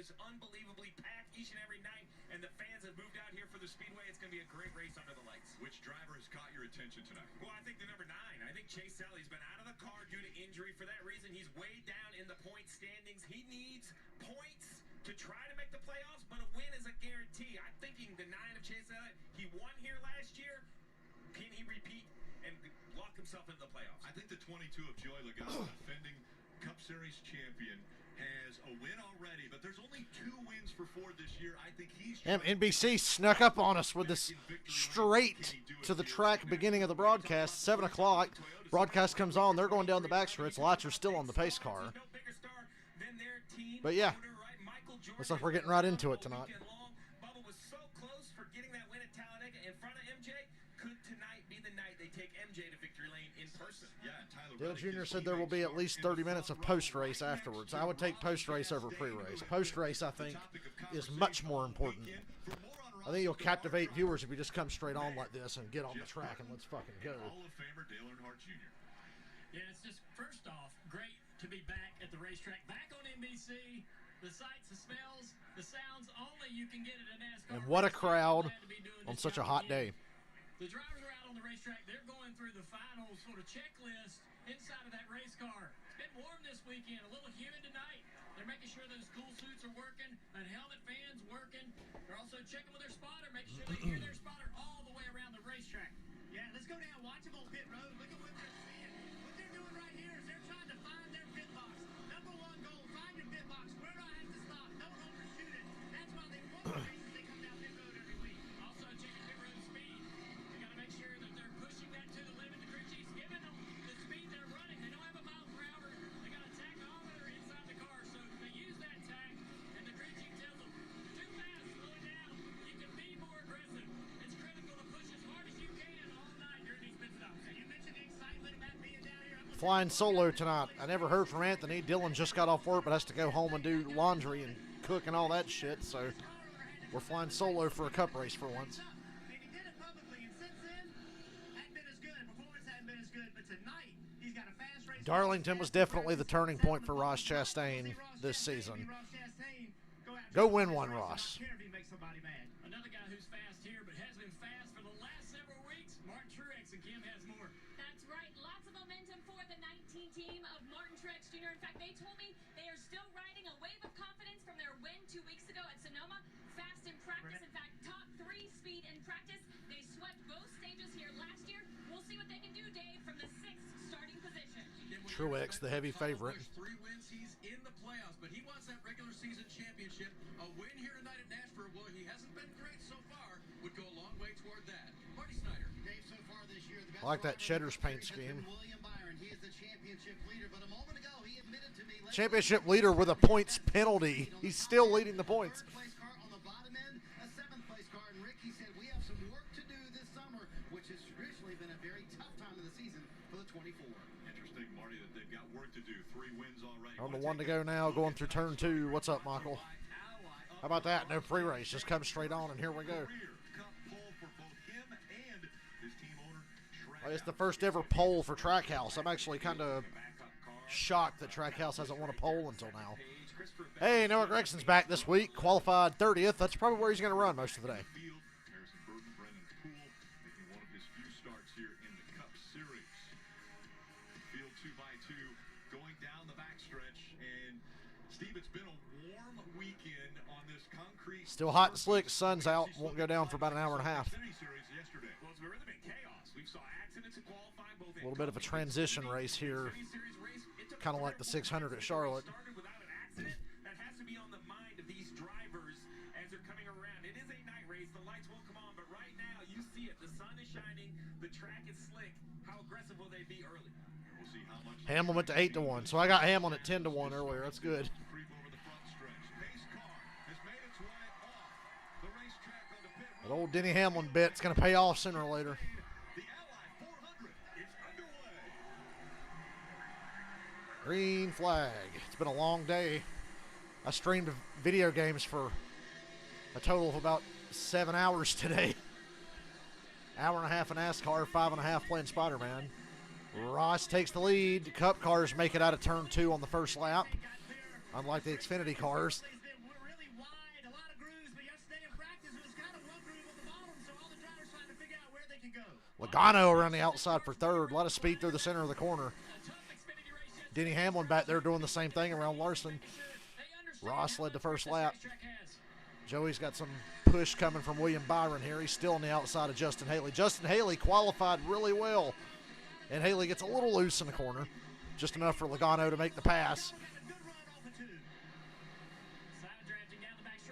just unbelievably packed each and every night, and the fans have moved out here for the Speedway. It's going to be a great race under the lights. Which driver has caught your attention tonight? Well, I think the number 9. I think Chase Elliott's been out of the car due to injury. For that reason, he's way down in the point standings. He needs points to try to make the playoffs, but a win is a guarantee. I'm thinking the 9 of Chase Elliott, he won here last year. Can he repeat and lock himself into the playoffs? I think the 22 of Joey Logano, defending Cup Series champion, has a win already, but there's only 2 wins for Ford this year. I think he's... NBC snuck up on us with this straight to the track beginning of the broadcast, 7 o'clock. Broadcast comes on, they're going down the back stretch. Lights are still on the pace car. But yeah, looks like we're getting right into it tonight. Bubba was so close for getting that win at Talladega in front of MJ. Could tonight be the night they take MJ to victory lane in person? Yeah, Tyler Dale Jr. said there will be at least 30 minutes of post-race afterwards. I would take post-race over pre-race. Post-race, I think, is much more important. I think you'll captivate viewers if you just come straight on like this and get on the track and let's fucking go. Hall of Famer Dale Earnhardt Jr. Yeah, it's just, first off, great to be back at the racetrack, back on NBC. The sights, the smells, the sounds only you can get at a NASCAR. And what a crowd on such a hot day. The drivers are out on the racetrack. They're going through the final sort of checklist inside of that race car. It's been warm this weekend, a little humid tonight. They're making sure those cool suits are working, that helmet fan's working. They're also checking with their spotter, making sure they hear their spotter all the way around the racetrack. Yeah, let's go down, watch them on pit road. Look at what they're seeing. What they're doing right here is they're trying to find their pit box. Number 1 goal, find your pit box. Where do I have to stop? Don't overshoot it. That's why they won the races. They come down pit road every week. Also checking pit road speed. They got to make sure that they're pushing that to the limit. The crew chief's giving them the speed they're running. They don't have a mile per hour. They got a tachometer inside the car, so they use that tach, and the crew chief tells them, too fast, slow it down. You can be more aggressive. It's critical to push as hard as you can all night during these pit stops. And you mentioned the excitement about being down here. Flying solo tonight. I never heard from Anthony. Dylan just got off work but has to go home and do laundry and cook and all that shit, so we're flying solo for a cup race for once. And he did it publicly, and since then, hadn't been as good. Performance hadn't been as good, but tonight, he's got a fast race. Darlington was definitely the turning point for Ross Chastain this season. Go win one, Ross. Another guy who's fast here, but has been fast for the last several weeks, Martin Truex, and Kim has more. That's right. Lots of momentum for the 19 team of Martin Truex Jr. In fact, they told me they are still riding a wave of confidence from their win 2 weeks ago at Sonoma. Fast in practice. In fact, top 3 speed in practice. They swept both stages here last year. We'll see what they can do, Dave, from the 6th starting position. Truex, the heavy favorite. 3 wins, he's in the playoffs, but he wants that regular season championship. A win here tonight at Nashville, well, he hasn't been great so far, would go a long way toward that. Marty Snyder. Dave, so far this year, the best I like that Cheddar's paint scheme. William Byron. He is the championship leader, but a moment ago he admitted to me Championship leader with a points penalty. He's still leading the points. third place car on the bottom end, a 7th place car, and Rick, he said we have some work to do this summer, which has traditionally been a very tough time of the season for the 24. Interesting, Marty, that they've got work to do. 3 wins already. On the 1 to go now, going through turn 2. What's up, Michael? How about that? No pre-race. Just come straight on, and here we go. It's the first ever poll for Trackhouse. I'm actually kind of shocked that Trackhouse hasn't won a poll until now. Hey, Noah Gregson's back this week. Qualified 30th. That's probably where he's going to run most of the day. Harrison Burton, Brennan Poole, making one of his few starts here in the Cup Series. Field 2x2 going down the backstretch. And, Steve, it's been a warm weekend on this concrete. Still hot and slick. Sun's out. Won't go down for about an hour and a half. A little bit of a transition race here, kind of like the 600 at Charlotte. That has to be on the mind of these drivers as they're coming around. It is a night race. The lights will come on, but right now you see it. The sun is shining. The track is slick. How aggressive will they be early? We'll see how much. Hamlin went to 8-1, so I got Hamlin at 10-1 earlier. That's good. That old Denny Hamlin bet's going to pay off sooner or later. Green flag. It's been a long day. I streamed video games for a total of about 7 hours today. Hour and a half in NASCAR, 5.5 playing Spider-Man. Ross takes the lead. Cup cars make it out of turn 2 on the first lap, unlike the Xfinity cars. Logano around the outside for third. A lot of speed through the center of the corner. Denny Hamlin back there doing the same thing around Larson. Ross led the first lap. Joey's got some push coming from William Byron here. He's still on the outside of Justin Haley. Justin Haley qualified really well. And Haley gets a little loose in the corner. Just enough for Logano to make the pass.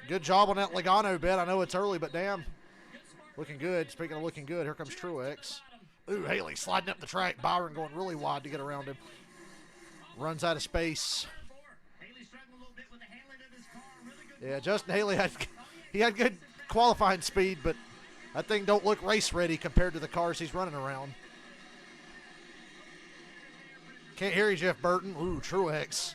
Good job on that Logano bit. I know it's early, but damn. Looking good. Speaking of looking good, here comes Truex. Ooh, Haley sliding up the track. Byron going really wide to get around him. Runs out of space. Yeah, Justin Haley had good qualifying speed, but that thing don't look race ready compared to the cars he's running around. Can't hear you, Jeff Burton. Ooh, Truex.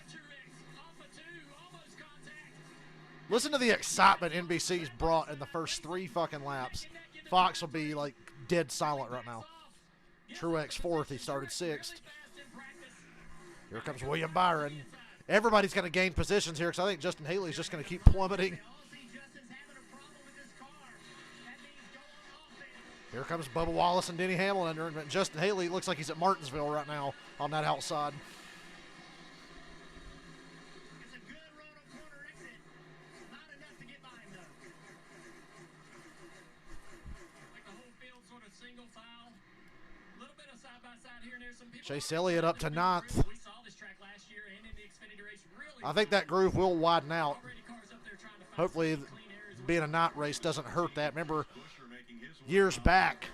Listen to the excitement NBC's brought in the first 3 fucking laps. Fox will be like dead silent right now. Truex fourth. He started 6th. Here comes William Byron. Everybody's going to gain positions here because I think Justin Haley's just going to keep plummeting. Here comes Bubba Wallace and Denny Hamlin under him. Justin Haley looks like he's at Martinsville right now on that outside. Chase Elliott up to 9th. I think that groove will widen out. Hopefully being a night race doesn't hurt that. Remember, years back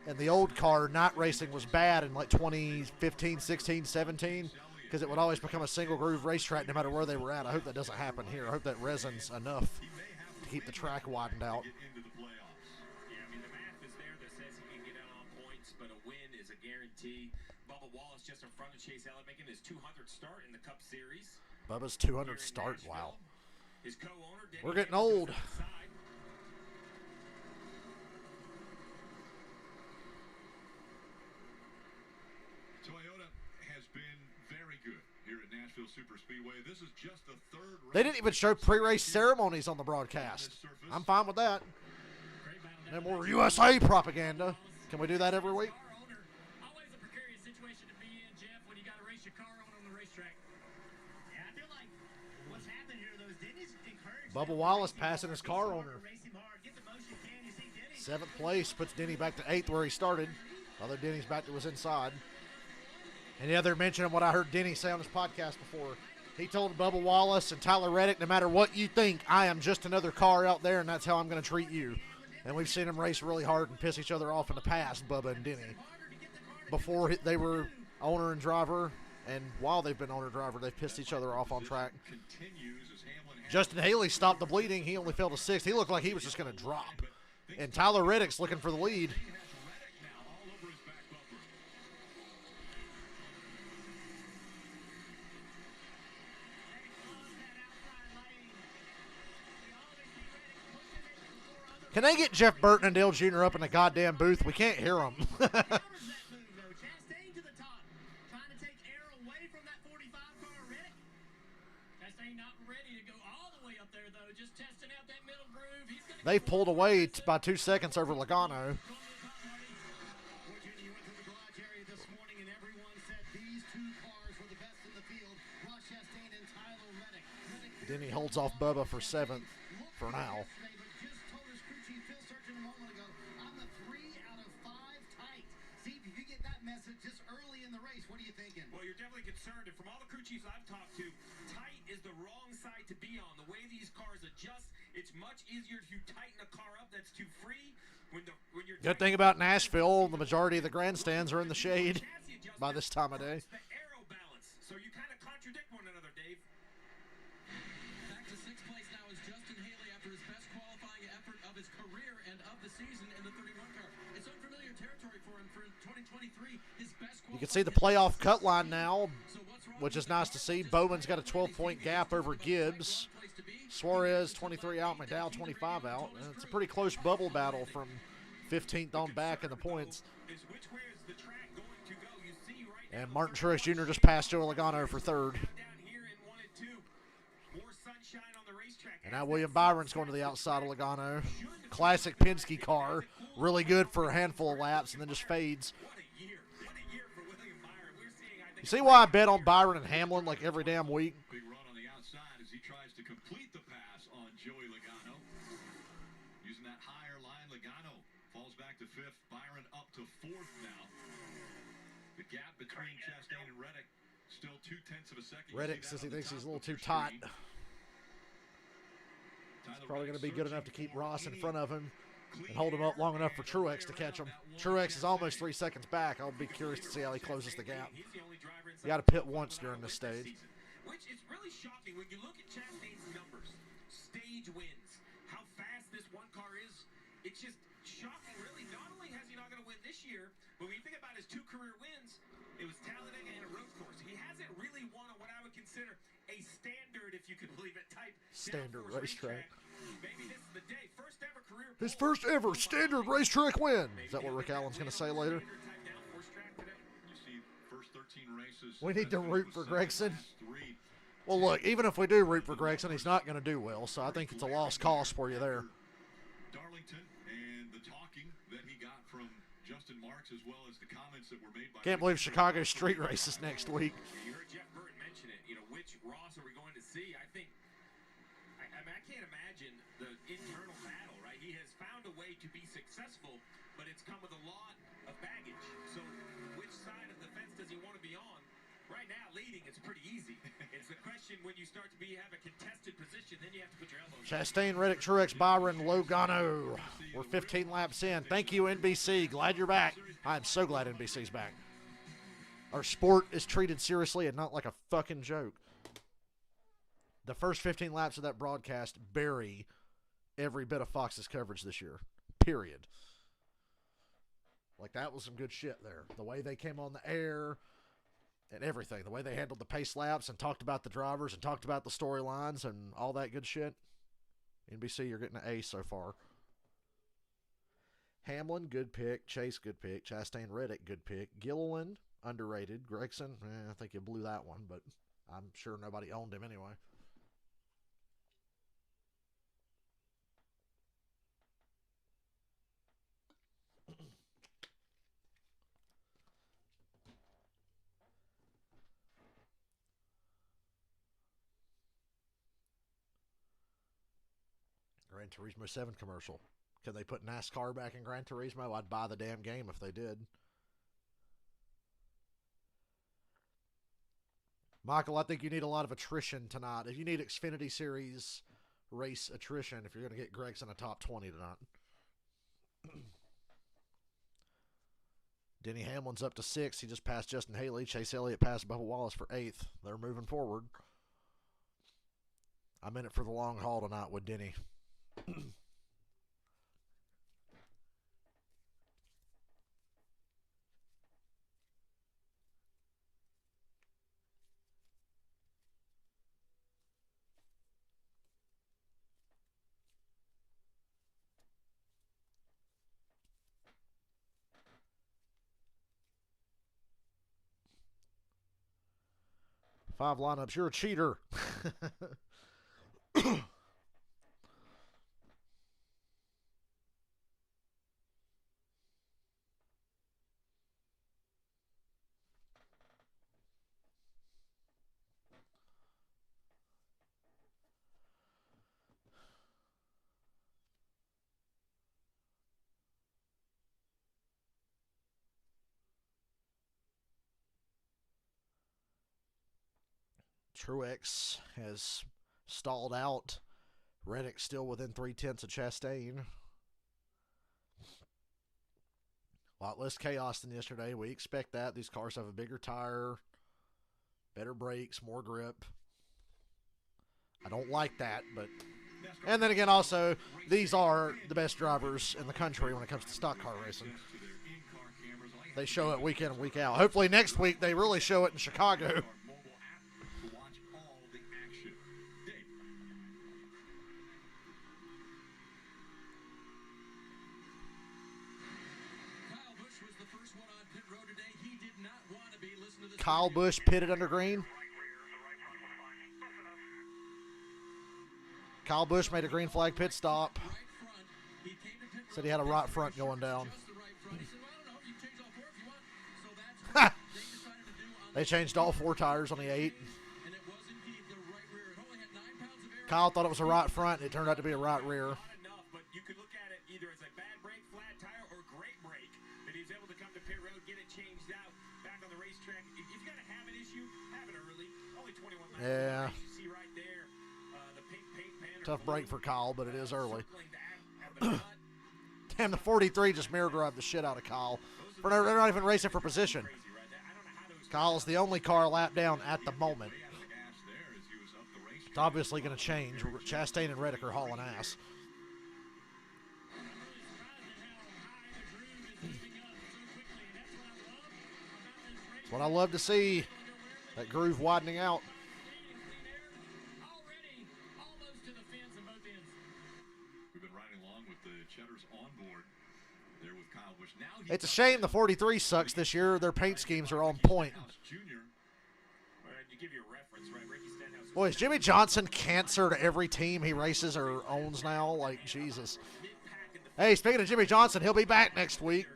in the old car, night racing was bad in like 2015, 16, 17 because it would always become a single groove racetrack no matter where they were at. I hope that doesn't happen here. I hope that resins enough to keep the track widened out. Bubba Wallace just in front of Chase Elliott making his 200th start in the Cup Series. Bubba's 200th start, wow. His co-owner, we're getting old. Toyota has been very good here at Nashville Superspeedway. This is just the 3rd race. They didn't even show pre-race ceremonies on the broadcast. I'm fine with that. No more USA propaganda. Can we do that every week? Bubba Wallace passing his car owner. 7th place puts Denny back to 8th where he started. Although Denny's back to his inside. And the other mention of what I heard Denny say on his podcast before. He told Bubba Wallace and Tyler Reddick, no matter what you think, I am just another car out there and that's how I'm going to treat you. And we've seen them race really hard and piss each other off in the past, Bubba and Denny. Before they were owner and driver, and while they've been owner-driver, they've pissed each other off on track. Justin Haley stopped the bleeding. He only fell to 6th. He looked like he was just going to drop. And Tyler Reddick's looking for the lead. Can they get Jeff Burton and Dale Jr. up in the goddamn booth? We can't hear them. They pulled away by 2 seconds over Logano. Denny holds off Bubba for 7th for now. Well, you're definitely concerned, and from all the crew chiefs I've talked to, tight is the wrong side to be on. The way these cars adjust, it's much easier to tighten a car up that's too free. When you're good thing about Nashville, the majority of the grandstands are in the shade by this time of day. The aero balance, so you kind of contradict one another, Dave. Back to 6th place now is Justin Haley after his best qualifying effort of his career and of the season in the 31 car. It's unfamiliar territory for him for 2023. His best you can see the playoff cut line now, which is nice to see. Bowman's got a 12-point gap over Gibbs. Suarez 23 out, McDowell 25 out. And it's a pretty close bubble battle from 15th on back in the points. And Martin Truex Jr. just passed Joe Logano for 3rd. sunshine on the racetrack. And now William Byron's going to the outside of Logano. Classic Penske car. Really good for a handful of laps and then just fades. What a year. What a year for William Byron. We're seeing, I think, You see why I bet on Byron and Hamlin like every damn week? Big run on the outside as he tries to complete the pass on Joey Logano. Using that higher line, Logano falls back to 5th. Byron up to 4th now. The gap between Chastain and Reddick still 0.2 of a second. Reddick says he thinks he's a little too tight. He's probably going to be good enough to keep Ross in front of him and hold him up long enough for Truex to catch him. Truex is almost 3 seconds back. I'll be curious to see how he closes the gap. You got to pit once during this stage. Which is really shocking when you look at Chastain's numbers. Stage wins. How fast this one car is. It's just shocking, really. Not only has he not going to win this year, but when you think about his 2 career wins, it was Talladega and a road course. He hasn't really won on what I would consider a standard, if you could believe it, type Standard racetrack. Maybe this is the day. First ever career. His first ever standard racetrack win. Is that what Rick Allen's going to say later? You see first 13 races. We need to root for Gregson. Last 3. Well, look, even if we do root for Gregson, he's not going to do well, so I think it's a lost cause for you there. Darlington and the talking that he got from Justin Marks as well as the comments that were made by Can't believe Chicago street races next week. You heard Jeff Burton mention it. You know, which Ross are we going to see? I think, I mean, I can't imagine the internal battle, right? He has found a way to be successful, but it's come with a lot of baggage. So which side of the fence does he want to be on? Right now, leading, it's pretty easy. It's the question when you start to have a contested position, then you have to put your elbows. Chastain, Reddick, Truex, Byron, Logano. We're 15 laps in. Thank you, NBC. Glad you're back. I'm so glad NBC's back. Our sport is treated seriously and not like a fucking joke. The first 15 laps of that broadcast bury every bit of Fox's coverage this year. Period. Like, that was some good shit there. The way they came on the air and everything. The way they handled the pace laps and talked about the drivers and talked about the storylines and all that good shit. NBC, you're getting an A so far. Hamlin, good pick. Chase, good pick. Chastain, Reddick, good pick. Gilliland, underrated. Gregson, I think you blew that one, but I'm sure nobody owned him anyway. Gran Turismo 7 commercial. Can they put NASCAR back in Gran Turismo? I'd buy the damn game if they did. Michael, I think you need a lot of attrition tonight. If you need Xfinity Series race attrition, if you're going to get Gregson a top 20 tonight. Denny Hamlin's up to 6th. He just passed Justin Haley. Chase Elliott passed Bubba Wallace for 8th. They're moving forward. I'm in it for the long haul tonight with Denny. Five lineups. You're a cheater. Truex has stalled out. Reddick still within 0.3 of Chastain. A lot less chaos than yesterday. We expect that. These cars have a bigger tire, better brakes, more grip. I don't like that, but... And then again, also, these are the best drivers in the country when it comes to stock car racing. They show it week in and week out. Hopefully next week they really show it in Chicago. Kyle Busch pitted under green. Kyle Busch made a green flag pit stop. Said he had a right front going down. They changed all 4 tires on the 8. Kyle thought it was a right front, and it turned out to be a right rear. But you could look at it either as a bad brake, flat tire, or great brake. That he's able to come to pit road, get it changed out, back on the racetrack. If you're going to have an issue, have it early. Only 21 laps. Yeah. You see right there, the pink paint pan. Tough break for Kyle, but it is early. Damn, the 43 just mirror drive the shit out of Kyle. They're not even racing for position. Kyle's the only car lap down at the moment. It's obviously going to change. Chastain and Reddick are hauling ass. That's what I love to see. That groove widening out. We've been riding along with the Cheddars on board there with Kyle Busch. Now It's a shame the 43 sucks this year. Their paint schemes are on point. Boy, is Jimmy Johnson cancer to every team he races or owns now? Like, Jesus. Hey, speaking of Jimmy Johnson, he'll be back next week.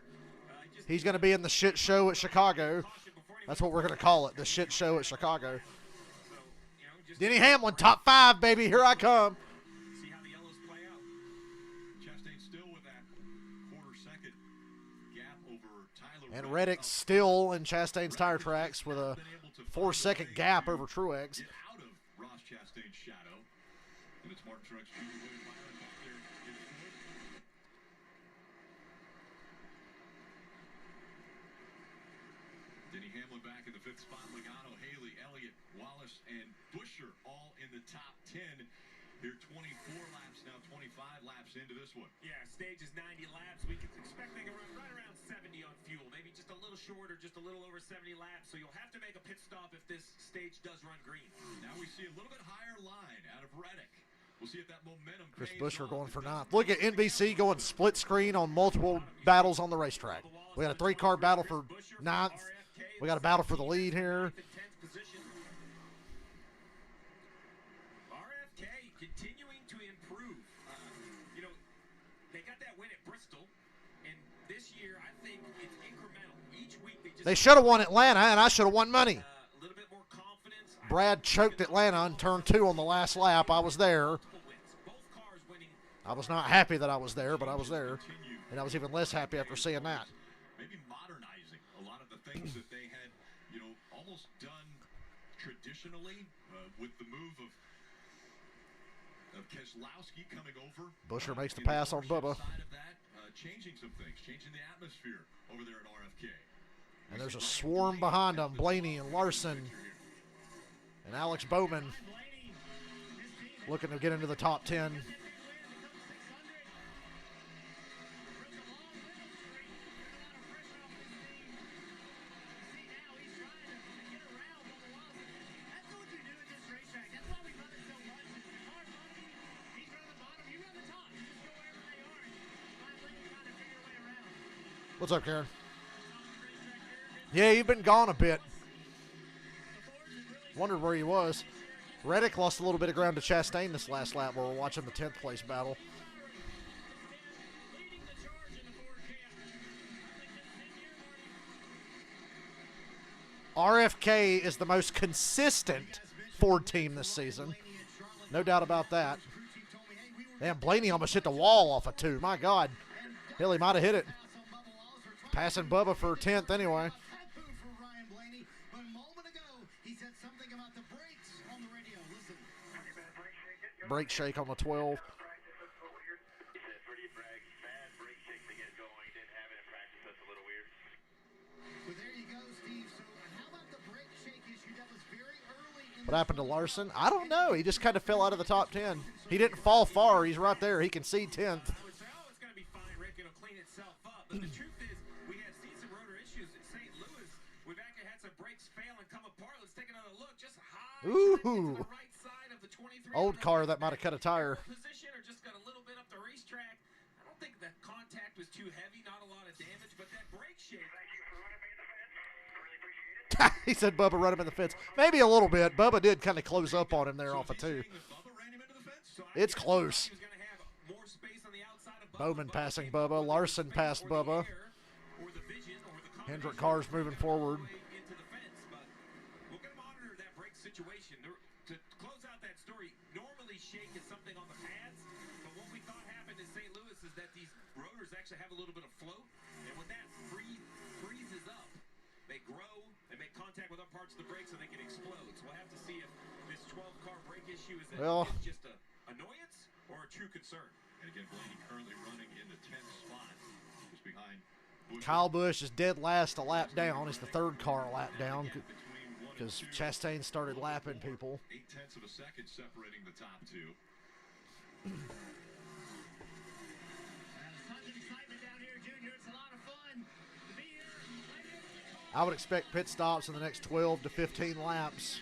He's going to be in the shit show at Chicago. That's what we're going to call it, the shit show at Chicago. Denny Hamlin, top 5, baby. Here I come. See how the yellows play out. Chastain still with that quarter-second gap over Tyler And Reddick still in Chastain's tire tracks with a 4-second gap over Truex. Get out of Ross Chastain's shadow. And it's Martin Truex Jr. William Byron back there in fourth. Denny Hamlin back in the 5th spot. Logano, Haley, Elliott, Wallace, and Buescher all in the top 10. Here 24 laps now, 25 laps into this one. Yeah, stage is 90 laps. We can expect they can run right around 70 on fuel. Maybe just a little shorter, just a little over 70 laps. So you'll have to make a pit stop if this stage does run green. Now we see a little bit higher line out of Reddick. We'll see if that momentum Chris pays Buescher off. going for 9th. Look at NBC going split screen on multiple battles on the racetrack. We got a 3-car battle for 9th. We got a battle for the lead here. RFK continuing to improve. You know, they got that win at Bristol, and this year I think it's incremental. Each week They should have won Atlanta, and I should have won money. a little bit more confidence. Brad choked Atlanta on turn 2 on the last lap. I was there. Both cars winning. I was not happy that I was there, but I was there. And I was even less happy after seeing that. Maybe modernizing a lot of the things that they had, you know, almost done traditionally with the move of Keselowski coming over. Buescher makes the in pass on ownership Bubba. Side of that, changing some things, changing the atmosphere over there at RFK. And there's a swarm behind them. Blaney and Larson and Alex Bowman looking to get into the top 10. What's up, Karen? Yeah, you've been gone a bit. Wondered where he was. Reddick lost a little bit of ground to Chastain this last lap while we're watching the 10th place battle. RFK is the most consistent Ford team this season. No doubt about that. Damn, Blaney almost hit the wall off of 2. My God. Hell, he might have hit it. Passing Bubba for 10th anyway. Brake shake on the 12. What happened to Larson? I don't know. He just kind of fell out of the top 10. He didn't fall far. He's right there. He can see 10th. It's going to be fine, Rick. It'll clean itself up. But the truth is, we have seen some rotor issues at St. Louis. We've actually had some brakes fail and come apart. Let's take another look. Just high Ooh. to the right side of the 23. Old car that might have cut a tire. Position or just got a little bit up the racetrack. I don't think the contact was too heavy. Not a lot of damage, but that brake shake. Thank you for running me in the fence. Really appreciate it. He said Bubba run him in the fence. Maybe a little bit. Bubba did kind of close up on him there off of 2. Bubba ran him into the fence? So It's close. He was gonna have more space on the outside of Bowman Bubba, passing but Bubba. whether Larson it's passed space or the Bubba. air, or the vision, or the Hendrick combination, Carr's moving it's gonna forward. go away into the fence, but we're gonna monitor that brake situation. To close out that story, normally shake is something on the pads, but what we thought happened in St. Louis is that these rotors actually have a little bit of float, and when that freezes up, they grow and make contact with other parts of the brakes and they can explode. So we'll have to see if this 12-car brake issue is just an annoyance or a true concern. And again, Blaney currently running in the 10th spot, just behind Busch. Kyle Busch is dead last a lap down. He's the third car a lap down because Chastain started lapping people. 0.8 of a second separating the top two. There's tons of excitement down here, Junior. It's a lot of fun to be here. I would expect pit stops in the next 12 to 15 laps.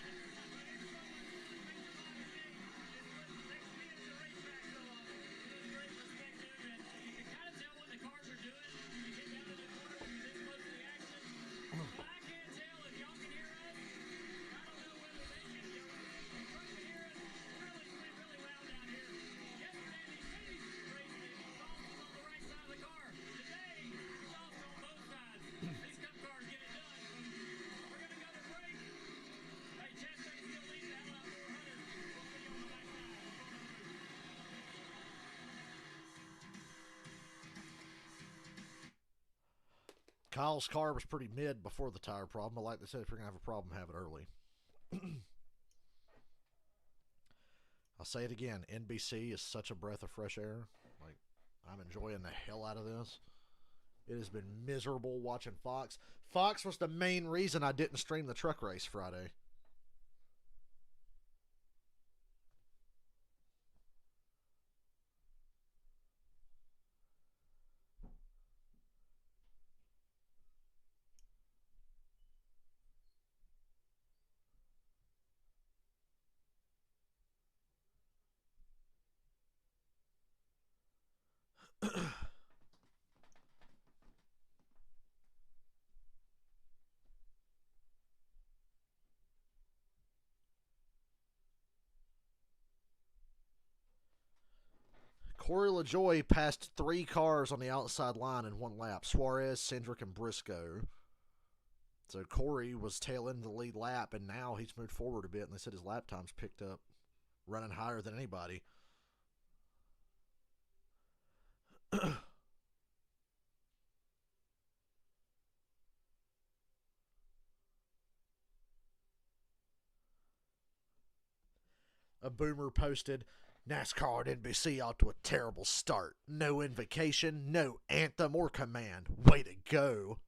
Kyle's car was pretty mid before the tire problem, but like they said, if you're going to have a problem, have it early. I'll say it again, NBC is such a breath of fresh air. Like, I'm enjoying the hell out of this. It has been miserable watching Fox. Fox was the main reason I didn't stream the truck race Friday. Corey LaJoie passed 3 cars on the outside line in one lap. Suarez, Cindric, and Briscoe. So Corey was tail end the lead lap, and now he's moved forward a bit, and they said his lap time's picked up, running higher than anybody. A boomer posted, NASCAR and NBC out to a terrible start. No invocation, no anthem or command. Way to go.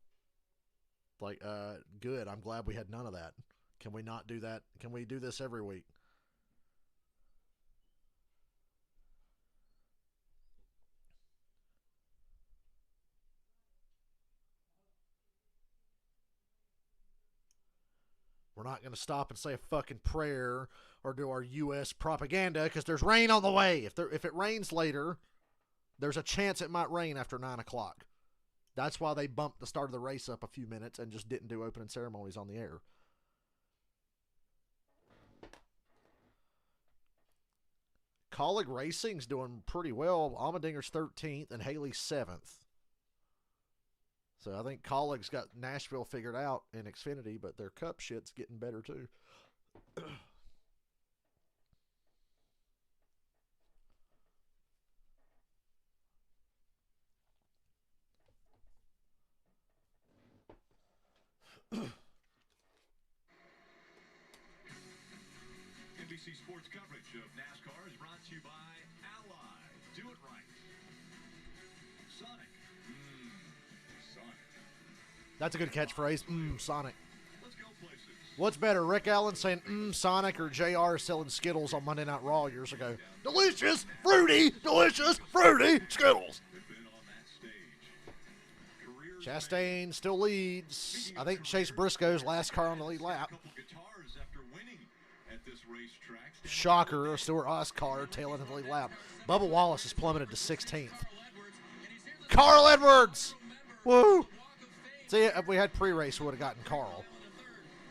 Like, good. I'm glad we had none of that. Can we not do that? Can we do this every week? We're not going to stop and say a fucking prayer or do our U.S. propaganda because there's rain on the way. If it rains later, there's a chance it might rain after 9 o'clock. That's why they bumped the start of the race up a few minutes and just didn't do opening ceremonies on the air. Colleague Racing's doing pretty well. Allmendinger's 13th and Haley's 7th. So I think Colleague's got Nashville figured out in Xfinity, but their cup shit's getting better too. NBC Sports coverage of NASCAR is brought to you by Ally. Do it right. Sonic. Sonic. That's a good catchphrase. Sonic. Let's go places. What's better, Rick Allen saying Sonic or JR selling Skittles on Monday Night Raw years ago? Delicious, fruity Skittles. Been on that stage. Careers Chastain still leads. I think Chase Briscoe's last car on the lead lap. couple guitars after winning at this racetrack. Shocker, Stuart Haas car tailing in the lead lap. Bubba Wallace has plummeted to 16th. Carl Edwards! Woo! See, if we had pre-race, we would have gotten Carl.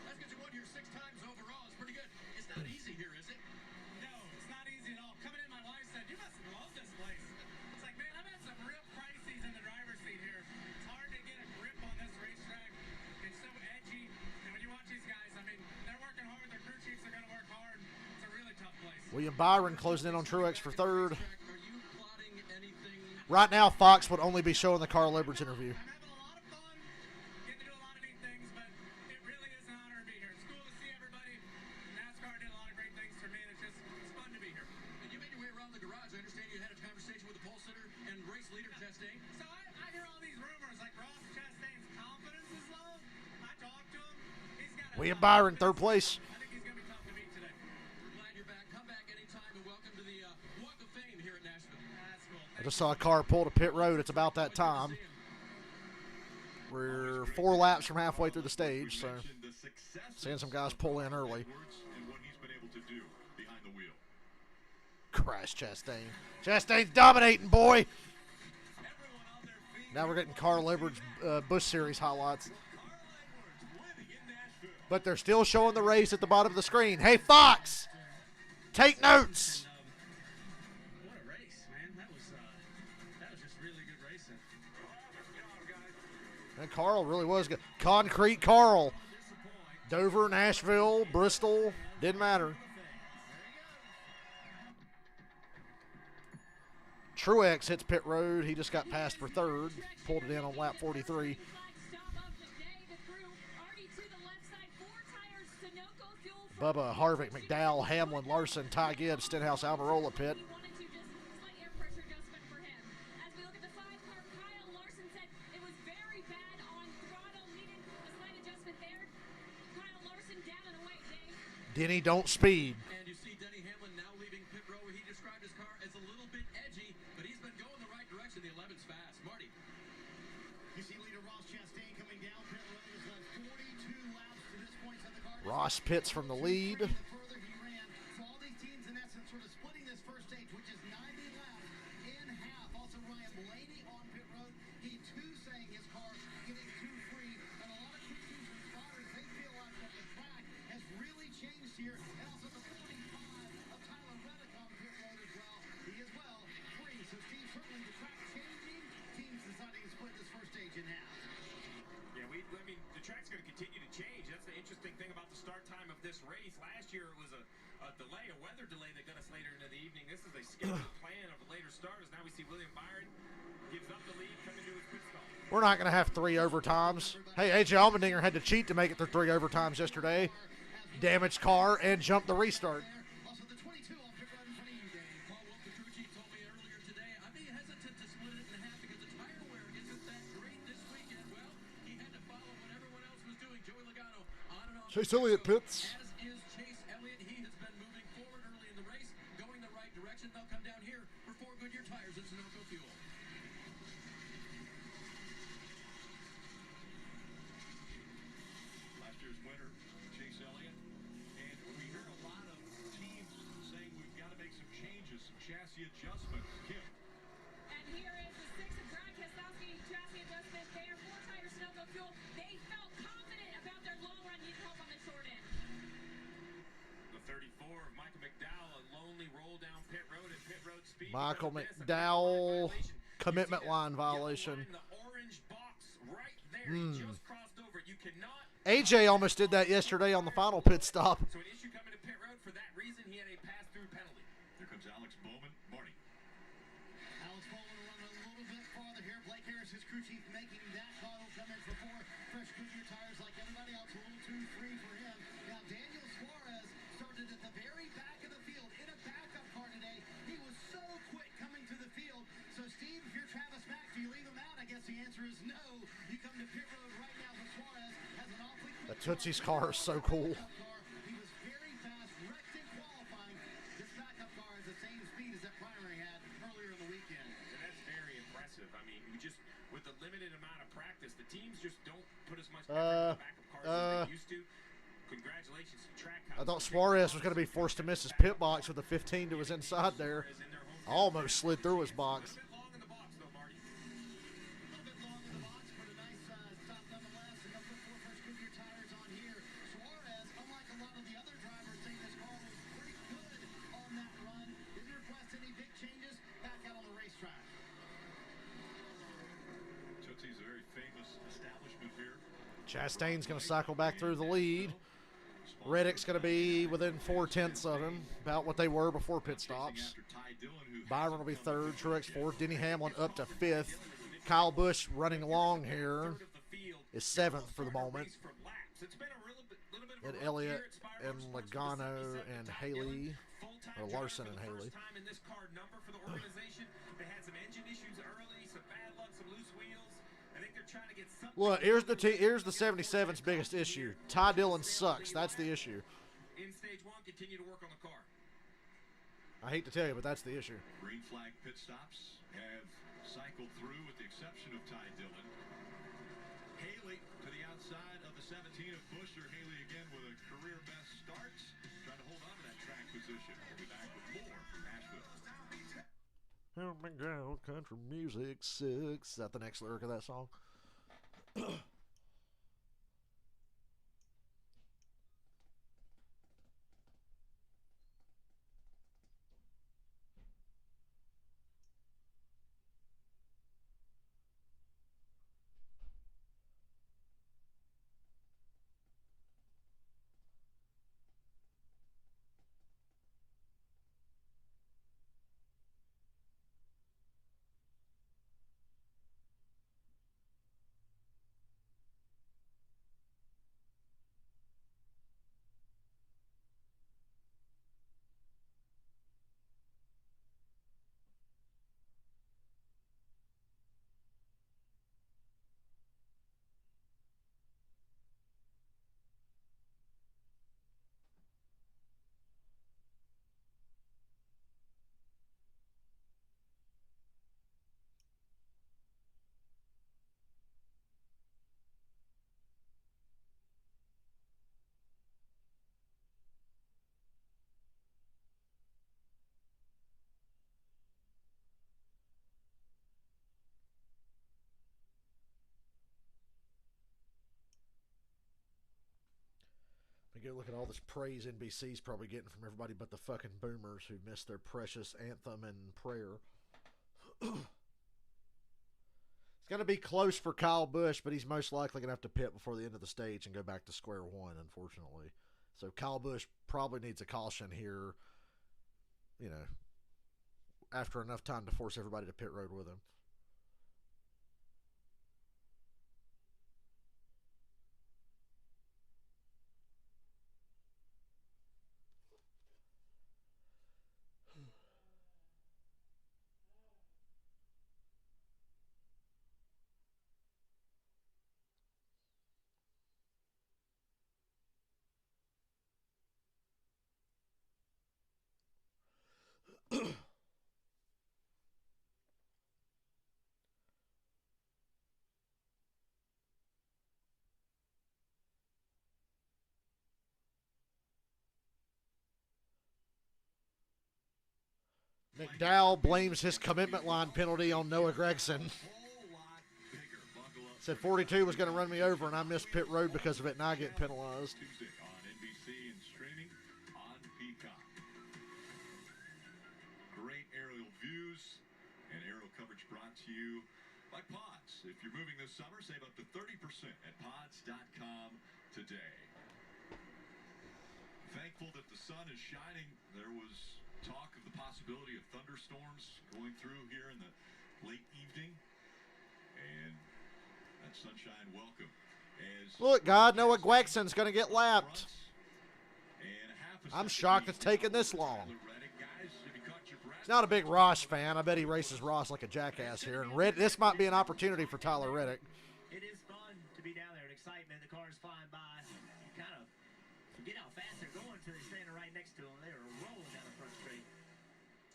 That's because you won your 6 times overall. It's pretty good. It's not easy here, is it? No, it's not easy at all. Coming in my William Byron closing in on Truex for third. Are you plotting anything? Right now, Fox would only be showing the Carl Edwards interview. I'm having a lot of fun, getting to do a lot of neat things, but it really is an honor to be here. It's cool to see everybody. NASCAR did a lot of great things for me, and it's fun to be here. And you made your way around the garage. I understand you had a conversation with the pole sitter and race leader Chastain. So I hear all these rumors like Ross Chastain's confidence is low. I talked to him. He's got a William Byron, third place. I think he's going to be tough to beat today. We're glad you're back. Come back anytime and welcome to the Walk of Fame here at Nashville. That's cool. I just saw a car pull to pit road. It's about that time. We're 4 laps from halfway through the stage, so seeing some guys pull in early. And what he's been able to do behind the wheel. Christ, Chastain. Chastain's dominating, boy. Now we're getting Carl Edwards Busch Series highlights. But they're still showing the race at the bottom of the screen. Hey, Fox, take notes. What a race, man. That was just really good racing. And Carl really was good. Concrete Carl. Dover, Nashville, Bristol, didn't matter. Truex hits pit road. He just got passed for third. Pulled it in on lap 43. Bubba, Harvick, McDowell, Hamlin, Larson, Ty Gibbs, Stenhouse, Almirola pit. Denny, don't speed. And you see Denny Hamlin now leaving pit row. He described his car as a little bit edgy, but he's been going the right direction. The 11's fast. Marty. You see leader Ross Chastain coming down pit road. Has led 42 laps to this point in the car. Ross pits from the lead. The further he ran. So all these teams in essence sort of splitting this first stage, which is 90 laps in half. Also Ryan Blaney on pit road. He too saying his car getting too free. And a lot of crew chiefs and spotters, they feel like that the track has really changed here. And also the 45 of Tyler Reddick on pit road as well. He is well free. So Steve, certainly the track changing. Teams deciding to split this first stage in half. Yeah, I mean, the track's going to continue to change. That's the interesting thing about the start time of this race. Last year it was a delay, a weather delay that got us later into the evening. This is a scheduled plan of later starters. Now we see William Byron gives up the lead, coming to his pit stop. We're not going to have 3 overtimes. Hey, AJ Allmendinger had to cheat to make it through 3 overtimes yesterday. Damaged car and jumped the restart. Also the 22 on pit road in front of you, Dave. Paul Wolf, the crew chief, told me earlier today, I'd be hesitant to split it in half because the tire wear isn't that great this weekend. Well, he had to follow what everyone else was doing. Joey Logano on and off. Chase Elliott pits. As is Chase Elliott. He has been moving forward early in the race, going the right direction. They'll come down here for 4 Goodyear tires and Sunoco fuel. Last year's winner, Chase Elliott. And we hear a lot of teams saying we've got to make some changes, some chassis adjustments. Kim. And here is the 6 of Brad Keselowski chassis adjustment there. 4 tires, Sunoco fuel. They felt confident about their long run. Need help on the short end. The 34 of Michael McDowell, a lonely roll down pit road at pit road speed. Michael Because of this, a McDowell, commitment line commitment line violation. violation. You see that yellow line, the orange box right there. He just crossed over. You cannot. AJ almost did that yesterday on the final pit stop. So an issue coming to pit road. For that reason, he had a pass-through penalty. Here comes Alex Bowman. Marty. Alex Bowman will run a little bit farther here. Blake Harris, his crew chief, making that call. Will come in for 4 fresh Goodyear tires like everybody else. A little too free for him. Now Daniel Suarez started at the very back of the field in a backup car today. He was so quick coming to the field. So Steve, if you're Travis Mack, do you leave him out? I guess the answer is no. You come to pit road right now. But Suarez has an awfully quick The Tootsie's car is so cool. He was very fast, wrecked in qualifying. This backup car has the same speed as that primary had earlier in the weekend. And that's very impressive. I mean, you just with the limited amount of practice, the teams just don't put as much effort into the backup cars as they used to. Congratulations to Trackhouse. I thought Suarez was going to be forced to miss his pit box with a 15 to his inside there. Almost slid through his box. A bit long in the box, though, Marty. A little bit long in the box, but a nice stop nonetheless. And they'll put 4 fresh Goodyear tires on here. Suarez, unlike a lot of the other drivers, saying this car was pretty good on that run. Didn't request any big changes. Back out on the racetrack. Tootsie's a very famous establishment here. Chastain's going to cycle back through the lead. Reddick's going to be within 4/10 of him, about what they were before pit stops. Byron will be third, Truex fourth, Denny Hamlin up to fifth. Kyle Busch running along here is seventh for the moment. And Elliott and Logano and Haley, or Larson and Haley. Look, here's the 77's biggest issue. Ty Dillon sucks. That's the issue. In stage one, continue to work on the car. I hate to tell you, but that's the issue. Green flag pit stops have cycled through with the exception of Ty Dillon. Haley to the outside of the 17 of Buescher. Haley again with a career best start. Trying to hold on to that track position. We'll be back with more from Nashville. Oh my God, country music sucks. Is that the next lyric of that song? Go look at all this praise NBC's probably getting from everybody but the fucking boomers who missed their precious anthem and prayer. It's going to be close for Kyle Busch, but he's most likely going to have to pit before the end of the stage and go back to square one, unfortunately. So Kyle Busch probably needs a caution here, you know, after enough time to force everybody to pit road with him. McDowell blames his commitment line penalty on Noah Gregson. Said 42 was going to run me over, and I missed pit road because of it, and I get penalized. Tuesday on NBC and streaming on Peacock. Great aerial views and aerial coverage brought to you by Pods. If you're moving this summer, save up to 30% at pods.com today. Thankful that the sun is shining. There was talk of the possibility of thunderstorms going through here in the late evening, and that sunshine welcome. Look, God, Noah Gregson's going to get lapped. I'm shocked it's taken this long. He's not a big Ross fan. I bet he races Ross like a jackass here. And this might be an opportunity for Tyler Reddick. It is fun to be down there. Excitement. The cars flying by. You kind of forget how fast they're going until they're standing right next to them. They are rolling down the front straight.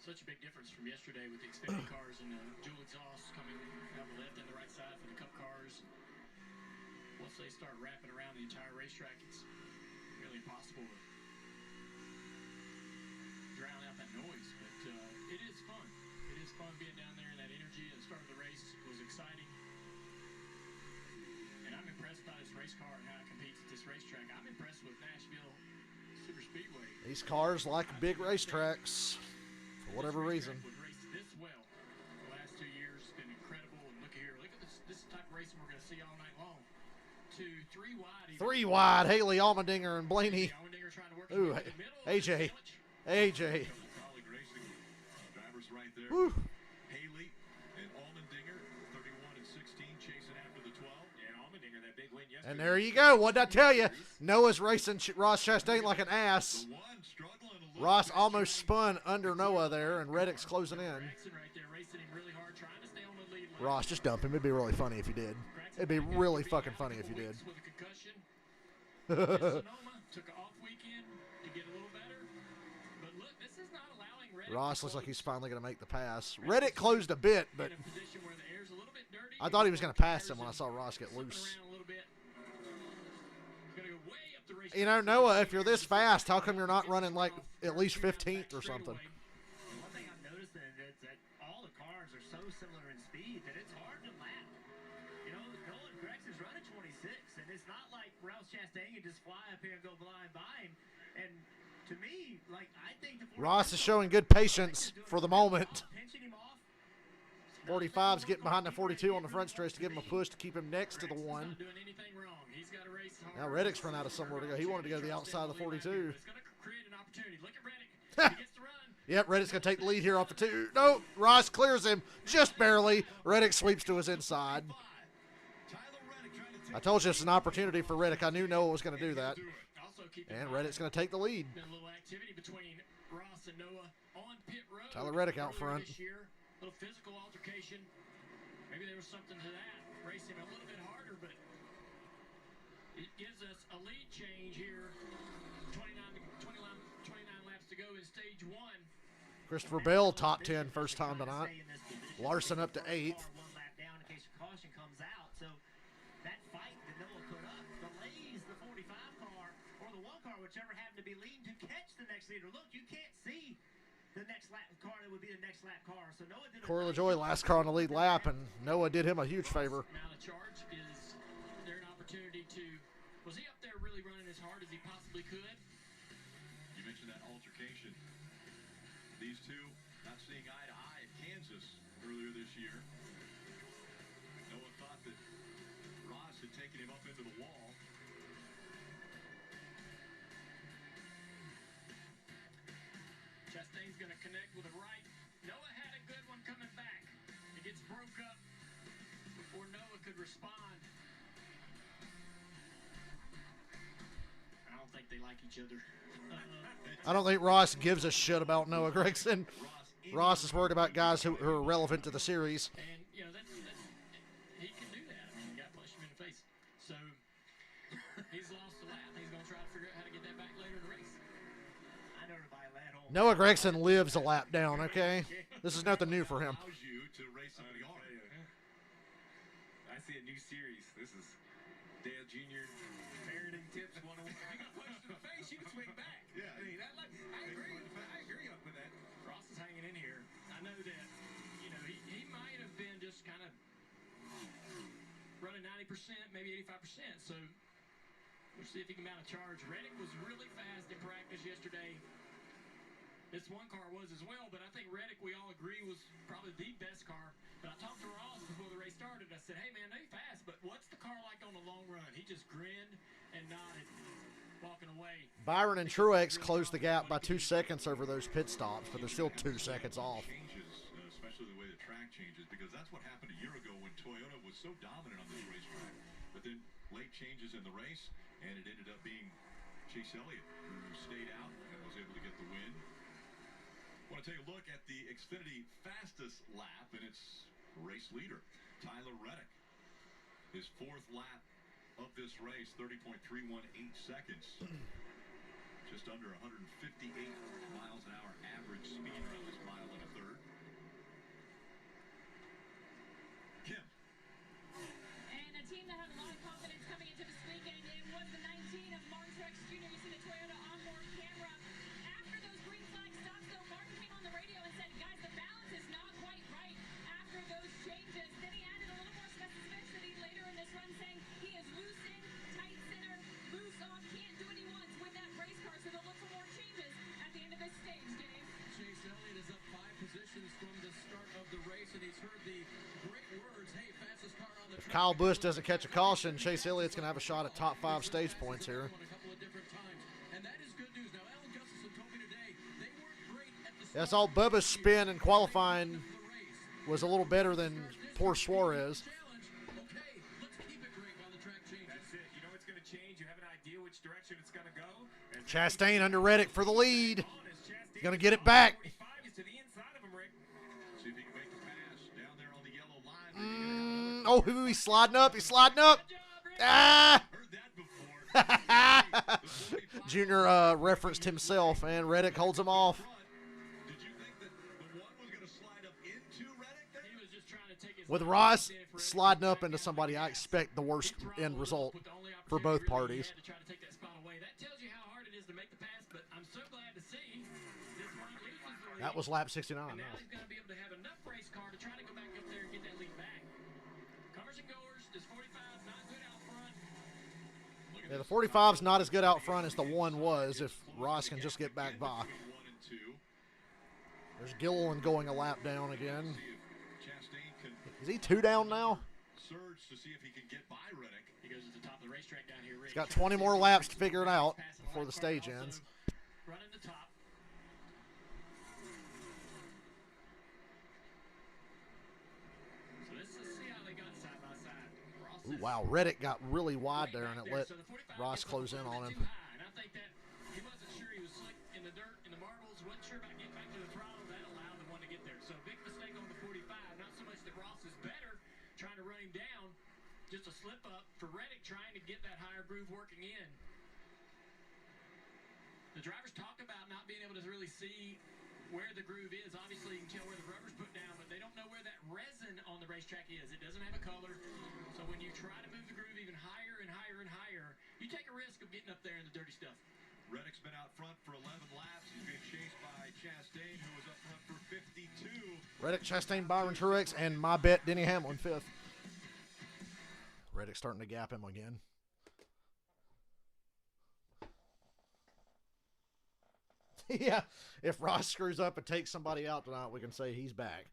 Such a big difference from yesterday with the Xfinity cars and the dual exhaust coming down the left and the right side for the Cup cars. Once they start wrapping around the entire racetrack, it's really impossible to drown out that noise. But it is fun. It is fun being down there, and that energy at the start of the race was exciting. And I'm impressed by this race car and how it competes at this racetrack. I'm impressed with Nashville Super Speedway. These cars like big racetracks. For whatever reason. Would race this well the last 2 years. It's been incredible. And look here. Look at this. This is the type of racing we're going to see all night long. 2, 3 wide. 3 wide. Haley, Allmendinger, and Blaney. Allmendinger trying to work his Ooh, way to the middle. AJ. Sandwich. AJ. Colleague racing drivers right there. Woo. Haley and Allmendinger, 31 and 16, chasing after the 12. And Allmendinger, that big win yesterday. And there you go. What'd I tell you? Noah's racing Ross Chastain like an ass. The one struggling a little Ross bit, almost trying- spun under Noah there, and Reddick's closing in. Gregson right there racing him really hard, trying to stay on the lead lane. Ross, just dump him. It'd be really funny if you did. It'd be really fucking funny if you did. With a concussion. Sonoma took an off weekend to get a little better. But look, this is not allowing Reddick Ross to looks like close. he's finally going to make the pass. Reddick closed a bit, but In a position where the air's a little bit dirty. I thought he was going to pass him when I saw Ross get Slipping loose. around a little bit. He's gonna go way up the racetrack. You know, Noah, if you're this fast, how come you're not running like at least 15th or something? One thing I'm noticing is that all the cars are so similar in speed that it's hard to lap. You know, Noah and Gregson's running 26, and it's not like Ross Chastain can just fly up here and go blind by him. And to me, like, I think the Ross is showing good patience for the moment. pinching him off. 45's getting behind the 42 on the front stretch to give him a push to keep him next to the Gregson's one. not doing anything wrong. He's got to race hard. Now Reddick's run out of somewhere to go. He wanted to go to the outside of the 42. It's gonna create an opportunity. Look at Reddick. He gets to run. Yep, Reddick's going to take the lead here off the 2. No, Ross clears him just barely. Reddick sweeps to his inside. Tyler Reddick trying to take I told you it's an opportunity for Reddick. I knew Noah was going to do that. Also keep in And mind, Reddick's going to take the lead. been a little activity between Ross and Noah on pit road. Tyler Reddick out earlier front. This year, a little physical altercation. Maybe there was something to that. Racing a little bit harder, but it gives us a lead change here. 29 laps to go in stage 1. Christopher Bell, top 10, first time tonight. Larson up to 8th. One lap down in case caution comes out. So that fight that Noah put up delays the 45 car or the 1 car, whichever happened to be leading, to catch the next leader. Look, you can't see the next lap car that would be the next lap car. So Noah did a Corey nice LaJoy, job. last car on the lead lap, and Noah did him a huge favor. Now the charge is there an opportunity to. Was he up there really running as hard as he possibly could? You mentioned that altercation. These two not seeing eye to eye at Kansas earlier this year. Noah thought that Ross had taken him up into the wall. Chastain's going to connect with a right. Noah had a good one coming back. It gets broke up before Noah could respond. I don't think they like each other. I don't think Ross gives a shit about Noah Gregson. Ross is worried about guys who are relevant to the series. And, you know, that's he can do that. I mean, the guy punched him in the face. So he's lost a lap. He's going to try to figure out how to get that back later in the race. I know everybody at home. Noah Gregson lives a lap down, okay? This is nothing new for him. Allows you to race somebody hard. I see a new series. This is Dale Jr. parenting tips 101. You got punched in the face, you can swing back. Yeah. I mean, I agree with that. Ross is hanging in here. I know that, you know, he might have been just kind of running 90%, maybe 85%. So we'll see if he can mount a charge. Reddick was really fast in practice yesterday. This 1 car was as well, but I think Reddick, we all agree, was probably the best car. But I talked to Ross before the race started. I said, hey, man, they fast, but what's the car like on the long run? He just grinned and nodded, walking away. Byron and Truex closed the gap by 2 seconds over those pit stops, but they're still 2 seconds off. Changes, especially the way the track changes, because that's what happened a year ago when Toyota was so dominant on this racetrack. But then late changes in the race, and it ended up being Chase Elliott who stayed out and was able to get the win. Want to take a look at the Xfinity fastest lap, and it's race leader Tyler Reddick. His 4th lap of this race, 30.318 seconds. Just under 158 miles an hour average speed around this mile and a third. Kim. And a team that had a lot of confidence coming into this weekend, it was the 19 of Martin Truex Jr. You see the Toyota onboard camera. After those green flag stops, though, Martin came on the radio and said, guys, the balance is not quite right after those changes. Then he added a little more specificity later in this run, saying he is loose in, tight center, loose off, can't do what he wants with that race car, so they'll look for more changes at the end of this stage, Dave. Chase Elliott is up 5 positions from the start of the race, and he's heard the great words, hey, fastest car on the If track. Kyle Busch doesn't catch a caution, Chase Elliott's going to have a shot at top 5 stage points here. A couple of different times. And that is good That's all. Bubba's spin in qualifying was a little better than poor Suarez. Chastain under Reddick for the lead. Going to get it back. Oh, he's sliding up. He's sliding up. Ah! Junior referenced himself, and Reddick holds him off. With Ross sliding up into somebody, I expect the worst end result for both parties. That was lap 69. And now he's going to be able to have enough race car to try to go back up there and get that lead back. Comers and goers, this 45 not good out front. Yeah, the 45's not as good out front as the one was if Ross can just get back by. There's Gilliland going a lap down again. Is he 2 down now? He's got 20 more laps to figure it out before the stage ends. Running the top. So let's see how they got side by side. Ooh, wow, Reddick got really wide there, and it let Ross close in on him. And I think that he wasn't sure he was slick in the dirt, in the marbles, wasn't sure about getting back to the throttle. That allowed the one to get there. So big mistake on the 45. Not so much that Ross is better, trying to run him down. Just a slip up for Reddick trying to get that higher groove working in. The drivers talk about not being able to really see where the groove is. Obviously, you can tell where the rubber's put down, but they don't know where that resin on the racetrack is. It doesn't have a color. So when you try to move the groove even higher and higher and higher, you take a risk of getting up there in the dirty stuff. Reddick's been out front for 11 laps. He's being chased by Chastain, who was up front for 52. Reddick, Chastain, Byron Truex, and my bet, Denny Hamlin, 5th. Reddick starting to gap him again. Yeah, if Ross screws up and takes somebody out tonight, we can say he's back.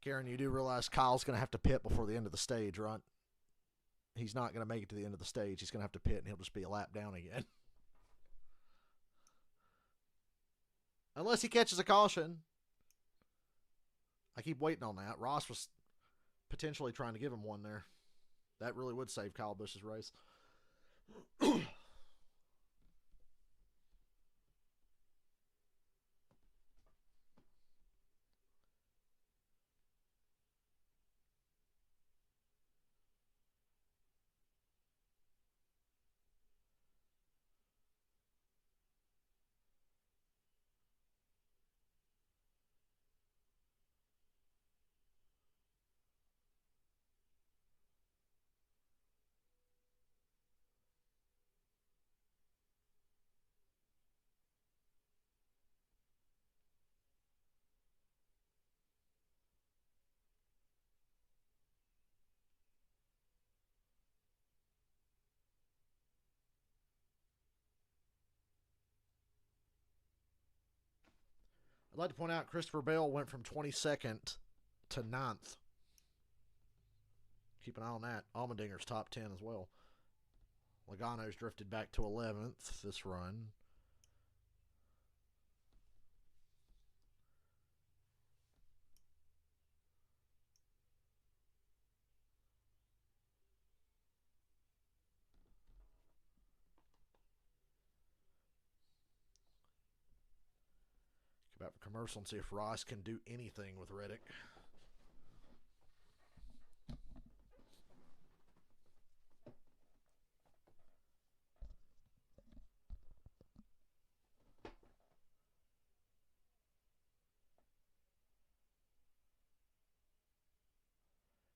Karen, you do realize Kyle's going to have to pit before the end of the stage, right? He's not going to make it to the end of the stage. He's going to have to pit, and he'll just be a lap down again. Unless he catches a caution. I keep waiting on that. Ross was potentially trying to give him one there. That really would save Kyle Busch's race. I'd like to point out Christopher Bell went from 22nd to 9th. Keep an eye on that. Allmendinger's top 10 as well. Logano's drifted back to 11th this run. Back for commercial and see if Ross can do anything with Reddick.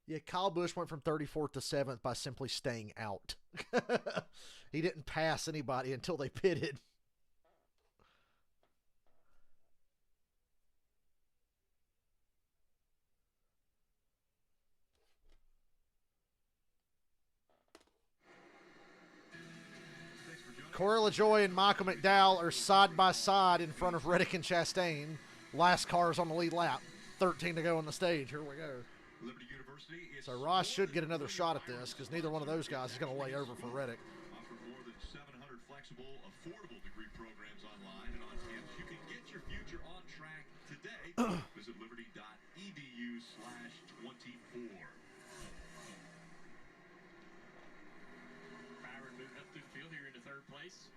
Yeah, Kyle Busch went from 34th to 7th by simply staying out. He didn't pass anybody until they pitted. Corey LaJoie and Michael McDowell are side by side in front of Reddick and Chastain. Last car's on the lead lap. 13 to go on the stage. Here we go. So Ross should get another shot at this because neither one of those guys is going to lay over for Reddick. Offer more than 700 flexible, affordable degree programs online and on campus. You can Visit liberty.edu/24. Byron moving up through the field here into third place.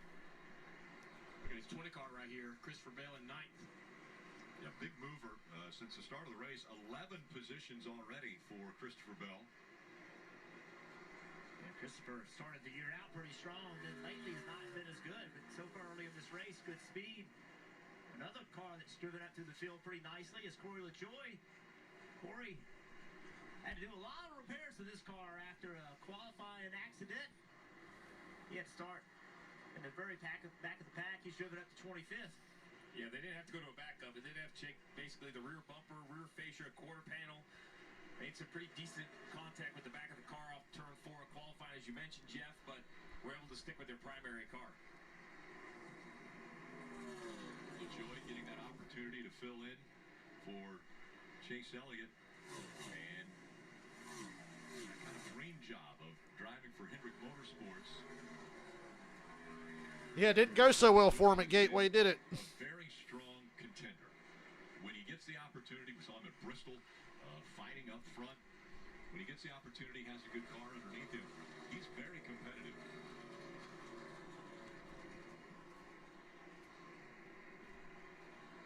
Look at his 20 car right here. Christopher Bell in ninth. Yeah, big mover since the start of the race. 11 positions already for Christopher Bell. Yeah, Christopher started the year out pretty strong, then lately has not been as good. But so far early in this race, good speed. Another car that's driven up through the field pretty nicely is Corey LaJoy. Corey had to do a lot of repairs to this car after a qualifying accident. He had to start in the very back of the pack. He's driven up to 25th. Yeah, they didn't have to go to a backup. They didn't have to check basically the rear bumper, rear fascia, quarter panel. Made some pretty decent contact with the back of the car off turn 4 qualifying, as you mentioned, Jeff, but were able to stick with their primary car. LaJoy getting that opportunity to fill in for Chase Elliott, and that kind of dream job of driving for Hendrick Motorsports. Yeah, it didn't go so well for him at Gateway, did it? A very strong contender. When he gets the opportunity, we saw him at Bristol fighting up front. When he gets the opportunity, has a good car underneath him. He's very competitive.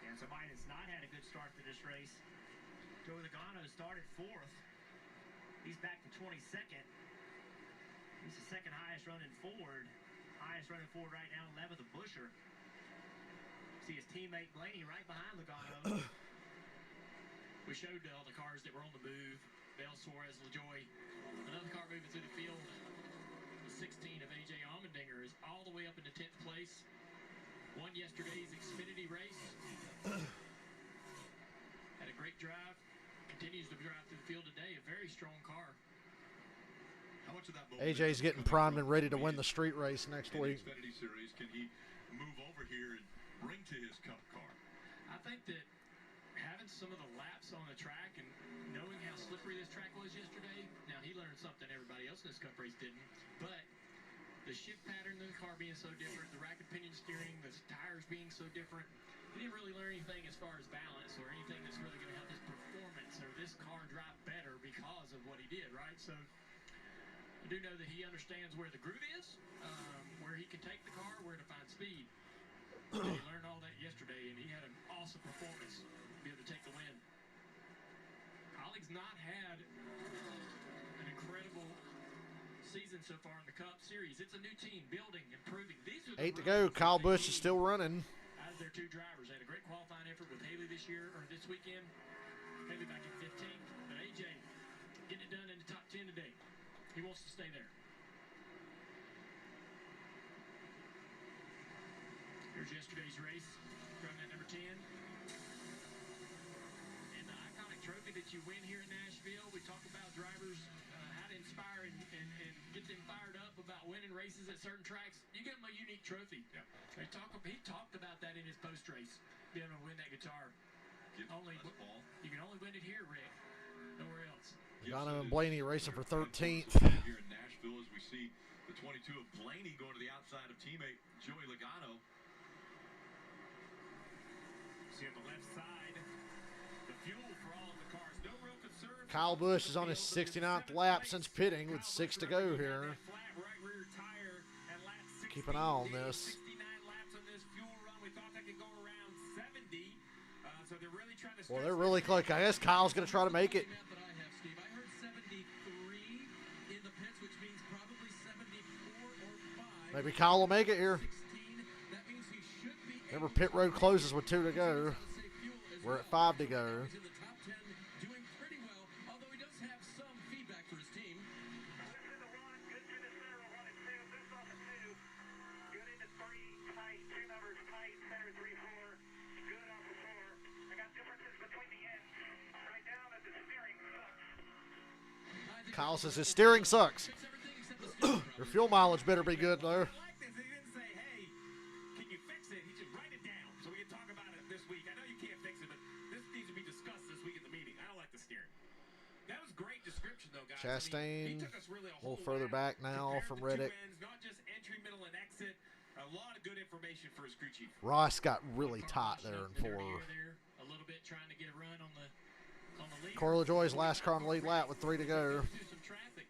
And somebody that's not had a good start to this race, Joey Logano started 4th. He's back to 22nd. He's the second highest running Ford. Highest running Ford right now, 11th of Busher. See his teammate Blaney right behind Logano. We showed all the cars that were on the move. Bell, Suarez, LaJoy. Another car moving through the field. The 16 of A.J. Allmendinger is all the way up into 10th place. Won yesterday's Xfinity race. Had a great drive. Continues to drive through the field today. A very strong car. How much of that AJ's getting primed and ready to win the street race next week. Xfinity Series, can he move over here and bring to his Cup car? I think that having some of the laps on the track and knowing how slippery this track was yesterday, now he learned something everybody else in this Cup race didn't, but the shift pattern of the car being so different, the rack and pinion steering, the tires being so different, he didn't really learn anything as far as balance or anything that's really going to help his performance or this car drive better because of what he did, right? So I do know that he understands where the groove is, where he can take the car, where to find speed. He learned all that yesterday, and he had an awesome performance to be able to take the win. Ollie's not had an incredible season so far in the Cup Series. It's a new team, building, improving. These are the 8 to go. Kyle Busch is still running. As their two drivers, they had a great qualifying effort with Haley this year, or this weekend. Haley back in 15th, but AJ getting it done in the top 10 today. He wants to stay there. Here's yesterday's race, driving at number 10. And the iconic trophy that you win here in Nashville, we talk about drivers, how to inspire and get them fired up about winning races at certain tracks. You give them a unique trophy. Yeah. He talked about that in his post-race, being able to win that guitar. You can only win it here, Rick. Nowhere else. Logano and Blaney racing for 13th. Here in Nashville, as we see the 22 of Blaney going to the outside of teammate Joey Logano. See on the left side, the fuel for all of the cars. No real concern. Kyle Busch is on his 69th lap since pitting with 6 to go here. Keep an eye on this. 69 laps on this fuel run. We thought that could go around 70. So they're really trying to. Well, they're really close. I guess Kyle's going to try to make it. I heard 73 in the pits, which means probably 74 or 5. Maybe Kyle will make it here. 16. That means he should be. Remember, pit road closes with 2 to go. We're at 5 to go. He's in the top 10, doing pretty well, although he does have some feedback for his team. Kyle says his steering sucks. Your fuel mileage better be good, though. I like this. He didn't say, hey, can you fix it? He should write it down so we can talk about it this week. I know you can't fix it, but this needs to be discussed this week at the meeting. I don't like the steering. That was great description, though, guys. Chastain, he took us really a little further lap, back now compared from the two Reddick. ends, not just entry, middle, and exit. A lot of good information for his crew chief. Ross got really tight there in 4. A little bit trying to get a run on the Corey LaJoy's last car on the lead lap with 3 to go. Some traffic.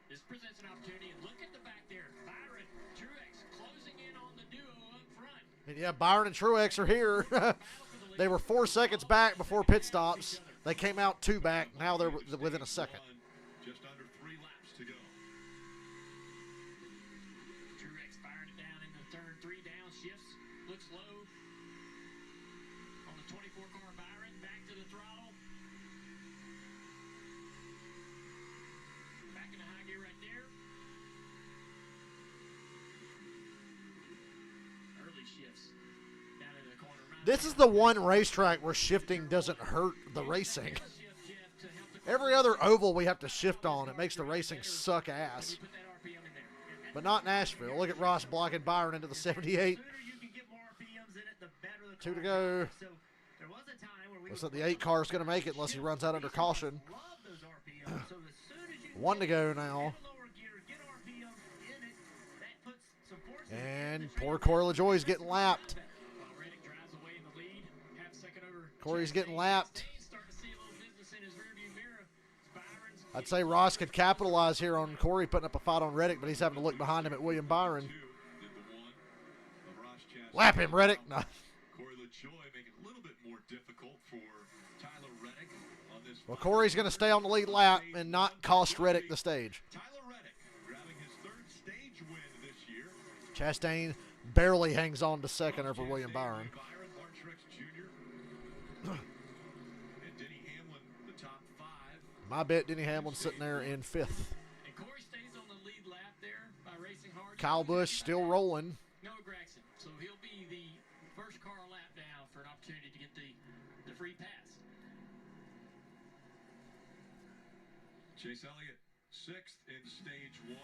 This presents an opportunity. And look at the back there. Byron, Truex closing in on the duo up front. And yeah, Byron and Truex are here. They were 4 seconds back before pit stops. They came out 2 back. Now they're within a second. Just under 3 laps to go. Truex firing it down into turn 3 down. Shifts. Looks low. On the 24 car, Byron back to the throttle. Back in the high gear right there. Early shifts down in the corner. This is the one racetrack where shifting doesn't hurt the racing. Every other oval we have to shift on. It makes the racing suck ass. But not Nashville. Look at Ross blocking Byron into the 78. 2 to go. Looks like the 8 car is going to make it unless he runs out under caution. 1 to go now. And poor Corey LaJoy's getting lapped. Corey's getting lapped. I'd say Ross could capitalize here on Corey putting up a fight on Reddick, but he's having to look behind him at William Byron. Lap him, Reddick. No. Corey LaJoy making it a little bit more difficult for Tyler Reddick on this. Well, Corey's going to stay on the lead lap and not cost Reddick the stage. Tyler Reddick grabbing his 3rd stage win this year. Chastain barely hangs on to second over William Byron. My bet, Denny Hamlin's sitting there in 5th. And Corey stays on the lead lap there by racing hard. Kyle Busch still rolling. No Gregson, so he'll be the first car lap down for an opportunity to get the free pass. Chase Elliott 6th in stage 1.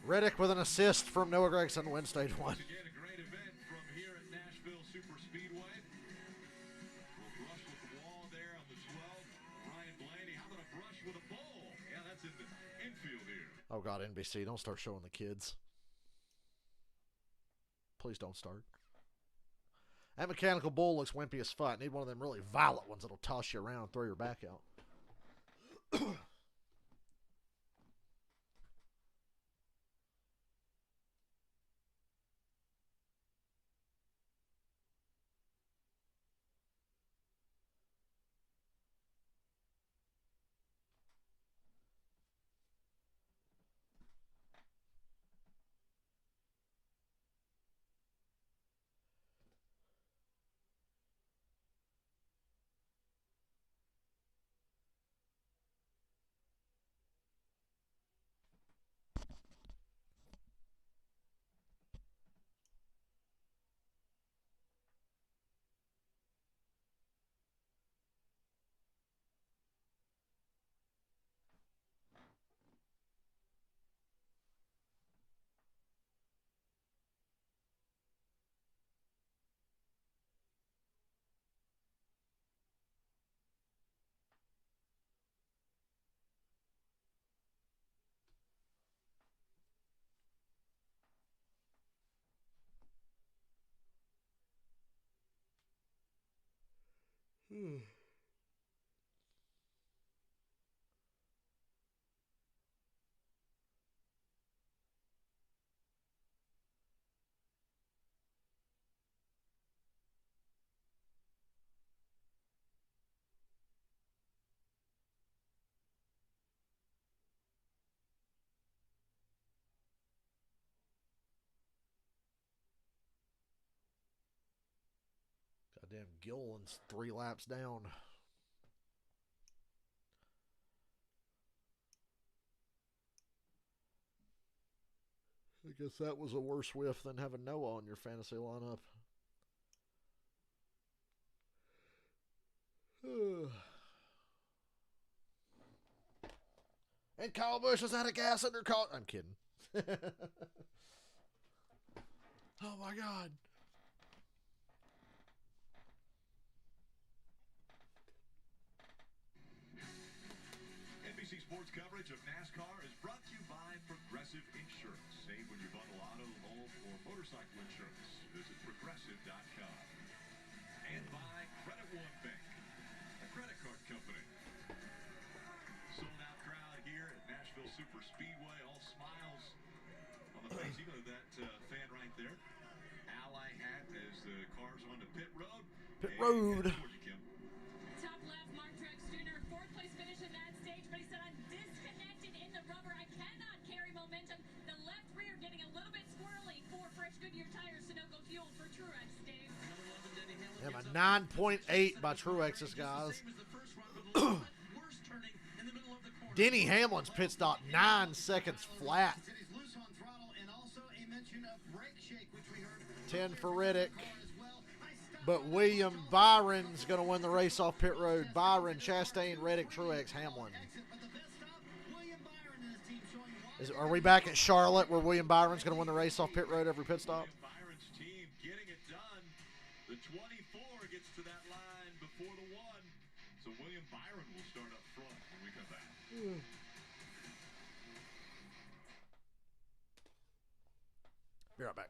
Reddick with an assist from Noah Gragson to win stage 1. Again, a great event from here at Nashville Super Speedway. Little brush with the wall there on the 12. Ryan Blaney, how about a brush with a bowl? Yeah, that's in the infield here. Oh, God, NBC, don't start showing the kids. Please don't start. That mechanical bull looks wimpy as fuck. Need one of them really violent ones that'll toss you around and throw your back out. Goddamn Gilliland's 3 laps down. I guess that was a worse whiff than having Noah on your fantasy lineup. And Kyle Busch was out of gas under caught. I'm kidding. Oh my God. NBC Sports coverage of NASCAR is brought to you by Progressive Insurance. Save when you bundle auto, home, or motorcycle insurance. Visit Progressive.com. And by Credit One Bank, a credit card company. Pit road. Top left, Mark Truex Jr., fourth place finish in that stage, but he said, I'm disconnected in the rubber. I cannot carry momentum. The left rear getting a little bit squirrely for fresh Goodyear tires, Sunoco fuel for Truex, Dave. Yeah, a 9.8 by Truex's guys. Denny Hamlin's pit stop 9 seconds flat. 10 for Reddick. But William Byron's going to win the race off pit road. Byron, Chastain, Reddick, Truex, Hamlin. Are we back at Charlotte where William Byron's going to win the race off pit road every pit stop? Byron's team getting it done. The 24 gets to that line before the 1. So William Byron will start up front when we come back. Be right back.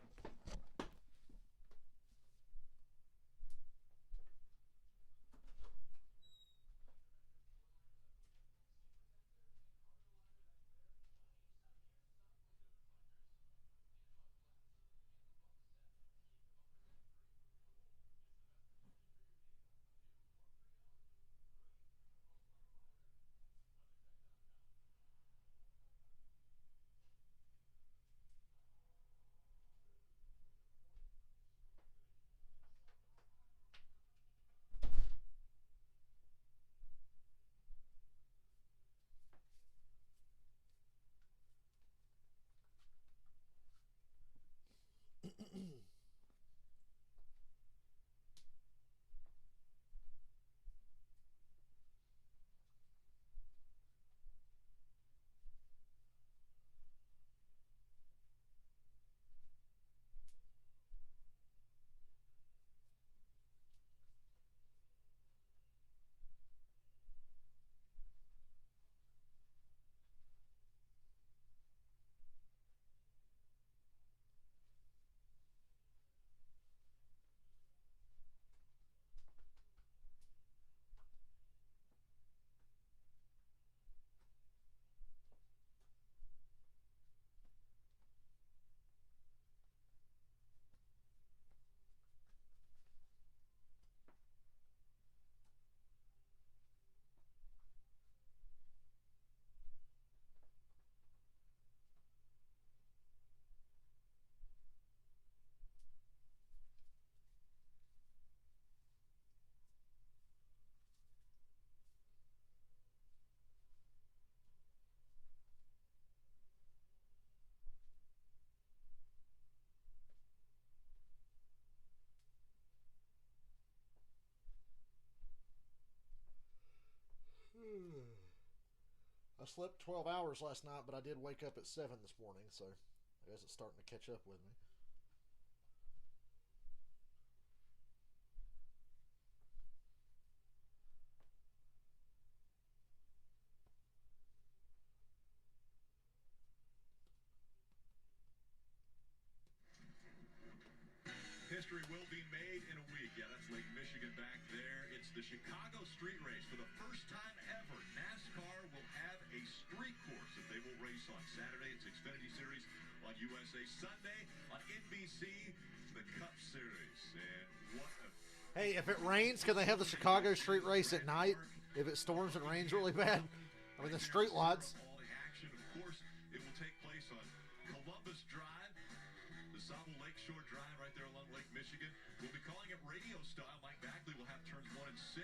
I slept 12 hours last night, but I did wake up at 7 this morning, so I guess it's starting to catch up with me. History will be made in a week. Yeah, that's Lake Michigan back there. It's the Chicago Street Race. For the first time ever, NASCAR will have a street course that they will race on Saturday. It's Xfinity Series on USA. Sunday on NBC, the Cup Series. And what a... Hey, if it rains, can they have the Chicago Street Race at night? If it storms and rains really bad? I mean, the street lights. All the action, of course, it will take place on Columbus Drive, the Sable Lakeshore Drive right there along Lake Michigan. We'll be calling it radio style. Mike Bagley will have turns 1 and 6.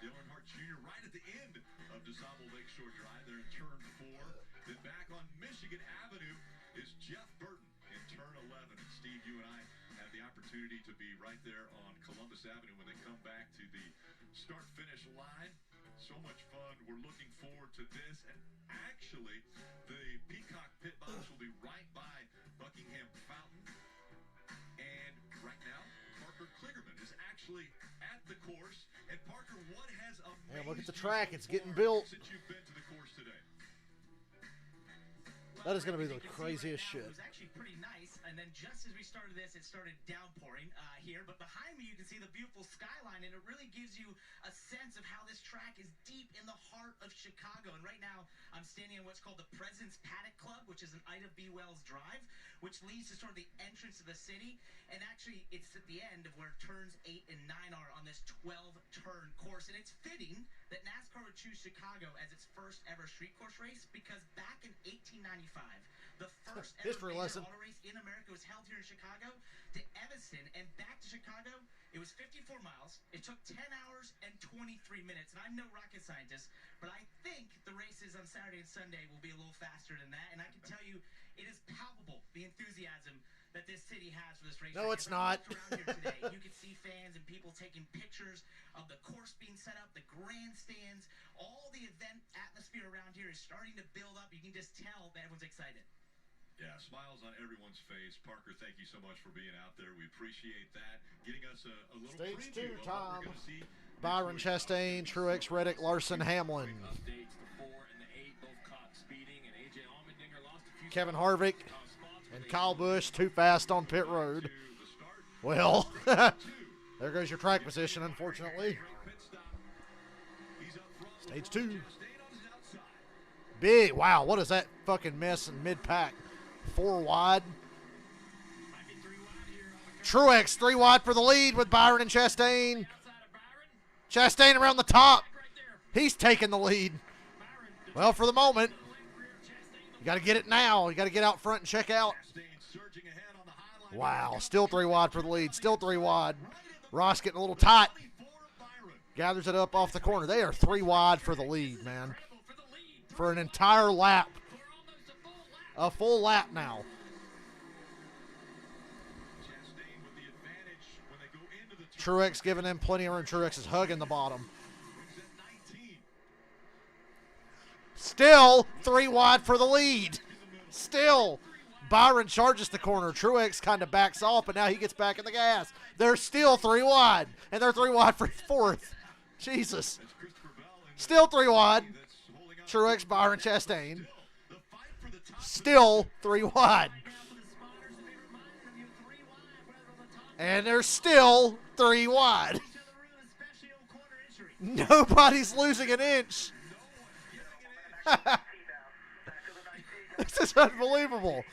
Dale Earnhardt Jr. right at the end of DeSable Lakeshore Drive there in turn 4. Then back on Michigan Avenue is Jeff Burton in turn 11. And Steve, you and I have the opportunity to be right there on Columbus Avenue when they come back to the start-finish line. So much fun. We're looking forward to this. And actually, the Peacock pit box will be right by Buckingham Fountain. And right now, Parker Kligerman is actually at the course. And Parker, what has amazed Man, look at the track. It's getting built. since you've been to the course today? That is going to be the You can see craziest right now, shit. It was actually pretty nice, and then just as we started this, it started downpouring here. But behind me, you can see the beautiful skyline, and it really gives you a sense of how this track is deep in the heart of Chicago. And right now, I'm standing in what's called the President's Paddock Club, which is an Ida B. Wells drive, which leads to sort of the entrance of the city. And actually, it's at the end of where turns 8 and 9 are on this 12-turn course. And it's fitting that NASCAR would choose Chicago as its first ever street course race because back in 1895, the first ever History major lesson. auto race in America was held here in Chicago. To Evanston and back to Chicago, it was 54 miles. It took 10 hours and 23 minutes. And I'm no rocket scientist, but I think the races on Saturday and Sunday will be a little faster than that. And I can tell you, it is palpable, the enthusiasm that this city has for this race. No, it's not. Around here today, you can see fans and people taking pictures of the course being set up, the grandstands, all the event atmosphere around here is starting to build up. You can just tell that everyone's excited. Yeah, smiles on everyone's face. Parker, thank you so much for being out there. We appreciate that. Getting us a little Stage preview 2, of what Tom. we're gonna see Byron next Chastain, week. Truex, Reddick, Larson, Hamlin. Updates, the 4 and the 8 both caught speeding, and AJ Allmendinger lost a few Kevin spots, Harvick spots and where Kyle they- Busch too fast on pit road. To the start. Well, there goes your track position, unfortunately. Pit stop. He's up front. Stage 2. Chastain on his outside. Big. Wow, what is that fucking mess in mid-pack? 4 wide. Might be 3 wide here on the Truex 3 wide for the lead with Byron and Chastain. outside of Byron. Chastain around the top. Right there. He's taking the lead. Byron, Well, for the moment, the left rear, Chastain, you got to get it now. You got to get out front and check out. Chastain surging ahead on the high line. Wow, still 3 wide for the lead. Still 3 wide. Ross getting a little tight. 24 of Byron. Gathers it up off the corner. They are 3 wide for the lead, man. treble for the lead. For an entire lap. For almost a full lap. A full lap now. Chastain with the advantage when they go into the Truex giving them plenty of room. Truex is hugging the bottom. Wins at 19. Still 3 wide for the lead. Still. Byron charges the corner. Truex kind of backs off, but now he gets back in the gas. They're still 3 wide, and they're 3 wide for 4th. Jesus. That's Christopher Bell and Still 3 wide. that's holding on. Truex, Byron, Chastain. The fight for the top. Still 3 wide. Now for the spotters, to be reminded of you, 3 wide, whether on the top And they're still 3 wide. of the room, especially on corner entry. Nobody's losing an inch. This is unbelievable.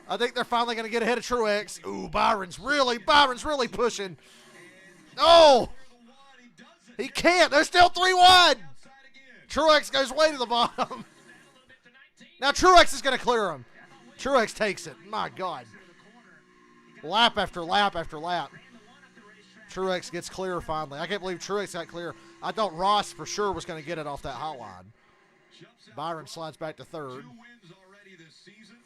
I think they're finally going to get ahead of Truex. Ooh, Byron's really pushing. Oh, he can't. They're still 3 wide. Truex goes way to the bottom. Now Truex is going to clear him. Truex takes it. My God. Lap after lap after lap. Truex gets clear finally. I can't believe Truex got clear. I thought Ross for sure was going to get it off that hot line. Byron slides back to 3rd. 2 wins already this season.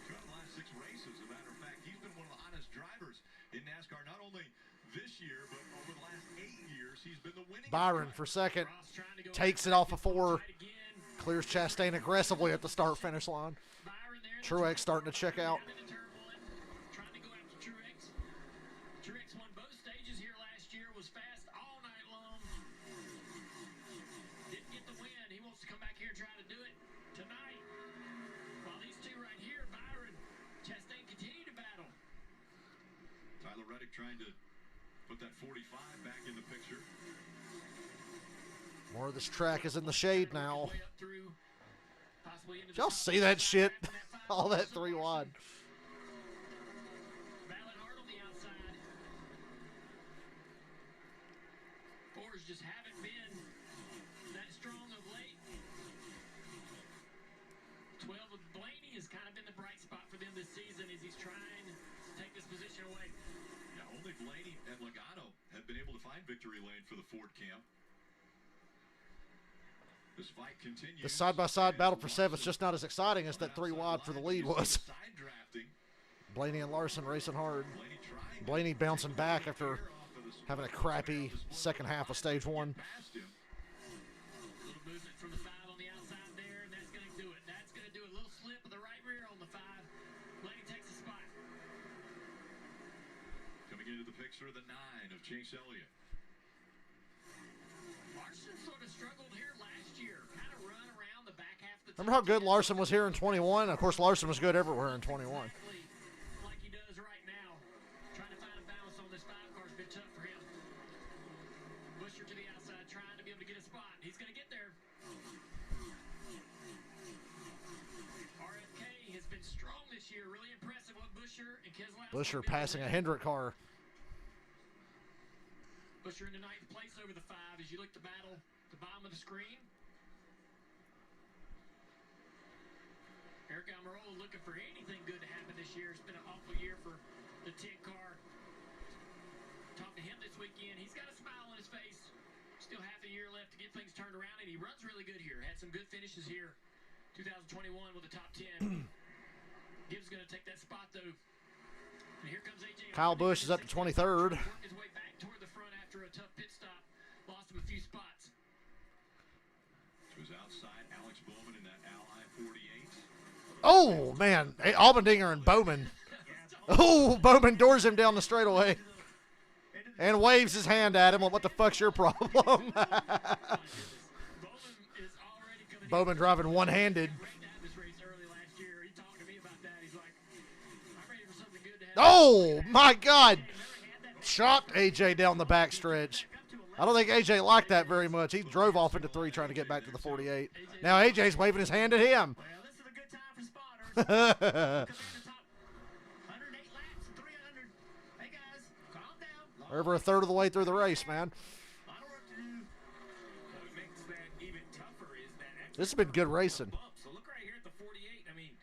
2 out of the last 6 races. As a matter of fact, he's been one of the hottest drivers in NASCAR, not only this year, but over the last 8 years. He's been the winning. Byron for 2nd. Ross trying to go Takes it back, off of 4. tight again. Clears Chastain aggressively at the start-finish line. Byron there. Truex starting to check out. Down into turn 1, trying to go after Truex. Truex won both stages here last year, was fast all night long. Didn't get the win. He wants to come back here and try to do it tonight. While these two right here, Byron, Chastain continue to battle. Tyler Reddick trying to put that 45 back in the picture. More of this track is in the shade now. Way up through, possibly into Did y'all the top see that side shit? track in that All that final 3 wide. Battling hard on the outside. 4s just haven't been that strong of late. 12 of Blaney has kind of been the bright spot for them this season as he's trying to take this position away. Yeah, only Blaney and Logano have been able to find victory lane for the Ford camp. This fight continues. The side-by-side battle for 7th is just not as exciting as that 3 wide for the lead was. Side drafting. Blaney and Larson racing hard. Blaney trying Blaney bouncing back after off of the having a crappy second half of stage 1. past him. Little movement from the 5 on the outside there, and that's going to do it. That's going to do it. A little slip of the right rear on the 5. Blaney takes a spot. Coming into the picture, the 9 of Chase Elliott. Larson sort of struggled here last year. Kind of run around the back half of the Remember how good Larson was here in 21? Of course, Larson was good everywhere in 21. Exactly like he does right now. Trying to find a balance on this 5 car has been tough for him. Busher to the outside, trying to be able to get a spot. He's going to get there. RFK has been strong this year. Really impressive what Busher and Keselowski. Busher passing a Hendrick car. Busher in the 9th place over the 5 as you look to battle the bottom of the screen. Eric Almirola looking for anything good to happen this year. It's been an awful year for the 10 car. Talked to him this weekend. He's got a smile on his face. Still half a year left to get things turned around, and he runs really good here. Had some good finishes here. 2021 with the top 10. Gibbs going to take that spot, though. And here comes AJ. Kyle Busch is up to 23rd. Worked his way back toward the front after a tough pit stop. Lost him a few spots. It was outside Alex Bowman in that Ally 48. Oh, man. Hey, Albendinger and Bowman. Oh, Bowman doors him down the straightaway and waves his hand at him. What the fuck's your problem? Bowman driving one-handed. Oh, my God. Shocked AJ down the backstretch. I don't think AJ liked that very much. He drove off into 3 trying to get back to the 48. Now AJ's waving his hand at him. Well, this is a good time for spotters. 108 laps, 300. Hey guys, calm down. Over a third of the way through the race, man. A lot of work to do. What makes that even tougher is that extra This has been good racing. bump. So look right here at the 48. I mean,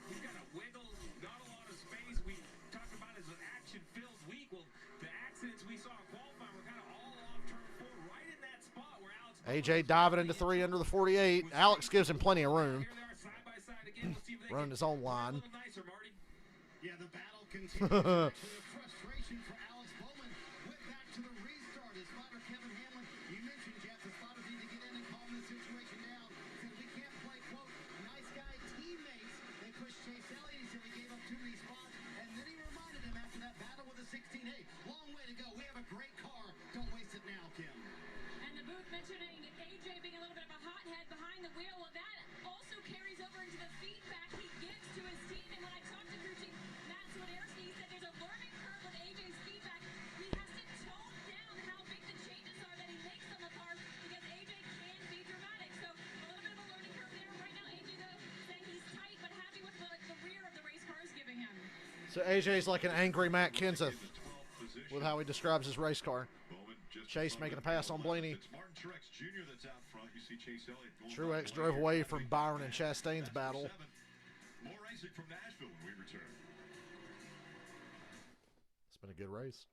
he's got a wiggle, not a lot of space. We talked about it as an action-filled week. Well, the accidents we saw in qualifying were kind of all off turn 4, right in that spot where Alex AJ diving into 3 under the 48. Alex gives him plenty of room. Here they are side by side again. We'll see if they Running can his own do a line. little nicer, Marty. Yeah, the battle continues. Actually, the frustration for Alex Bowman went back to the restart. His spotter, Kevin Hamlin, you mentioned, Jeff, the spotters need to get in and calm this situation down. Said we can't play, quote, nice guy teammates. They pushed Chase Elliott. He said we gave up too many spots. And then he reminded him after that battle with the 16, hey, long way to go. We have a great car. Don't waste it now, Kim. And the booth mentioning AJ being a little bit of a hothead behind the wheel. Well, that also carries over into the feedback he gives to his team. And when I talked to crew chief Matt Swiderski, he said there's a learning curve with AJ's feedback. He has to tone down how big the changes are that he makes on the car because AJ can be dramatic. So a little bit of a learning curve there. Right now, AJ, though, saying he's tight but happy with what the rear of the race car is giving him. So AJ's like an angry Matt Kenseth with how he describes his race car. Chase making a pass on Blaney. It's Martin Truex Jr. that's out front. You see Chase Elliott going Truex by the drove way away here. from Byron and Chastain's battle. More racing from Nashville when we return. It's been a good race.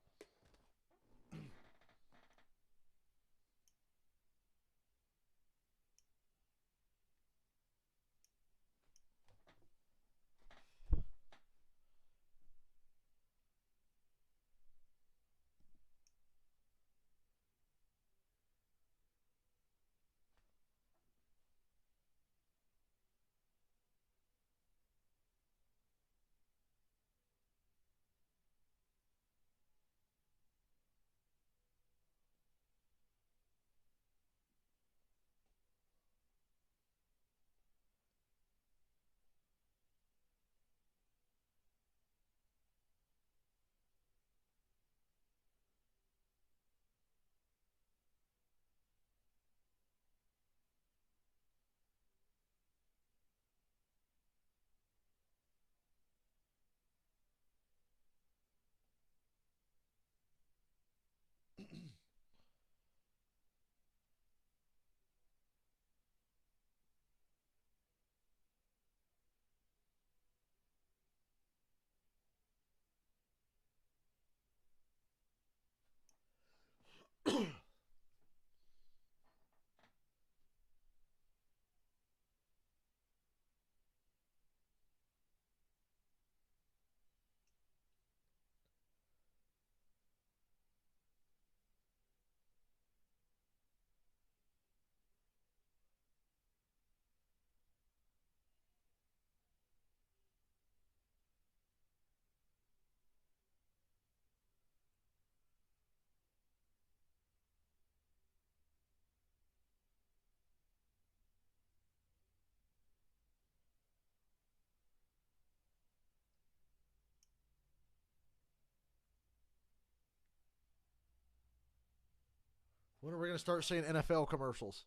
When are we going to start seeing NFL commercials?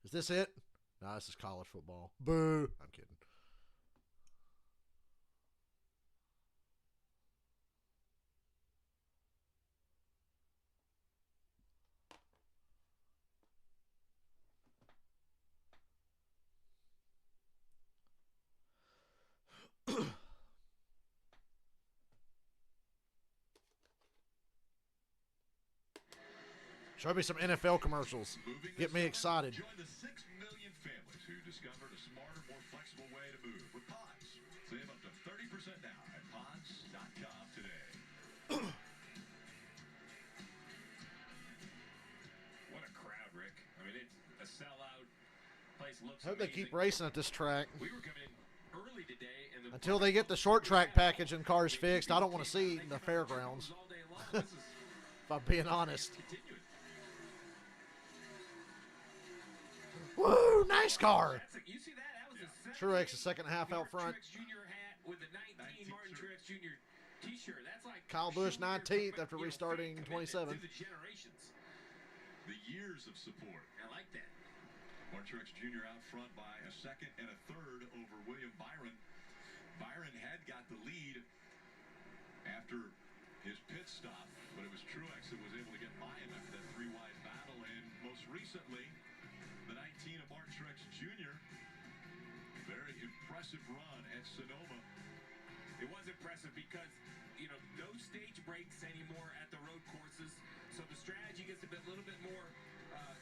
Is this it? No, this is college football. Boo. I'm kidding. Show me some NFL commercials. Get me excited. Join the 6 million families who discovered a smarter, more flexible way to move with Pods. Save up to 30% now at pods.com today. What a crowd, Rick. I mean, it's a sellout. Place looks Hope they amazing. keep racing at this track. We were coming in early today, and Until they get the short track package and cars fixed, I don't want to see the fairgrounds. all day long. This is If I'm being honest. continuing. Woo, nice car. You see that? That was a Truex, the second half out front. Truex Jr. hat with the 19 Martin Truex Jr. T-shirt. That's like Kyle Busch, showing your 19th commitment, after you know, restarting commitment 27th. To the generations. The years of support. I like that. Martin Truex Jr. out front by a second and a third over William Byron. Byron had got the lead after his pit stop, but it was Truex that was able to get by him after that three-wide battle. And most recently, the 19 of Martin Truex Jr. Very impressive run at Sonoma. It was impressive because, you know, no stage breaks anymore at the road courses. So the strategy gets a little bit more,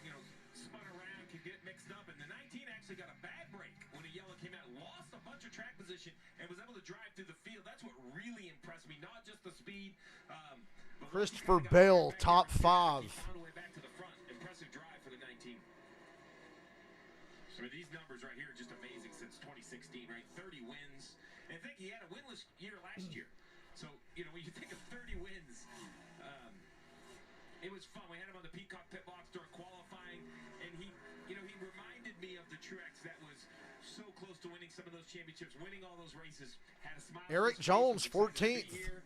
you know, spun around, can get mixed up. And the 19 actually got a bad break when a yellow came out, lost a bunch of track position, and was able to drive through the field. That's what really impressed me, not just the speed. But Christopher once he Bell, got top back, 5. he found a way back to the front. Impressive drive for the 19. I mean, these numbers right here are just amazing since 2016, right? 30 wins. And I think he had a winless year last year. So, you know, when you think of 30 wins, it was fun. We had him on the Peacock pit box during qualifying, and he, you know, he reminded me of the Truex that was so close to winning some of those championships, winning all those races, had a smile. Eric on his face, Jones, was excited to 14th. be here.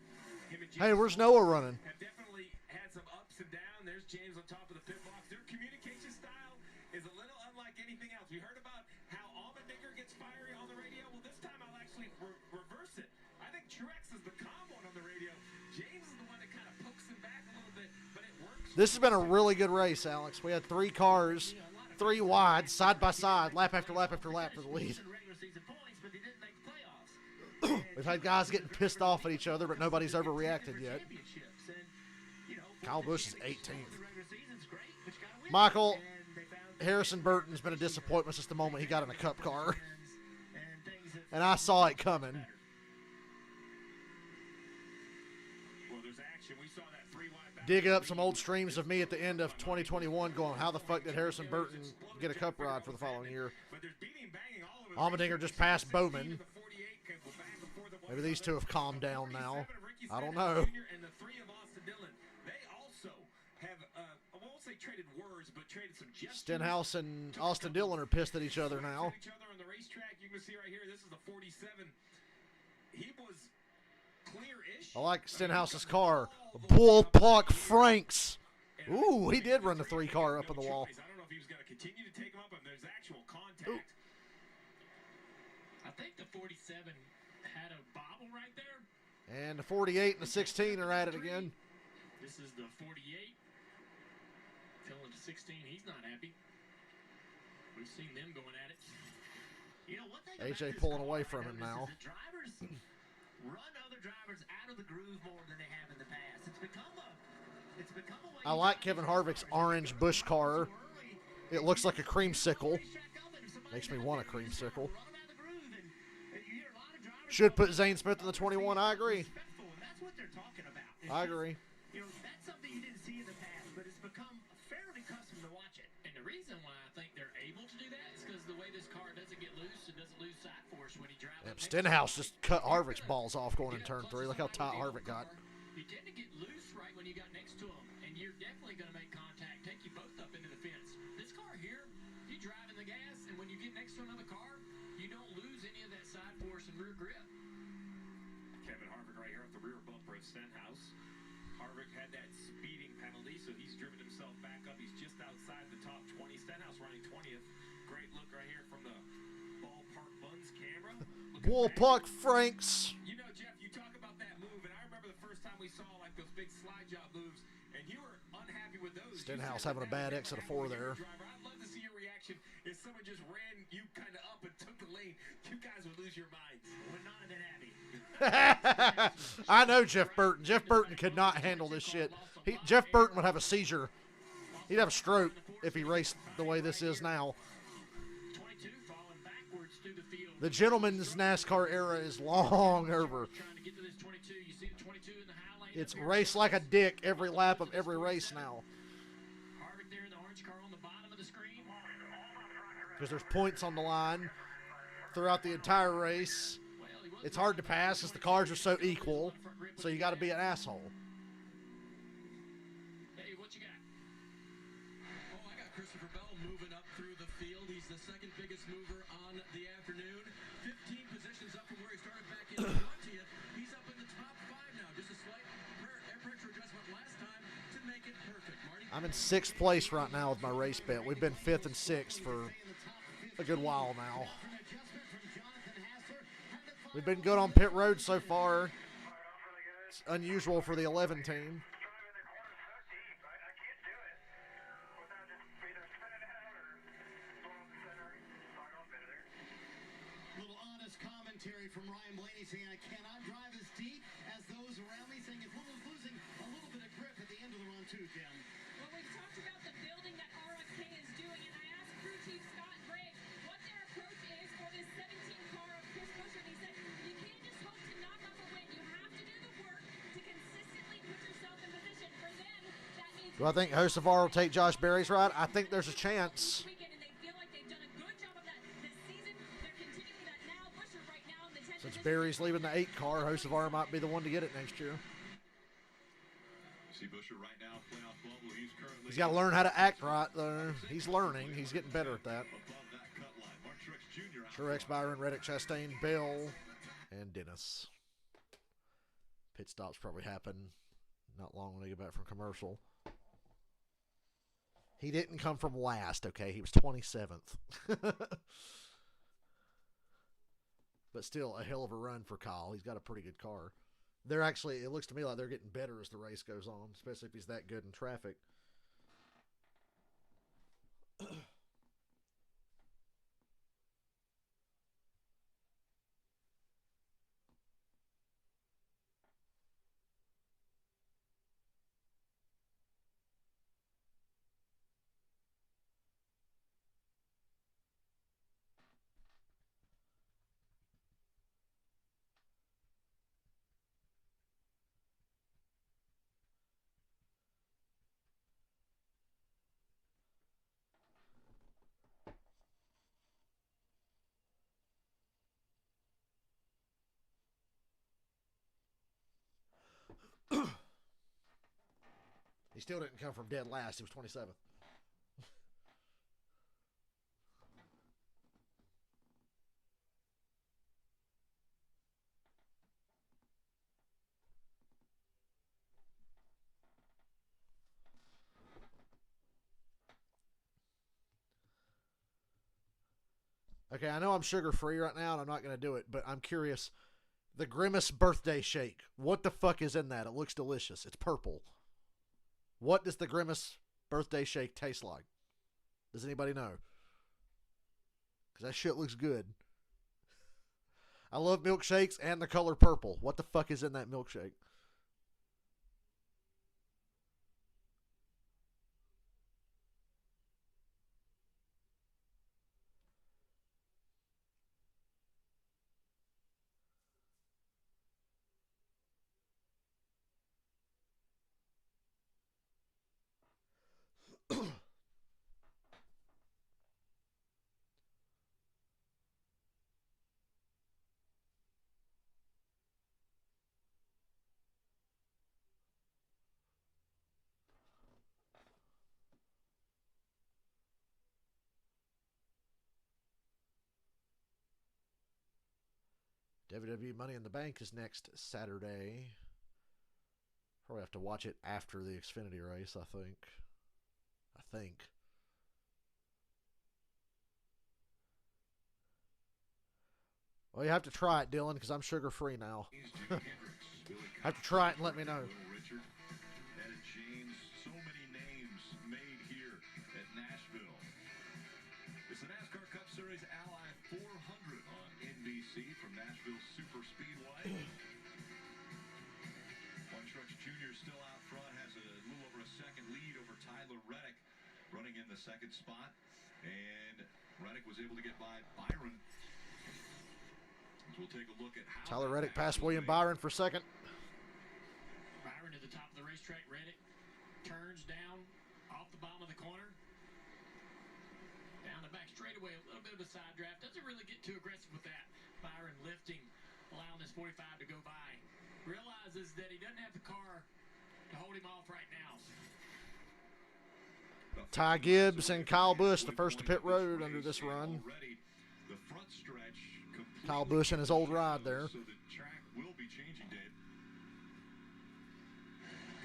Him and Hey, James where's Bond Noah running? Have definitely had some ups and downs. There's James on top of the pit box. Their communication style is a little unlike anything else. We heard about how Allmendinger gets fiery on the radio. Well, this time I'll actually reverse it. I think Truex is the calm one on the radio. James is the one that kind of pokes him back a little bit, but it works. This has been a really good race, Alex. We had 3 cars, 3 wide, side by side, lap after lap after lap for the lead. We've had guys getting pissed off at each other, but nobody's overreacted yet. Kyle Busch is 18th. Michael, Harrison Burton's been a disappointment since the moment he got in a cup car. And I saw it coming. Well, there's action. We saw that three-wide back. Dig up some old streams of me at the end of 2021 going, how the fuck did Harrison Burton get a cup ride for the following year? But there's beating and banging all over. Allmendinger just passed Bowman. The 48 can go back before the Maybe these two have calmed down now. 47 of Ricky I don't Stenhouse know. Jr. And the 3 of Austin Dillon. They also have, I won't say traded words, but traded some gestures. Stenhouse and Austin Dillon are pissed at each other now. Each other on the racetrack. You can see right here. This is the 47. He was clear-ish. I like Stenhouse's car. Bullpuck Franks. Ooh, he did run the 3 car up on the wall. I don't know if he was going to continue to take him up, and there's actual contact. I think the 47 had a bobble right there. And the 48 and the 16 are at it again. This is the 48. Telling the 16 he's not happy. We've seen them going at it. You know, one thing AJ about this pulling car away I from him noticed now. is that drivers run other drivers out of the groove more than they have in the past. It's become a way I like Kevin Harvick's orange Busch car. It looks like a creamsicle. Makes me want a creamsicle. Should put Zane Smith in the 21. I agree. That's what they're talking about. I agree. You know, that's something you didn't see in the past, but it's become fairly custom to watch it. And the reason why I think they're able to do that is because the way this car doesn't get loose and doesn't lose side force when he drives. Yep, Stenhouse just cut Harvick's balls off going in turn 3. Look how tight Harvick got. You tend to get loose right when you got next to him, and you're definitely going to make contact, take you both up into the fence. This car here, you drive in the gas, and when you get next to another car, you don't lose any of that side force and rear grip. Kevin Harvick right here at the rear bumper at Stenhouse. Harvick had that speeding penalty, so he's driven himself back up. He's just Bullpuck Franks. You know, Jeff, you talk about that move, and I remember the first time we saw like those big slide job moves, and you were unhappy with those. Stenhouse having a bad exit of 4 there. I'd love to see your reaction if someone just ran you kind of up and took the lane. You guys would lose your minds. Would not have been happy. I know Jeff Burton. Jeff Burton could not handle this shit. Jeff Burton would have a seizure. He'd have a stroke if he raced the way this is now. 22 falling backwards through the field. The gentleman's NASCAR era is long over. Trying to get to this 22. You see the 22 in the high lane. It's race like a dick every lap of every race now. Harvick there in the orange car on the bottom of the screen. Because there's points on the line throughout the entire race. It's hard to pass because the cars are so equal. So you got to be an asshole. Hey, what you got? Oh, I got Christopher Bell moving up through the field. He's the second biggest mover on the afternoon. 15 positions up from where he started back in 20th. He's up in the top 5 now. Just a slight air pressure adjustment last time to make it perfect. Marty? I'm in 6th place right now with my race bet. We've been 5th and 6th for a good while now. We've been good on pit road so far. It's unusual for the 11 team. Little honest commentary from Ryan Blaney saying, I cannot drive as deep as those around me, saying if Little's losing a little bit of grip at the end of the run too, Jim. Well, we've talked about the building that RFK is doing, and I asked crew chief Scott Gregg what their approach is for this 17 car of Chris Buescher, and he said, you can't just hope to knock off a win. You have to do the work to consistently put yourself in position. For them, that means... Do I think Hocevar will take Josh Berry's ride? I think there's a chance. ...weekend, and they feel like they've done a good job of that this season. They're continuing that now. Buescher right now in the 10th Since position. Berry's leaving the 8 car, Hocevar might be the one to get it next year. See Buescher right now, playoff bubble. He's currently. He's got to learn how to act right, though. He's learning. He's getting better at that. Above that cut line. Mark Truex Jr. out Truex, Byron, Reddick, Chastain, Bell, and Dennis. Pit stops probably happen not long when they get back from commercial. He didn't come from last, okay? He was 27th. But still, a hell of a run for Kyle. He's got a pretty good car. They're actually, it looks to me like they're getting better as the race goes on, especially if he's that good in traffic. He still didn't come from dead last. He was 27th. Okay, I know I'm sugar-free right now, and I'm not going to do it, but I'm curious. The Grimace birthday shake. What the fuck is in that? It looks delicious. It's purple. What does the Grimace birthday shake taste like? Does anybody know? Because that shit looks good. I love milkshakes and the color purple. What the fuck is in that milkshake? WWE Money in the Bank is next Saturday. Probably have to watch it after the Xfinity race, I think. Well, you have to try it, Dylan, because I'm sugar-free now. Have to try it and let me know. Richard, Ed James, so many names made here at Nashville. It's the NASCAR Cup Series Ally 400 on NBC from Nashville Super Speedway. Martin Truex Jr. still out front, has a little over a second lead over Tyler Reddick, running in the second spot. And Reddick was able to get by Byron. We'll take a look at how Tyler Reddick passed William Byron for second. Byron at the top of the racetrack. Reddick turns down off the bottom of the corner. Down the back straightaway, a little bit of a side draft. Doesn't really get too aggressive with that. Byron lifting, allowing this 45 to go by. Realizes that he doesn't have the car to hold him off right now. Ty Gibbs and Kyle Busch, the first to pit road under this run. the front stretch. Kyle Busch and his old ride there. So the track will be changing, Dave.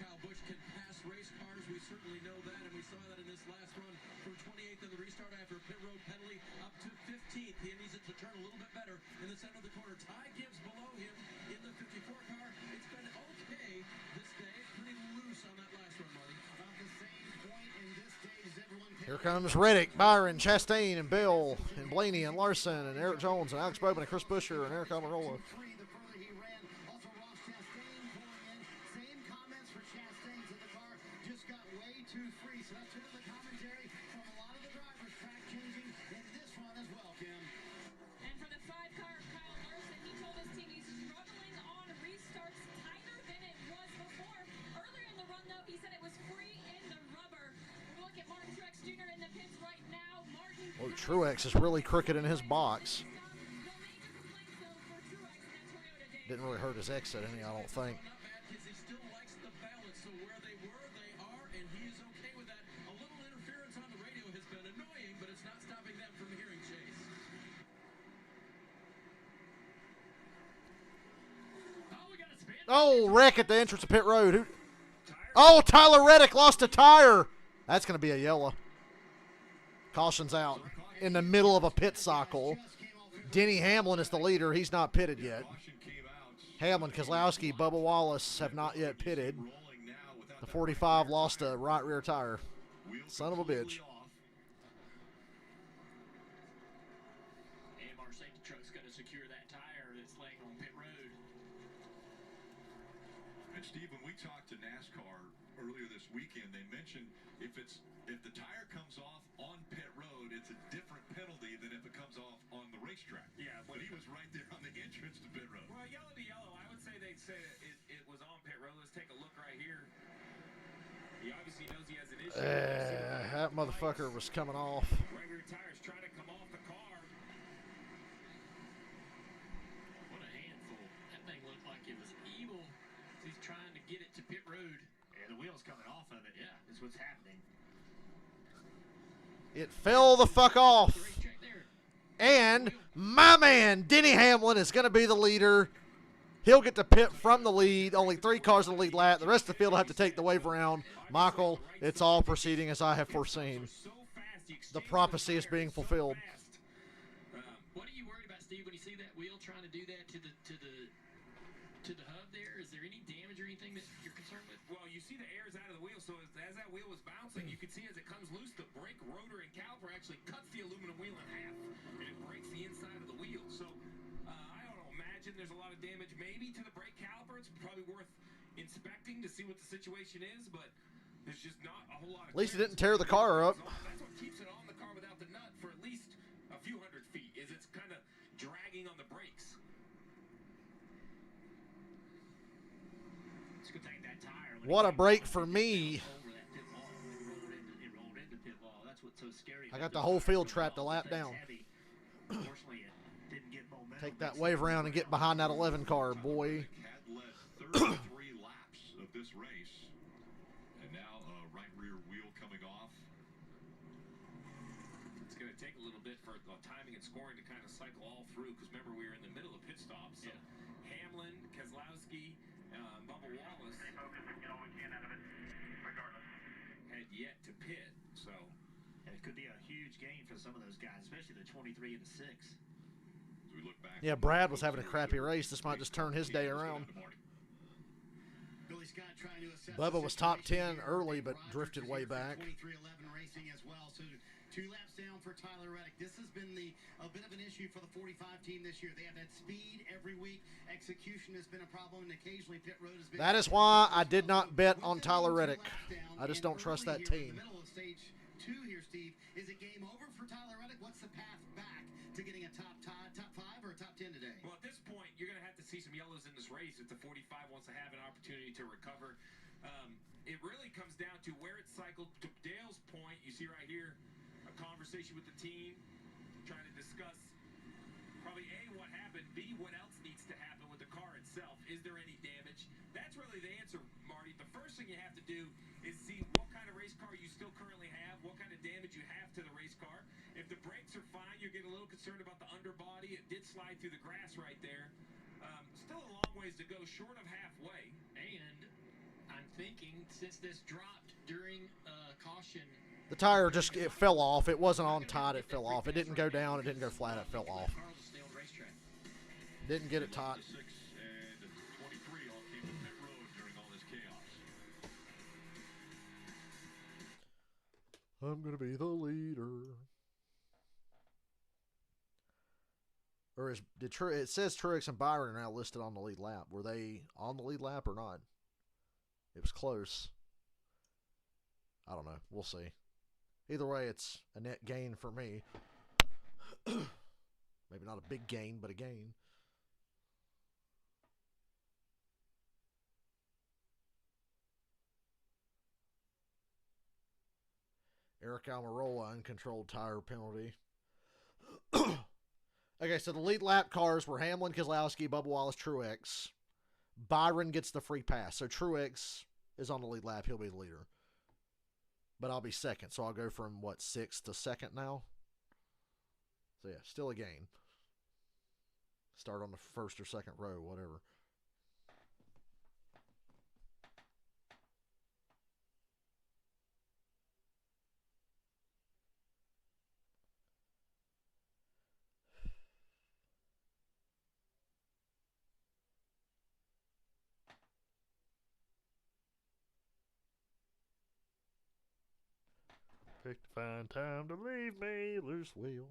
Kyle Busch can pass race cars. We certainly know that, and we saw that in this last run from 28th in the restart after a pit road penalty up to 15th. He needs it to turn a little bit better in the center of the corner. Ty Gibbs below him in the 54 car. It's been okay this day. Pretty loose on that last run, Marty. About the same point in this stage as everyone Here comes Reddick, Byron, Chastain, and Bill, and Blaney, and Larson, and Eric Jones, and Alex Bowman, and Chris Buescher, and Eric Almirola. the further he ran. Also Ross Chastain pulling in. Same comments for Chastain. Said the car just got way too free. So that's sort of the commentary from a lot of the drivers track changing in this run as well, Kim. And for the 5-car, Kyle Larson, he told his team he's struggling on restarts tighter than it was before. Earlier in the run, though, he said it was free in the rubber. We look at Martin Truex Jr. in the pits right now. Martin. Well, Truex is really crooked in his box. Didn't really hurt his exit any, I don't think. Not bad because he still likes the balance. So where they were, they are, and he is okay with that. A little interference on the radio has been annoying, but it's not stopping them from hearing Chase. Oh, we got a spin. Oh, wreck at the entrance of pit road. Oh, Tyler Reddick lost a tire. That's going to be a yellow. Caution's out in the middle of a pit cycle. Denny Hamlin is the leader. He's not pitted yet. Hamlin, Keselowski, Bubba Wallace have not yet pitted. The 45 lost a right rear tire. Son of a bitch. AMR safety truck's going to secure that tire that's laying on pit road. And Steve, when we talked to NASCAR earlier this weekend, they mentioned if the tire comes off on pit road, it's a different penalty than if it comes off on the racetrack. Yeah, but he was right there on the entrance to pit road. Well, yellow to yellow, I would say they'd say it was on pit road. Let's take a look right here. He obviously knows he has an issue. That motherfucker was coming off. Right rear tires trying to come off the car. What a handful. That thing looked like it was evil. He's trying to get it to pit road. Yeah, the wheel's coming off of it. Yeah. Is what's happening. It fell the fuck off. The racetrack there. And my man, Denny Hamlin, is going to be the leader. He'll get to pit from the lead. Only 3 cars in the lead lap. The rest of the field will have to take the wave around. Michael, it's all proceeding as I have foreseen. The prophecy is being fulfilled. What are you worried about, Steve, when you see that wheel trying to do that to the hub there? Is there any damage or anything that you're concerned with? Well, you see the air's out of the wheel, so as that wheel was bouncing, you can see as it comes loose, the brake rotor and caliper actually cuts the aluminum wheel in half, and it breaks the inside of the wheel. So I don't know, imagine there's a lot of damage maybe to the brake caliper. It's probably worth inspecting to see what the situation is, but there's just not a whole lot of At least it didn't clearance. tear the car up. That's what keeps it on the car without the nut for at least a few hundred feet, is it's kind of dragging on the brakes. It's going to take that tire. What a break for me. Over that pit wall. It rolled into pit wall. That's what's so scary. I got the whole field trapped a lap down. Unfortunately, it didn't get momentum. Take that wave around and get behind that 11 car, boy. Had led 33 laps of this race. And now right rear wheel coming off. It's going to take a little bit for timing and scoring to kind of cycle all through, because remember, we were in the middle of pit stops. So Hamlin, Keselowski, Bubba Wallace had yet to pit. So And it could be a huge gain for some of those guys, especially the 23 and the 6. As we we look back. Yeah, Brad was having a crappy race. This might just turn his day around. Billy Scott trying to assess Bubba the was top situation 10 here. early, Dave but Rogers drifted is way here for back. 2311 Racing as well. So 2 laps down for Tyler Reddick. This has been a bit of an issue for the 45 team this year. They have that speed every week. Execution has been a problem, and occasionally pit road has been. That is why I did not bet on Tyler Reddick. I just don't trust that team. In the middle of stage 2 here, Steve, is it game over for Tyler Reddick? What's the path back to getting a top 5 or a top 10 today? Well, at this point, you're going to have to see some yellows in this race if the 45 wants to have an opportunity to recover. It really comes down to where it's cycled. To Dale's point, you see right here a conversation with the team, trying to discuss probably A, what happened, B, what else needs to happen with the car itself. Is there any damage? That's really the answer, Marty. The first thing you have to do is see what kind of race car you still currently have, what kind of damage you have to the race car. If the brakes are fine, you're getting a little concerned about the underbody. It did slide through the grass right there. Still a long ways to go, short of halfway. And I'm thinking, since this dropped during caution, The tire just, it fell off. It wasn't on tight, it fell off. It didn't go down, it didn't go flat, it fell off. Carl will stay on the racetrack. Didn't get it tight. 6 and 23 all came to pit road during all this chaos. I'm going to be the leader. Or it says Truex and Byron are now listed on the lead lap. Were they on the lead lap or not? It was close. I don't know. We'll see. Either way, it's a net gain for me. Maybe not a big gain, but a gain. Eric Almirola, uncontrolled tire penalty. Okay, so the lead lap cars were Hamlin, Keselowski, Bubba Wallace, Truex. Byron gets the free pass. So Truex is on the lead lap. He'll be the leader. But I'll be second. So I'll go from, 6th to 2nd now? So, yeah, still a gain. Start on the first or second row, whatever. Pick the fine time to leave me, loose wheel.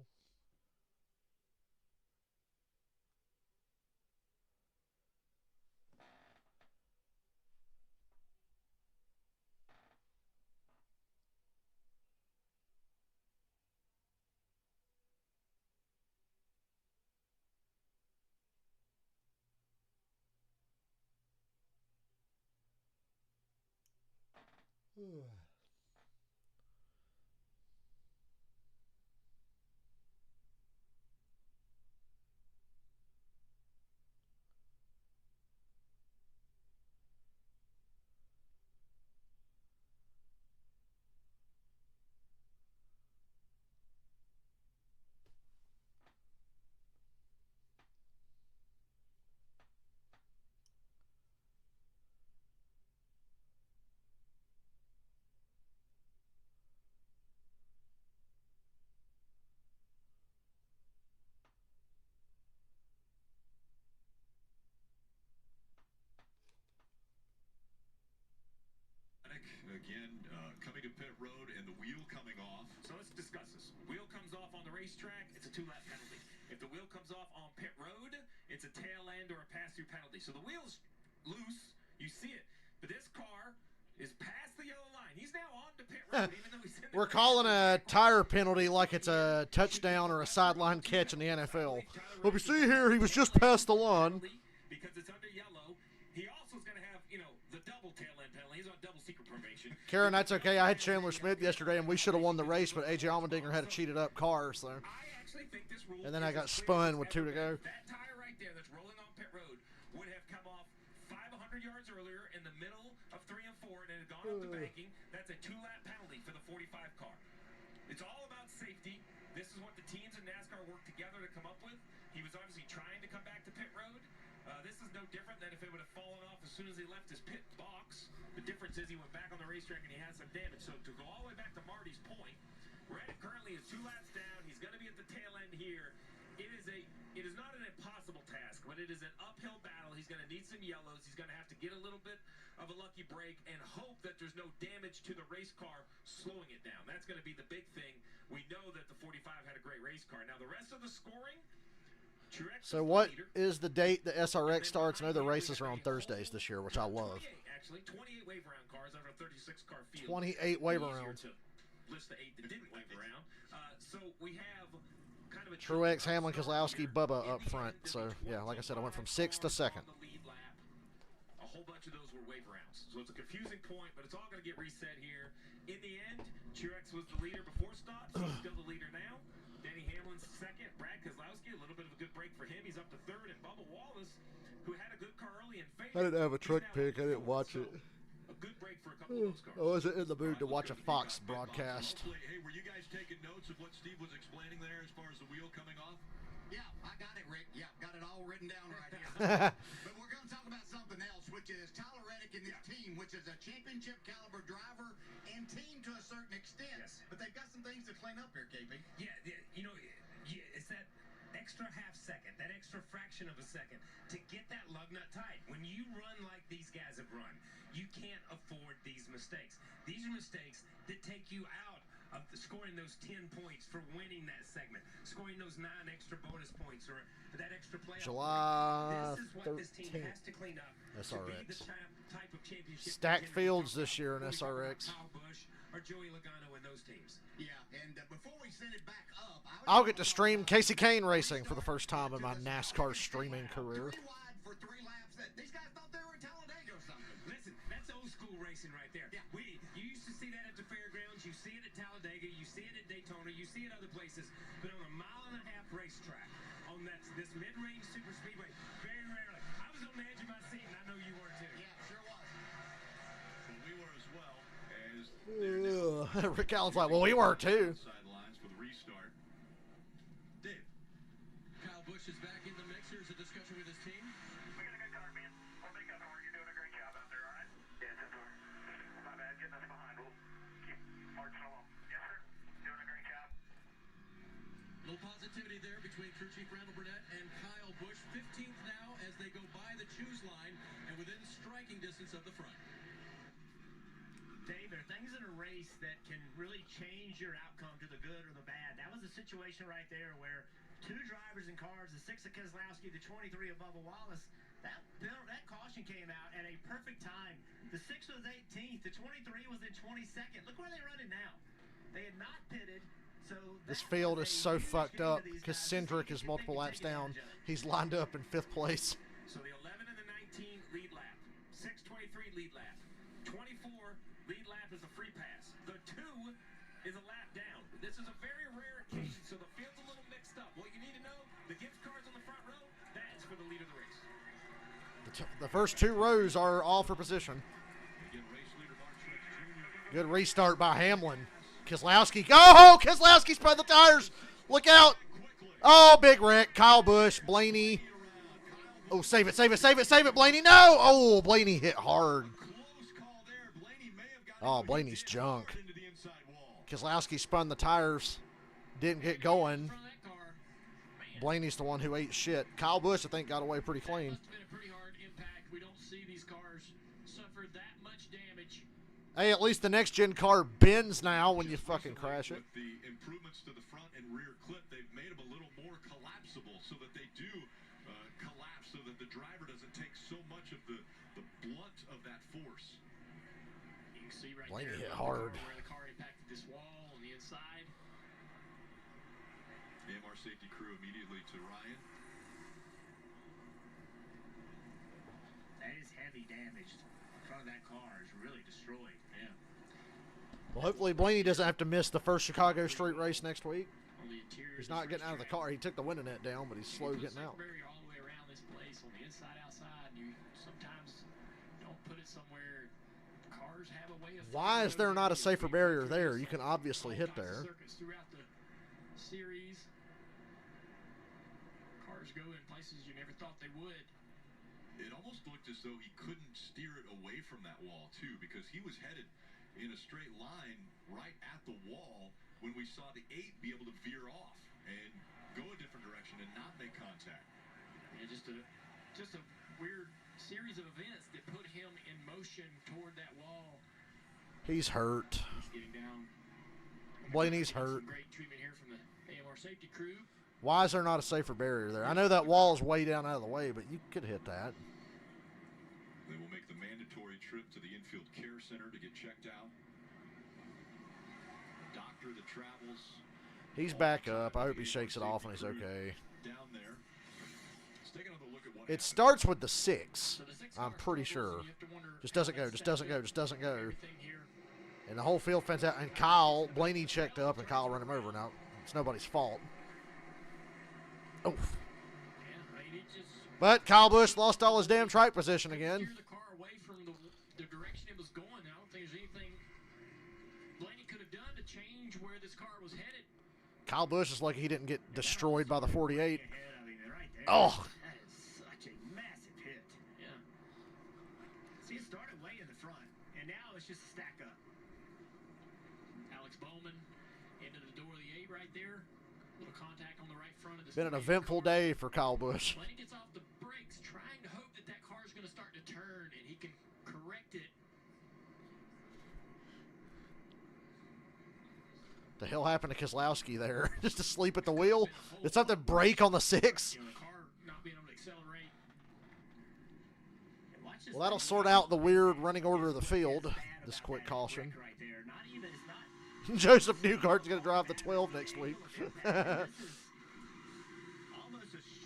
Again, coming to pit road and the wheel coming off. So let's discuss this. Wheel comes off on the racetrack, it's a 2-lap penalty. If the wheel comes off on pit road, it's a tail end or a pass-through penalty. So the wheel's loose, you see it. But this car is past the yellow line. He's now on to pit road, even though he's in the We're calling a tire penalty like it's a touchdown or a sideline catch in the NFL. Well, we see here he was just past the line. Because it's under yellow. He also is going to have, the double tail end penalty. He's on double secret probation. Karen, that's okay. I had Chandler Smith yesterday, and we should have won the race, but A.J. Allmendinger had a cheated-up car, so. I actually think this rule And then I got spun with 2 to go. That tire right there that's rolling on pit road would have come off 500 yards earlier in the middle of 3 and 4, and it had gone up the banking. That's a 2-lap penalty for the 45 car. It's all about safety. This is what the teams in NASCAR work together to come up with. He was obviously trying to come back to pit road. This is no different than if it would have fallen off as soon as he left his pit box. The difference is he went back on the racetrack and he had some damage. So to go all the way back to Marty's point, Reddick currently is 2 laps down. He's going to be at the tail end here. It is not an impossible task, but it is an uphill battle. He's going to need some yellows. He's going to have to get a little bit of a lucky break and hope that there's no damage to the race car slowing it down. That's going to be the big thing. We know that the 45 had a great race car. Now, the rest of the scoring, Truex So what is the date the SRX starts? I know the races are on Thursdays this year, which I love. 28, actually. 28 wave around cars out of a 36-car field. 28 wave arounds. List the 8 that didn't wave around. So we have kind of a Truex, Hamlin, Keselowski, Bubba up front. So, yeah, like I said, I went from 6th to 2nd. A whole bunch of those were wave rounds. So it's a confusing point, but it's all going to get reset here. In the end, Truex was the leader before stops. He's still the leader now. Danny Hamlin's second. Brad Keselowski, a little bit of a good break for him. He's up to 3rd. And Bubba Wallace, who had a good car early and faded. I didn't have a truck pick. I didn't watch it. Good break for a couple of those cars. I wasn't in the mood to watch a Fox broadcast. Hey, were you guys taking notes of what Steve was explaining there as far as the wheel coming off? Yeah, I got it, Rick. Yeah, got it all written down right here. But we're going to talk about something else, which is Tyler Reddick and this team, which is a championship caliber driver and team to a certain extent. Yes. But they've got some things to clean up here, KP. Yeah, you know, it's that extra half second, that extra fraction of a second to get that lug nut tight. When you run like these guys have run, you can't afford these mistakes. These are mistakes that take you out of scoring those 10 points for winning that segment, scoring those 9 extra bonus points or that extra playoff. July This is what this team 13th. has to clean up SRX. to be the type of championship. Stacked fields this year in When we talk about SRX. Kyle Busch or Joey Logano and those teams. Yeah, and before we send it back up, I'll get to stream Casey Kane racing for the first time in my NASCAR streaming career. 3 wide for 3 laps. These guys thought they were in Talladega or something. Listen, that's old school racing right there. Yeah. You used to see that at the fairgrounds. You see it at Talladega. You see it at Daytona. You see it other places. But on a 1.5 mile racetrack, on this mid-range super speedway, very rarely. I was on the edge of my seat, and I know you were too. Yeah, sure was. Well, we were as well. As Rick Allen's like, well, we were too. sidelines for the restart. Dave. Kyle Busch is back in the mix. Here's a discussion with his team. We got a good car, man. We'll make up for it. You're doing a great job out there, all right? Yes, sir. My bad getting us behind. We'll keep marching along. Yes, sir. Doing a great job. Little positivity there between crew chief Randall Burnett and Kyle Busch. 15th now as they go by the choose line and within striking distance of the front. Dave, there are things in a race that can really change your outcome to the good or the bad. That was a situation right there where 2 drivers in cars, the 6 of Keselowski, the 23 of Bubba Wallace, that caution came out at a perfect time. The 6 was 18th, the 23 was in 22nd. Look where they're running now. They had not pitted. So This field is so fucked up because Cindric is multiple laps down. He's lined up in 5th place. So the 11 and the 19 lead lap. 6:23 lead lap. 24 lead lap is a free pass. The 2 is a lap down. This is a very rare occasion, so the field's a little mixed up. What you need to know, the gift cards on the front row, that's for the lead of the race. The first 2 rows are all for position. Again, race leader Mark Truex Jr. Good restart by Hamlin. Keselowski. Oh, Keselowski spread the tires. Look out. Oh, big wreck. Kyle Busch, Blaney. Oh, save it, save it, save it, save it, Blaney. No. Oh, Blaney hit hard. Close call there. Blaney may have gotten Oh, Blaney's junk. into the inside wall. Keselowski spun the tires. Didn't get going. From that car, man, Blaney's the one who ate shit. Kyle Busch, I think, got away pretty clean. must have been a pretty hard impact. We don't see these cars suffer that much damage. Hey, at least the next-gen car bends now when you fucking crash it. With the improvements to the front and rear clip, they've made them a little more collapsible so that they do collapse so that the driver doesn't take so much of the blunt of that force. You can see right Blaney there hit hard. where the car impacted this wall on the inside. AMR safety crew immediately to Ryan. That is heavy damage. The front of that car is really destroyed. Yeah. Well, hopefully Blaney doesn't have to miss the first Chicago street race next week. On the interior. He's of not this getting out of the racetrack. car. He took the winning net down, but he's slow You put getting out. secondary all the way around this place on the inside, outside. You sometimes don't put it somewhere. Cars have a way of. Why is there not a safer barrier there? You can obviously hit there. Circuits throughout the series. Cars go in places you never thought they would. It almost looked as though he couldn't steer it away from that wall, too, because he was headed in a straight line right at the wall when we saw the 8 be able to veer off. And go a different direction and not make contact. Yeah, just a weird series of events that put him in motion toward that wall. He's hurt. He's getting down. Blaney's hurt. Some great treatment here from the AMR safety crew. Why is there not a safer barrier there? I know that wall is way down out of the way, but you could hit that. They will make the mandatory trip to the infield care center to get checked out. A doctor that travels. He's back up. I hope he shakes it off and he's okay. Down there. Let's take another look at what It starts with the 6. I'm pretty sure. Just doesn't go. Just doesn't go. Just doesn't go. And the whole field fence out. And Kyle, Blaney checked up and Kyle ran him over. Now, it's nobody's fault. Oh. But Kyle Busch lost all his damn trike position again. Steer the car away from the direction it was going. I don't think there's anything Blaney could have done to change where this car was headed. Kyle Busch is lucky he didn't get destroyed by the 48. Oh. Oh. That is such a massive hit. Yeah. See, it started way in the front, and now it's just a stack up. Alex Bowman into the door of the 8 right there. Little contact on the right front of the Been an eventful day for Kyle Busch. Blaney gets off the brakes, trying to hope that that car is going to start to turn, and he can correct it. The hell happened to Keselowski there? Just asleep at the wheel? Did something break on the 6? You know, the car not being able to accelerate. Well, that'll sort out the weird running order of the field. This quick caution. Right there. Not even, it's not. Joseph Newgart's going to drive the 12 next week.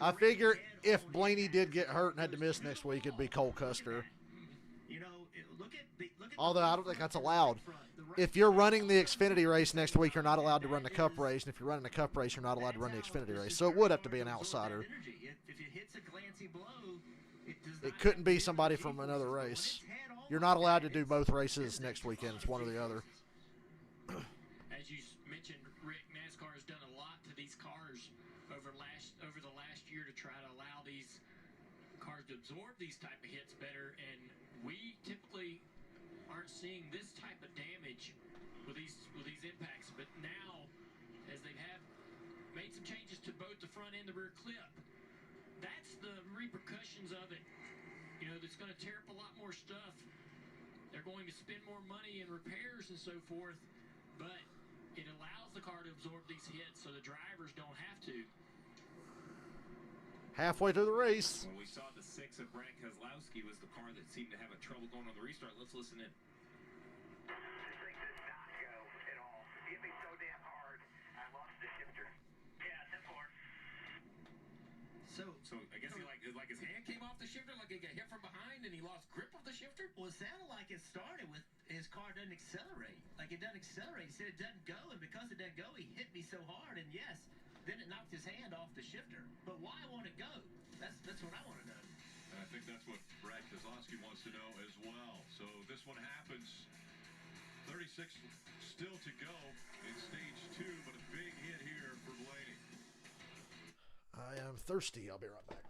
I figure if Blaney did get hurt and had to miss next week, it'd be Cole Custer. You know, look at Although I don't think that's allowed. If you're running the Xfinity race next week, you're not allowed to run the Cup race. And if you're running the Cup race, you're not allowed to run the Xfinity race. So it would have to be an outsider. If it hits a glancing blow, It couldn't be somebody from another race. You're not allowed to do both races next weekend. It's one or the other. As you mentioned, Rick, NASCAR has done a lot to these cars over the last year to try to allow these cars to absorb these type of hits better, and we typically aren't seeing this type of damage with these impacts. But now, as they have made some changes to both the front and the rear clip, that's the repercussions of it. You know, that's going to tear up a lot more stuff. They're going to spend more money in repairs and so forth, but it allows the car to absorb these hits so the drivers don't have to. Halfway through the race. When we saw the 6 of Brad Keselowski was the car that seemed to have a trouble going on the restart. Let's listen in. This thing did not go at all. It hit me so damn hard, I lost the shifter. Yeah, 10-4. So I guess he like his hand came off the shifter, like he got hit from behind, and he lost grip of the shifter. Well, it sounded like it started with his car doesn't accelerate. Like it doesn't accelerate. He said it doesn't go, and because it doesn't go, he hit me so hard, and yes, then it knocked his hand off the shifter. But why won't it go? That's what I want to know. And I think that's what Brad Keselowski wants to know as well. So this one happens. 36 still to go in stage 2, but a big hit here for Blaney. I am thirsty. I'll be right back.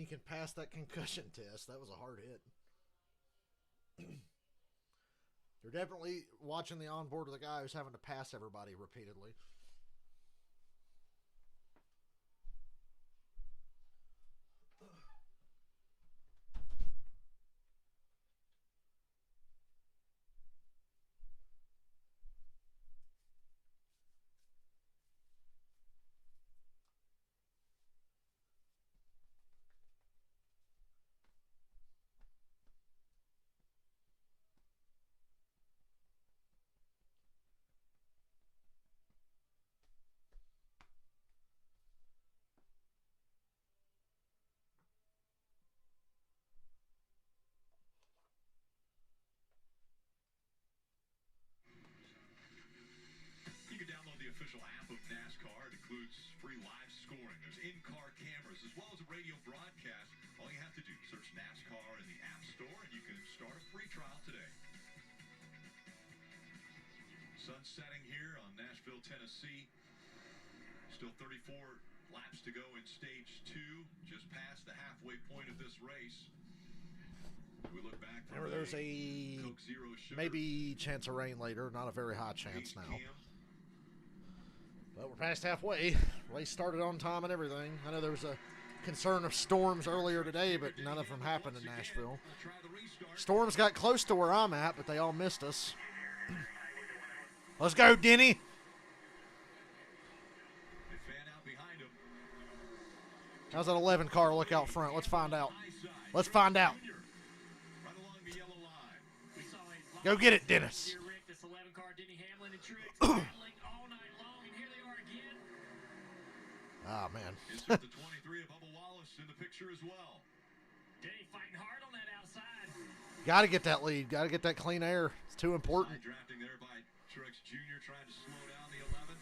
you can pass that concussion test. That was a hard hit. They're definitely watching the onboard of the guy who's having to pass everybody repeatedly. You can download the official app of NASCAR. It includes free live scoring. There's in-car cameras as well as a radio broadcast. All you have to do is search NASCAR in the App Store and you can start a free trial today. Sun setting here on Nashville, Tennessee. Still 34 laps to go in stage 2, just past the halfway point of this race. We look back. Remember, there's a maybe chance of rain later. Not a very high chance now. But we're past halfway. Race started on time and everything. I know there was a concern of storms earlier today, but none of them happened in Nashville. Storms got close to where I'm at, but they all missed us. Let's go, Denny. How's that 11 car look out front? Let's find out. Let's find out. Go get it, Dennis. Oh, man. The 23 of Bubba Wallace in the picture as well. Denny fighting hard on that outside. Got to get that lead. Got to get that clean air. It's too important. Drafting there by Truex Jr. trying to slow down the 11.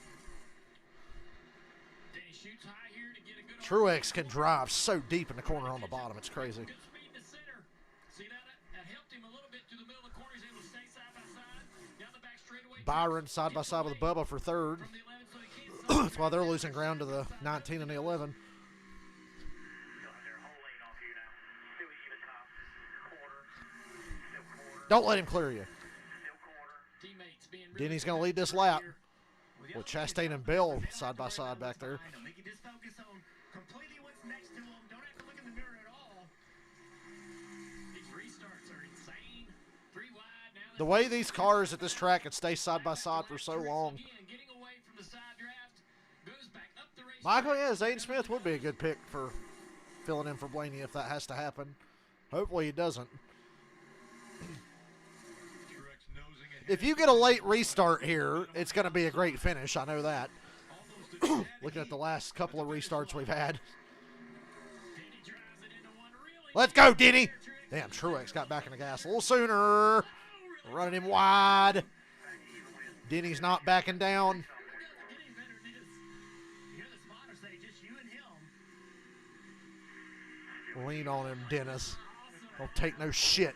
Denny shoots high here to get a good Truex can drive so deep in the corner on the bottom. It's crazy. good speed in the center. See that helped him a little bit through the middle of the corner. He's able to stay side by side. Down the back straightaway. Byron side by side with Bubba for third. That's why they're losing ground to the 19 and the 11. Don't let him clear you. Denny's going to lead this lap with Chastain and Bell side by side back there. They can just focus on completely what's next to them. Don't have to look in the mirror at all. These restarts are insane. 3 wide now. The way these cars at this track could stay side by side for so long. Getting away from the side draft, goes back up the race. Michael, yeah, Zane Smith would be a good pick for filling in for Blaney if that has to happen. Hopefully he doesn't. If you get a late restart here, it's going to be a great finish. I know that. Looking at the last couple of restarts we've had. Let's go, Denny. Damn, Truex got back in the gas a little sooner. Running him wide. Denny's not backing down. Lean on him, Dennis. Don't take no shit.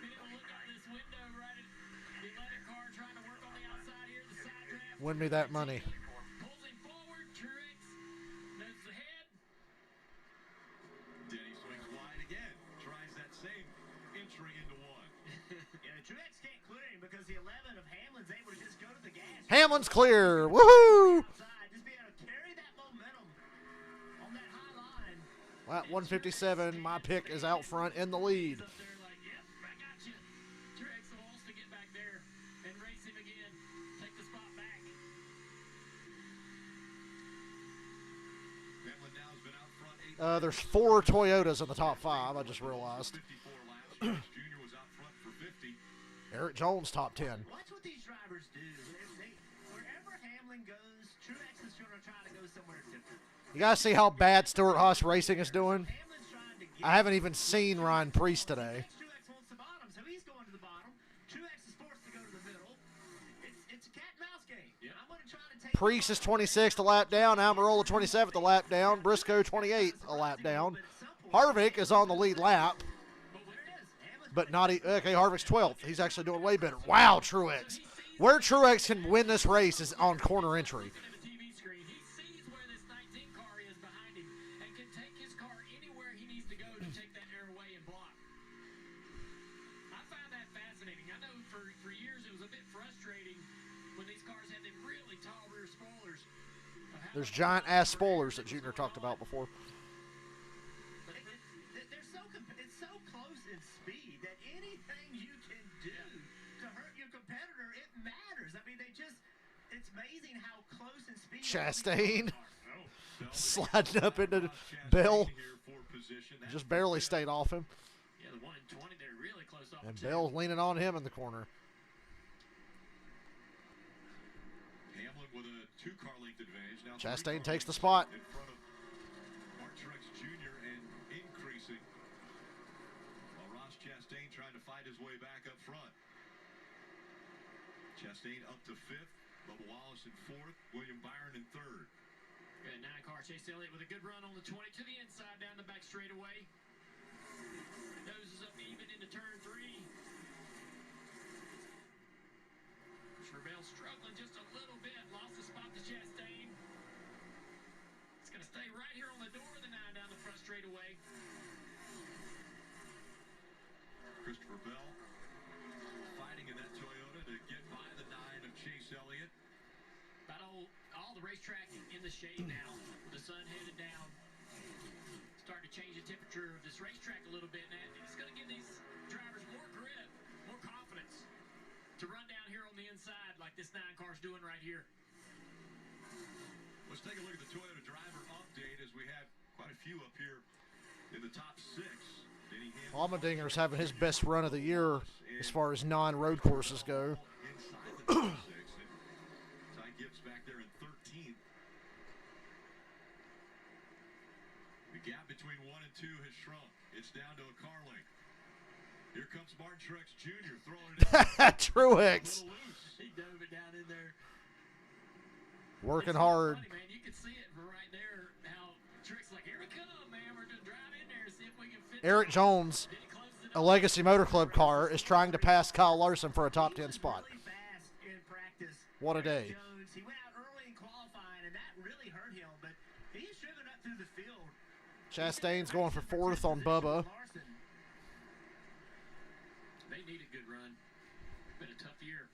Win me that money. Denny swings wide again. Tries that same entry into one. Yeah, Truex can't clear him because the 11 of Hamlin's able to just go to the gas. Hamlin's clear. Woohoo! Just be able to carry that momentum on that high line. Lap 157. My pick is out front in the lead. Up there like, yep, I got you. Truex wants to get back there and race him again. Take the spot back. Hamlin now has been out front 8. There's 4 Toyotas in the top 5. I just realized. 54 laps. Jr. was out front for 50. Eric Jones top 10. Watch what these drivers do. Wherever Hamlin goes, Truex is going to try to go somewhere different. You guys see how bad Stewart Haas Racing is doing? Hamlin's trying to get I haven't even seen Ryan Preece today. Truex wants the bottom, so he's going to the bottom. Truex is forced to go to the middle. It's a cat and mouse game. Yeah. I'm going to try to take Preece is 26th a lap down. Almirola 27th a lap down. Briscoe 28th a lap down. Harvick is on the lead lap. But not okay, Harvick's 12th. He's actually doing way better. Wow, Truex. Where Truex can win this race is on corner entry. The TV screen. He sees where this 19 car is behind him and can take his car anywhere he needs to go to take that There's giant ass spoilers that Junior talked about before. It's so close in speed that anything you can do to hurt your competitor, it matters. I mean, it's amazing how close in speed. Chastain sliding up into Bell. Just barely stayed off him. Yeah, the 1 in 20, they're really close off. And Bell's leaning on him in the corner. Hamlin with a 2-car length advantage. Now Chastain takes the spot. in front of Martin Truex Jr. and increasing. While Ross Chastain trying to fight his way back up front. Chastain up to 5th. Bubba Wallace in 4th. William Byron in 3rd. Good 9-car Chase Elliott with a good run on the 20 to the inside down the back straightaway. Noses up even into turn 3. Rebel struggling just a little bit. Lost the spot to Chastain. It's going to stay right here on the door of the 9 down the front straightaway. Christopher Bell fighting in that Toyota to get by the 9 of Chase Elliott. About all the racetrack in the shade now, with the sun headed down. Starting to change the temperature of this racetrack a little bit, and it's going to give these drivers more grip, more confidence to run down here on the inside like this 9 car's doing right here. Let's take a look at the Toyota driver update as we have quite a few up here in the top 6. Denny Hamlin. Allmendinger's having his best run of the year as far as non-road courses go. Inside the top 6. And Ty Gibbs back there in 13th. The gap between 1 and 2 has shrunk. It's down to a car length. Here comes Martin Truex Jr. throwing it in. Truex. He dove it down in there. Working It's hard. funny, man. You can see it right there how Truex like, here we come, man. We're just drive in there and see if we can fit. Eric Jones, Then he closes it a up. Legacy Motor Club car, is trying to pass Kyle Larson for a top 10 spot. Really fast in practice. What a day. Jones, he went out early in qualifying, and that really hurt him, but he's driven up through the field. Chastain's going for 4th on Bubba. They need a good run. Been a tough year.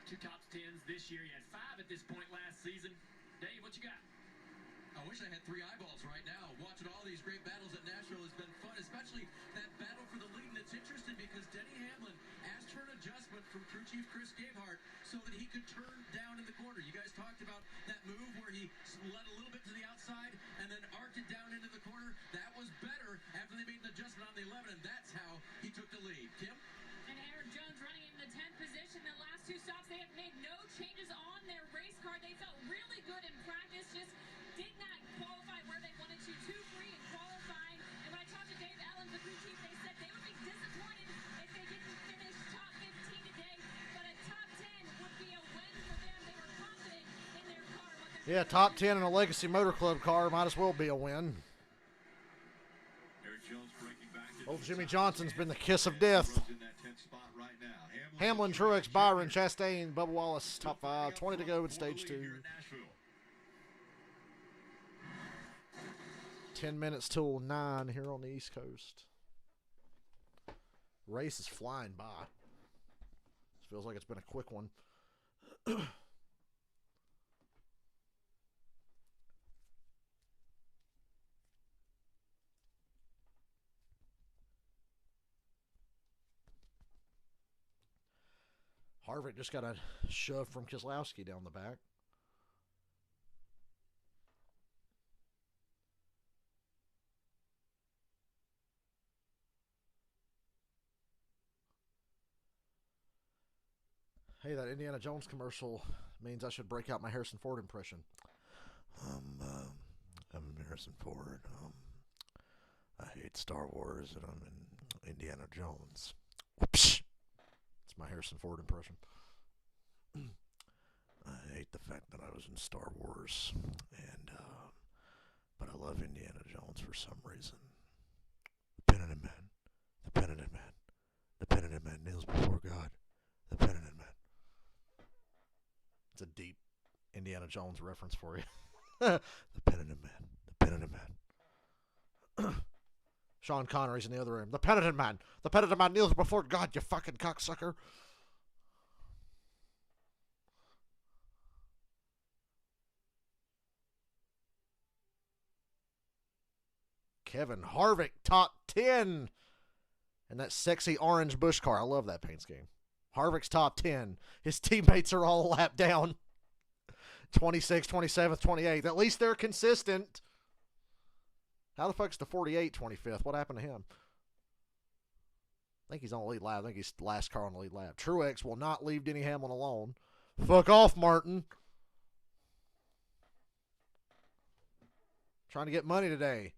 2 top 10s this year. You had 5 at this point last season. Dave, what you got? I wish I had 3 eyeballs right now. Watching all these great battles at Nashville has been fun, especially that battle for the lead. And it's interesting because Denny Hamlin asked for an adjustment from crew chief Chris Gabehart so that he could turn down in the corner. You guys talked about that move where he led a little bit to the outside and then arced it down into the corner. That was better after they made an adjustment on the 11, and that's how he took the lead. Kim? And Eric Jones running in the 10th position. The last 2 stops, they have made no changes on their race car. They felt really good in practice, just did not qualify where they wanted to. 2 free in qualifying. And when I talked to Dave Allen, the crew chief, they said they would be disappointed if they didn't finish top 15 today. But a top 10 would be a win for them. They were confident in their car. Yeah, top 10 in a Legacy Motor Club car might as well be a win. Eric Jones breaking back into Old the Jimmy top Johnson's 10. been the kiss of death. In that 10th spot right now. Hamlin, Truex, Byron, Chastain, Bubba Wallace, top 5. 20 to go in stage 2. 10 minutes till 9 here on the East Coast. Race is flying by. This feels like it's been a quick one. Harvick just got a shove from Keselowski down the back. Hey, that Indiana Jones commercial means I should break out my Harrison Ford impression. I'm Harrison Ford. I hate Star Wars, and I'm in Indiana Jones. Whoops. It's my Harrison Ford impression. I hate the fact that I was in Star Wars, and but I love Indiana Jones for some reason. The penitent man, the penitent man, the penitent man kneels before God. The penitent man. It's a deep Indiana Jones reference for you. The penitent man, the penitent man. Sean Connery's in the other room. The penitent man kneels before God, you fucking cocksucker. Kevin Harvick, top 10. And that sexy orange Busch car. I love that paint scheme. Harvick's top 10. His teammates are all a lap down. 26th, 27th, 28th. At least they're consistent. How the fuck's the 48 25th? What happened to him? I think he's on the lead lap. I think he's the last car on the lead lap. Truex will not leave Denny Hamlin alone. Fuck off, Martin. Trying to get money today.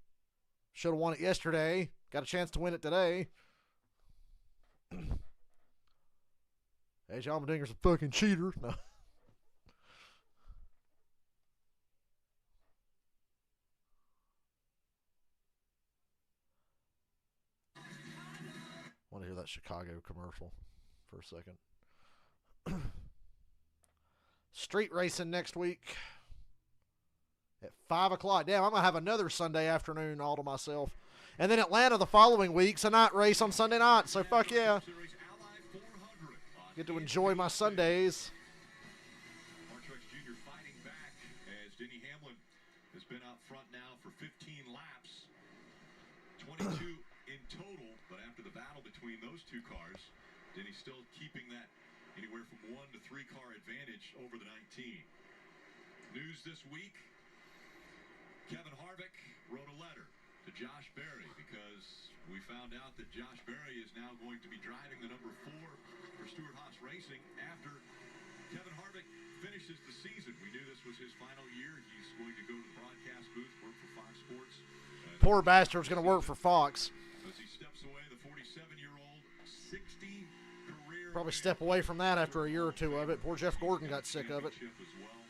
Should have won it yesterday. Got a chance to win it today. Hey, Allmendinger's a fucking cheater. No. I want to hear that Chicago commercial for a second. Street racing next week at 5 o'clock. Damn, I'm going to have another Sunday afternoon all to myself. And then Atlanta the following week's a night race on Sunday night. So fuck yeah. Get to enjoy my Sundays. Martrex Jr. fighting back as Denny Hamlin has been out front now for 15 laps. 22 in total, but after the battle between those two cars, Denny's still keeping that anywhere from 1 to 3 car advantage over the 19. News this week, Kevin Harvick wrote a letter to Josh Berry because we found out that Josh Berry is now going to be driving the number 4 for Stewart-Haas Racing after Kevin Harvick finishes the season. We knew this was his final year. He's going to go to the broadcast booth, work for Fox Sports. Poor bastard's going to work for Fox. As he steps away, the 47-year-old, 60 career. Probably step away from that after a year or two of it. Poor Jeff Gordon got sick of it. As well.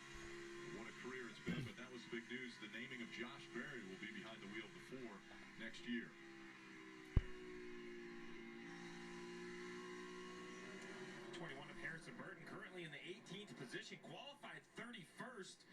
What a career it's been, but that was the big news. The naming of Josh Berry will be behind the wheel of the 4 next year. 21 of Harrison Burton, currently in the 18th position, qualified 31st.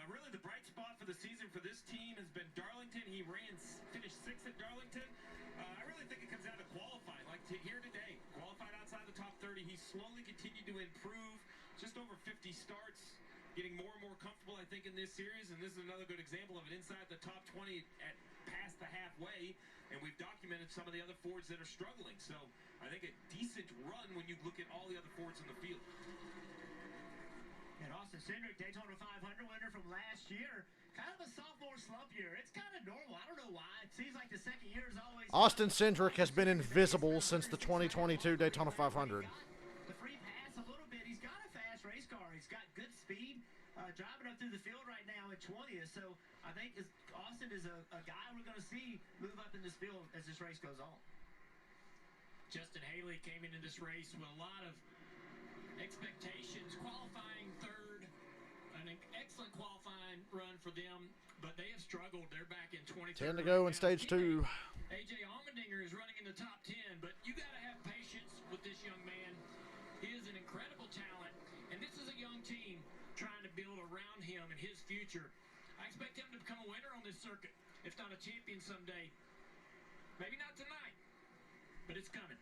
Really, the bright spot for the season for this team has been Darlington. He finished 6th at Darlington. I really think it comes down to qualifying. Like here today, qualified outside the top 30. He's slowly continued to improve. Just over 50 starts, getting more and more comfortable, I think, in this series. And this is another good example of it inside the top 20 at past the halfway. And we've documented some of the other Fords that are struggling. So I think a decent run when you look at all the other Fords in the field. And Austin Cindric, Daytona 500 winner from last year. Kind of a sophomore slump year. It's kind of normal. I don't know why. It seems like the second year is always... Austin Cindric has been invisible since the 2022 Daytona 500. The free pass a little bit. He's got a fast race car. He's got good speed. Driving up through the field right now at 20th. So I think Austin is a guy we're going to see move up in this field as this race goes on. Justin Haley came into this race with a lot of expectations, qualifying third, an excellent qualifying run for them, but they have struggled. They're back in 22. 10 to go in stage 2. AJ Allmendinger is running in the top 10, but you got to have patience with this young man. He is an incredible talent, and this is a young team trying to build around him and his future. I expect him to become a winner on this circuit, if not a champion someday. Maybe not tonight, but it's coming.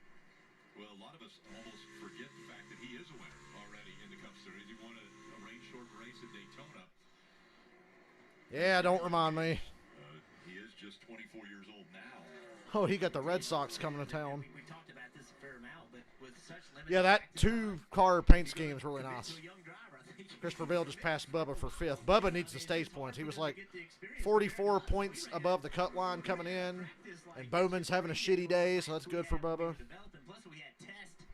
Well, a lot of us almost forget the fact that he is a winner already in the Cup Series. He won a rain-short race at Daytona. Yeah, don't remind me. He is just 24 years old now. Oh, he got the Red Sox coming to town. We talked about this a fair amount, but with such limited... Yeah, that 2-car paint scheme is really nice. Christopher Bell just passed Bubba for 5th. Bubba needs the stage points. He was like 44 points above the cut line coming in, and Bowman's having a shitty day, so that's good for Bubba. Plus we had Test.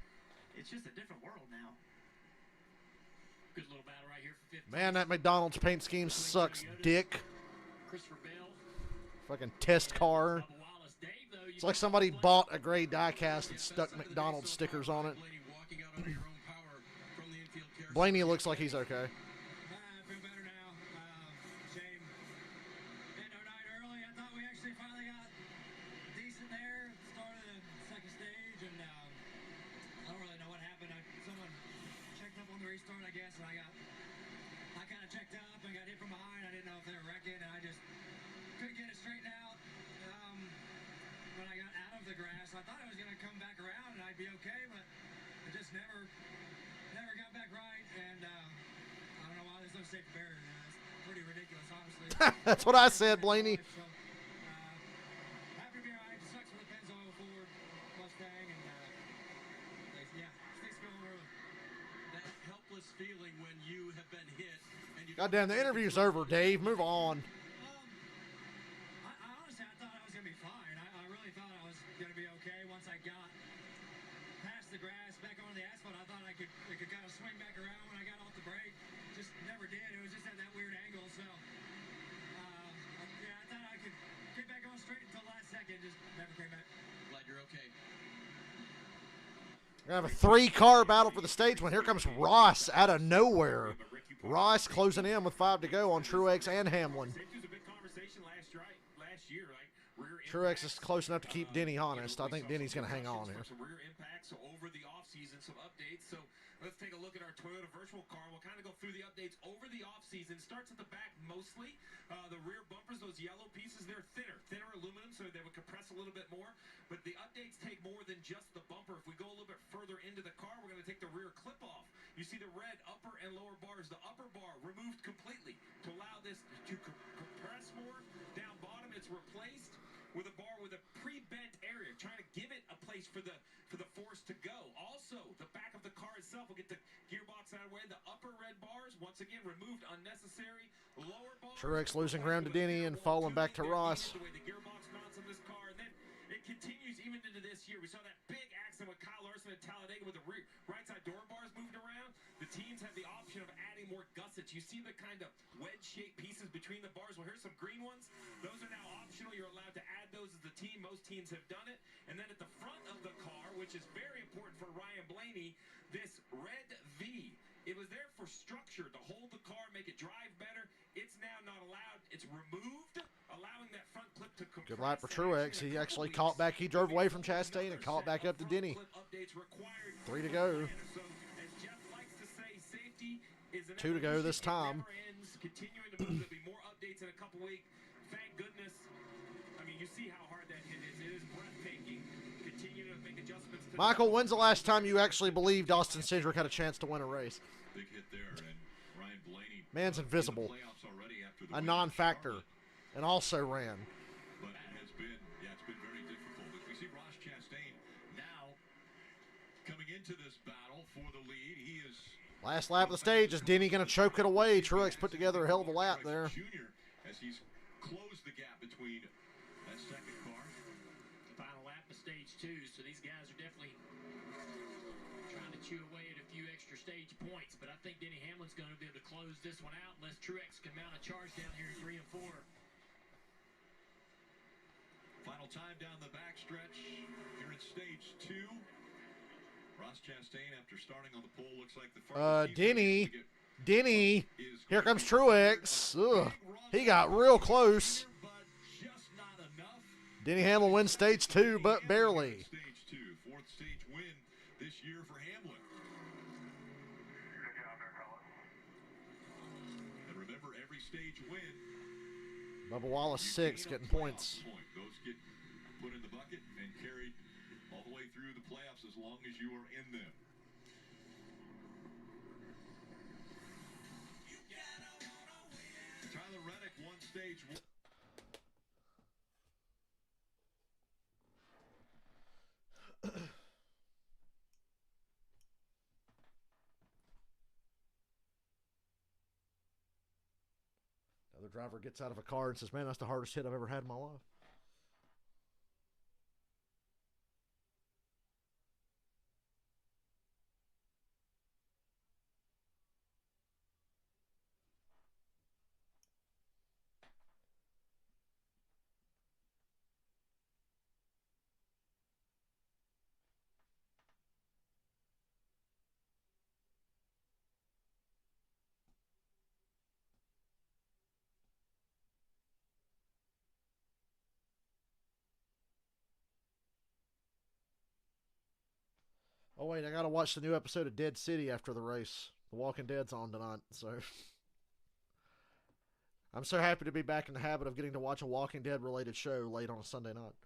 It's just a different world now. Good little battle right here for 15. Man, that McDonald's paint scheme sucks, dick. Christopher Bell. Fucking test car. It's like somebody bought a gray diecast and stuck McDonald's stickers on it. Blaney looks like he's okay. I feel better now. Shame. End our night early. I thought we actually finally got decent there. Started the second stage, and I don't really know what happened. Someone checked up on the restart, I guess, and I kind of checked up and got hit from behind. I didn't know if they were wrecking, and I just couldn't get it straightened out. When I got out of the grass, I thought I was going to come back around and I'd be okay, but it just never got back right, and I don't know why there's no safety barrier. It's pretty ridiculous, honestly. That's what I said, Blaney. So, Goddamn, the interview's over, Dave. Move on. I honestly, I thought I was going to be fine. I really thought I was going to be okay once I got past the grass, back on the asphalt. I thought I could kind of swing back around when I got off the brake. Just never did. It was just at that weird angle. So, yeah, I thought I could get back on straight until last second. Just never came back. Glad you're okay. We're going to have a 3-car battle for the stage win. Here comes Ross out of nowhere. Ross closing in with 5 to go on Truex and Hamlin. Truex is close enough to keep Denny honest. I think Denny's going to hang on here. Some rear impacts over the offseason, some updates. So let's take a look at our Toyota virtual car. We'll kind of go through the updates over the offseason. Starts at the back mostly. The rear bumpers, those yellow pieces, they're thinner aluminum, so they would compress a little bit more. But the updates take more than just the bumper. If we go a little bit further into the car, we're going to take the rear clip off. You see the red upper and lower bars. The upper bar removed completely to allow this to compress more. Down bottom, it's replaced with a bar with a pre-bent area, trying to give it a place for the force to go. Also, the back of the car itself will get the gearbox out of the way. The upper red bars, once again, removed unnecessary. Lower bars. Truex losing ground to Denny and falling back to Ross. The way the gearbox mounts on this car, and then it continues even into this year. We saw that big accident with Kyle Larson at Talladega with the right side door bars moved around. The teams have the option of adding more gussets. You see the kind of wedge-shaped pieces between the bars. Well, here's some green ones. Those are now optional. You're allowed to add those as the team. Most teams have done it. And then at the front of the car, which is very important for Ryan Blaney, this red V. It was there for structure to hold the car, make it drive better. It's now not allowed. It's removed, allowing that front clip to compress. Good lap for Truex. He actually caught back. He drove away from Chastain and caught back up to Denny. 3 to go. 2 to go this time. Continuing to move. There'll be more updates in a couple weeks. Thank goodness. I mean, you see how hard that hit is. It is breathtaking. Continue to make adjustments. Michael, when's the last time you actually believed Austin Cindric had a chance to win a race? Big hit there, and Ryan Blaney. Man's invisible. A non-factor. And also ran. But it has been, it's been very difficult. As we see Ross Chastain now coming into this battle for the lead. He is last lap of the stage. Is Denny going to choke it away? Truex put together a hell of a lap there. Junior, as he's closed the gap between that second car. Final lap of stage 2, so these guys are definitely trying to chew away at a few extra stage points, but I think Denny Hamlin's going to be able to close this one out unless Truex can mount a charge down here in 3 and 4. Final time down the backstretch here in stage 2. Ross Chastain, after starting on the pole, looks like the Denny, here comes Truex. Ugh, he got real close. Denny Hamlin wins stage 2, but barely. Stage 2, 4th stage win this year for Hamlin. And remember, every stage win. Bubba Wallace 6 getting points. Those get put in the bucket and carried all the way through the playoffs as long as you are in them. Tyler Reddick won stage 1. Another driver gets out of a car and says, man, that's the hardest hit I've ever had in my life. Oh, wait, I got to watch the new episode of Dead City after the race. The Walking Dead's on tonight, so... I'm so happy to be back in the habit of getting to watch a Walking Dead-related show late on a Sunday night.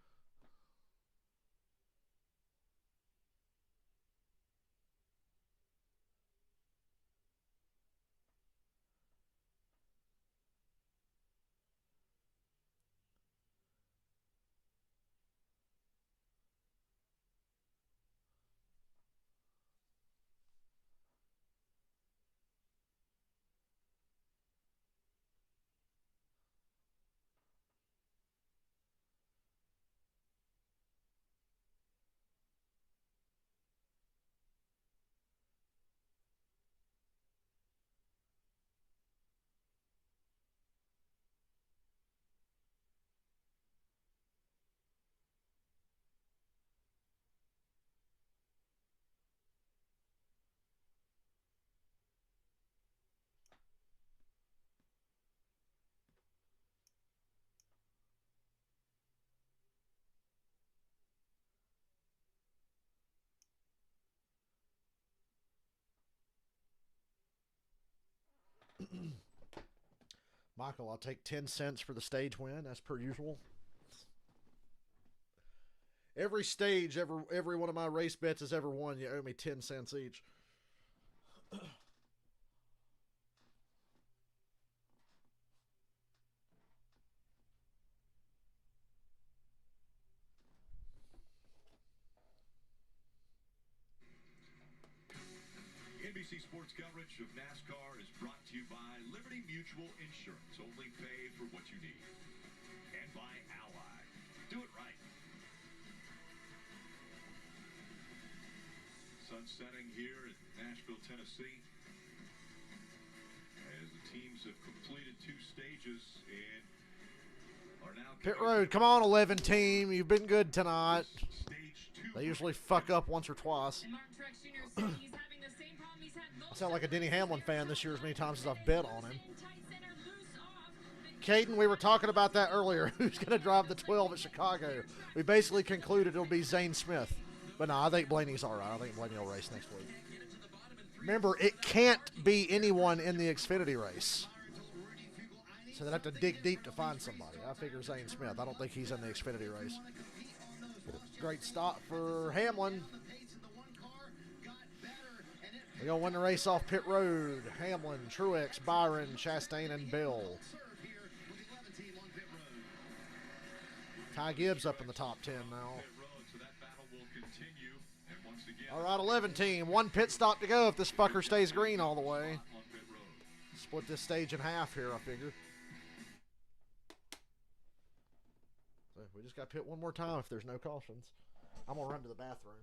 Michael, I'll take 10 cents for the stage win, as per usual. Every stage, every one of my race bets has ever won, you owe me 10 cents each. NBC Sports coverage of NASCAR is brought to you by Liberty Mutual Insurance. Only pay for what you need. And by Ally. Do it right. Sun setting here in Nashville, Tennessee. As the teams have completed 2 stages and are now... Pit road, come on, 11 team. You've been good tonight. They usually fuck up once or twice. I sound like a Denny Hamlin fan this year as many times as I've bet on him. Caden, we were talking about that earlier. Who's going to drive the 12 at Chicago? We basically concluded it'll be Zane Smith. But no, I think Blaney's all right. I think Blaney will race next week. Remember, it can't be anyone in the Xfinity race. So they'd have to dig deep to find somebody. I figure Zane Smith. I don't think he's in the Xfinity race. Great stop for Hamlin. We're going to win the race off pit road. Hamlin, Truex, Byron, Chastain, and Bill. Ty Gibbs up in the top 10 now. All right, 11 team. 1 pit stop to go if this fucker stays green all the way. Split this stage in half here, I figure. So we just got to pit one more time if there's no cautions. I'm going to run to the bathroom.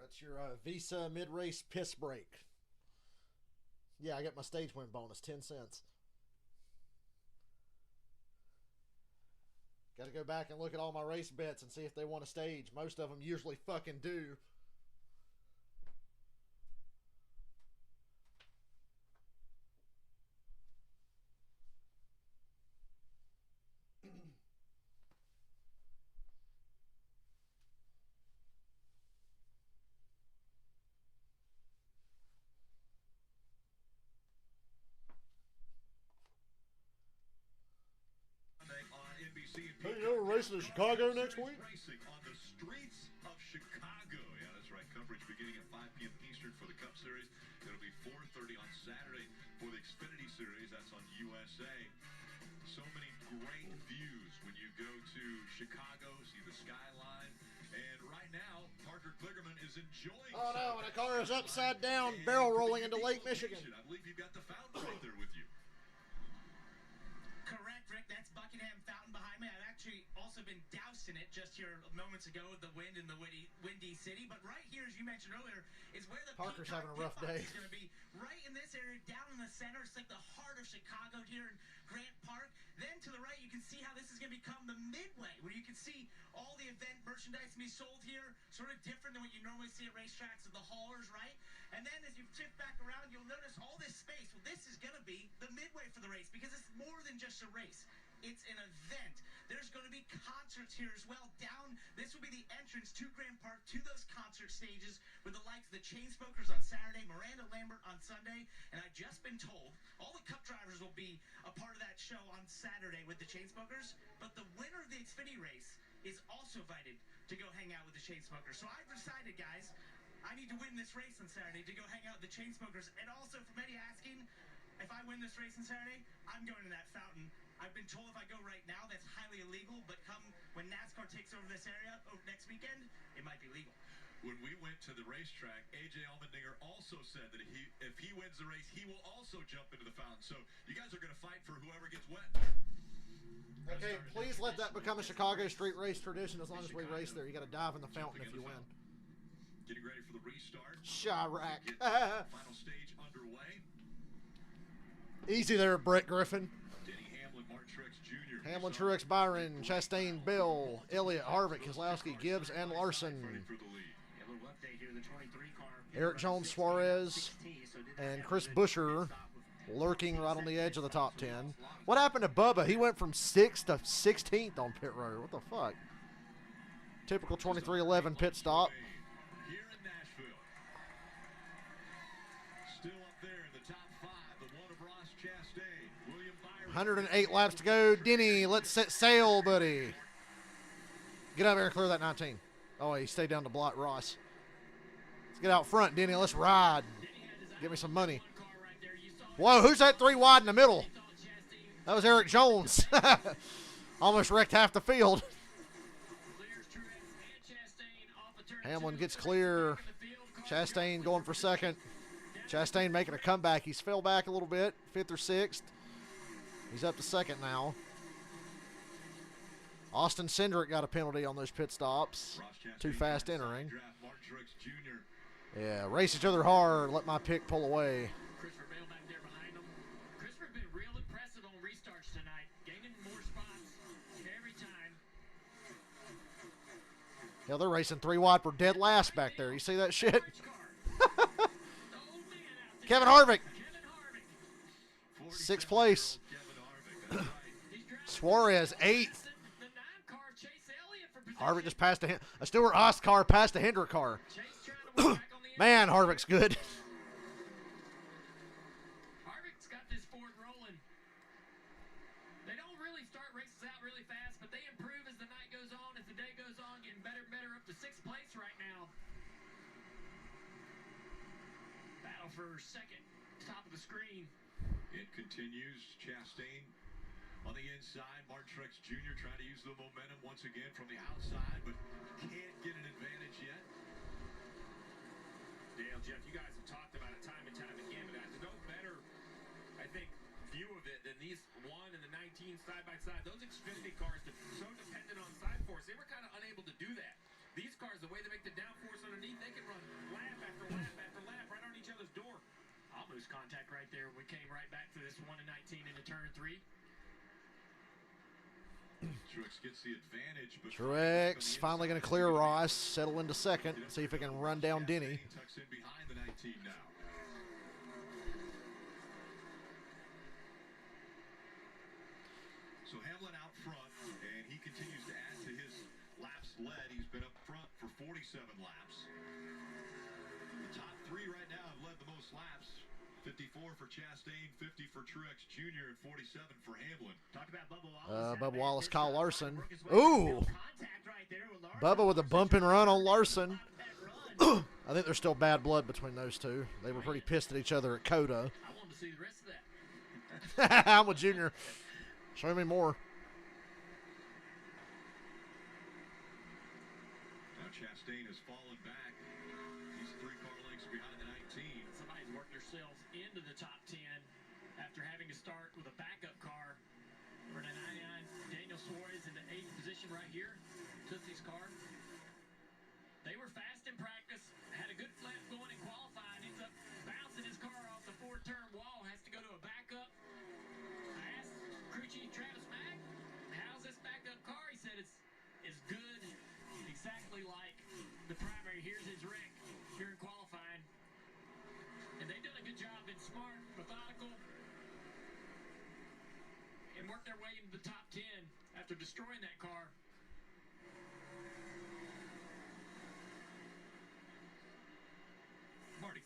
That's your Visa mid-race piss break. Yeah, I get my stage win bonus, 10 cents. Got to go back and look at all my race bets and see if they won a stage. Most of them usually fucking do. Hey, you know we're racing in Chicago next week? Racing on the streets of Chicago. Yeah, that's right. Coverage beginning at 5 p.m. Eastern for the Cup Series. It'll be 4:30 on Saturday for the Xfinity Series. That's on USA. So many great views when you go to Chicago, see the skyline. And right now, Parker Kligerman is enjoying. Oh no, and the car is upside down, barrel rolling into Lake Michigan. I believe you've got the fountain right there with you. Correct, Rick. That's Bucky Rockingham fountain behind me. I've actually also been doused in it just here moments ago with the wind in the windy city. But right here, as you mentioned earlier, is where the Parker's Peacock having a rough Pit Box day. is going to be. Right in this area, down in the center. It's like the heart of Chicago here in Grant Park. Then to the right, you can see how this is going to become the midway, where you can see all the event merchandise be sold here, sort of different than what you normally see at racetracks of the haulers, right? And then as you shift back around, you'll notice all this space. Well, this is going to be the midway for the race because it's more than just a race. It's an event. There's going to be concerts here as well. Down, this will be the entrance to Grand Park, to those concert stages with the likes of the Chainsmokers on Saturday, Miranda Lambert on Sunday, and I've just been told all the Cup drivers will be a part of that show on Saturday with the Chainsmokers, but the winner of the Xfinity race is also invited to go hang out with the Chainsmokers. So I've decided, guys, I need to win this race on Saturday to go hang out with the Chainsmokers, and also for many asking, if I win this race on Saturday, I'm going to that fountain. I've been told if I go right now, that's highly illegal, but come when NASCAR takes over this area next weekend, it might be legal. When we went to the racetrack, A.J. Allmendinger also said that if he wins the race, he will also jump into the fountain. So you guys are going to fight for whoever gets wet. Okay, please let that become a Chicago street race tradition. As long as we race there, you got to dive in the fountain if you win. Getting ready for the restart. Chirac. Final stage underway. Easy there, Brett Griffin. Denny Hamlin, Martin Truex Jr. Hamlin, Truex, Byron, Chastain, Bill, Elliott, Harvick, Keselowski, Gibbs, and Larson. Eric Jones, Suarez, and Chris Buescher lurking right on the edge of the top 10. What happened to Bubba? He went from 6th to 16th on pit road. What the fuck? Typical 2311 pit stop. Here in Nashville. Still up there in the top 5, the one of Ross Chastain, William Byron. 108 laps to go. Denny, let's set sail, buddy. Get up here and clear that 19. Oh, he stayed down to block Ross. Let's get out front, Denny. Let's ride. Give me some money. Whoa, who's that 3 wide in the middle? That was Eric Jones. Almost wrecked half the field. Hamlin gets clear. Chastain going for second. Chastain making a comeback. He's fell back a little bit, 5th or 6th. He's up to second now. Austin Cindric got a penalty on those pit stops. Too fast entering. Yeah, race each other hard. Let my pick pull away. Christopher Bale back there behind him. Christopher been real impressive on restarts tonight, gaining more spots every time. Hell, they're racing 3 wide for dead last back there. You see that shit? Kevin Harvick. 6th place. Suarez, 8th. Harvick just passed a Stewart Haas car, passed a Hendrick car. Man, Harvick's good. Harvick's got this Ford rolling. They don't really start races out really fast, but they improve as the night goes on, as the day goes on, getting better and better, up to 6th place right now. Battle for second, top of the screen. It continues. Chastain on the inside. Martin Truex Jr. trying to use the momentum once again from the outside, but can't get an advantage yet. Dale, Jeff, you guys have talked about it time and time again, but there's no better, I think, view of it than these 1 and the 19 side by side. Those Xfinity cars are so dependent on side force, they were kind of unable to do that. These cars, the way they make the downforce underneath, they can run lap after lap after lap right on each other's door. Almost contact right there. We came right back to this 1 and 19 into turn 3. Truex gets the advantage, but Truex finally going to clear Ross, settle into second, see if he can run down Denny. Tucks in behind the 19 now. So Hamlin out front, and he continues to add to his laps led. He's been up front for 47 laps. The top 3 right now have led the most laps. 54 for Chastain, 50 for Truex Jr., and 47 for Hamlin. Talk about Bubba Wallace. Bubba Wallace, Kyle Larson. Ooh! Bubba with a bump and run on Larson. I think there's still bad blood between those two. They were pretty pissed at each other at Coda. I wanted to see the rest of that. I'm a junior. Show me more. Now Chastain has fallen back. He's 3 car lengths behind the 19. Somebody's worked themselves into the top 10 after having to start with a backup car for the 99. Daniel Suarez in the 8th position right here. Tootsie's car. They were fast in practice, had a good flap going in qualifying, ends up bouncing his car off the 4-turn wall, has to go to a backup. I asked crew chief Travis Mack, how's this backup car? He said it's good, exactly like the primary. Here's his wreck here in qualifying. And they've done a good job, been smart, methodical, and worked their way into the top 10 after destroying that car. Marty.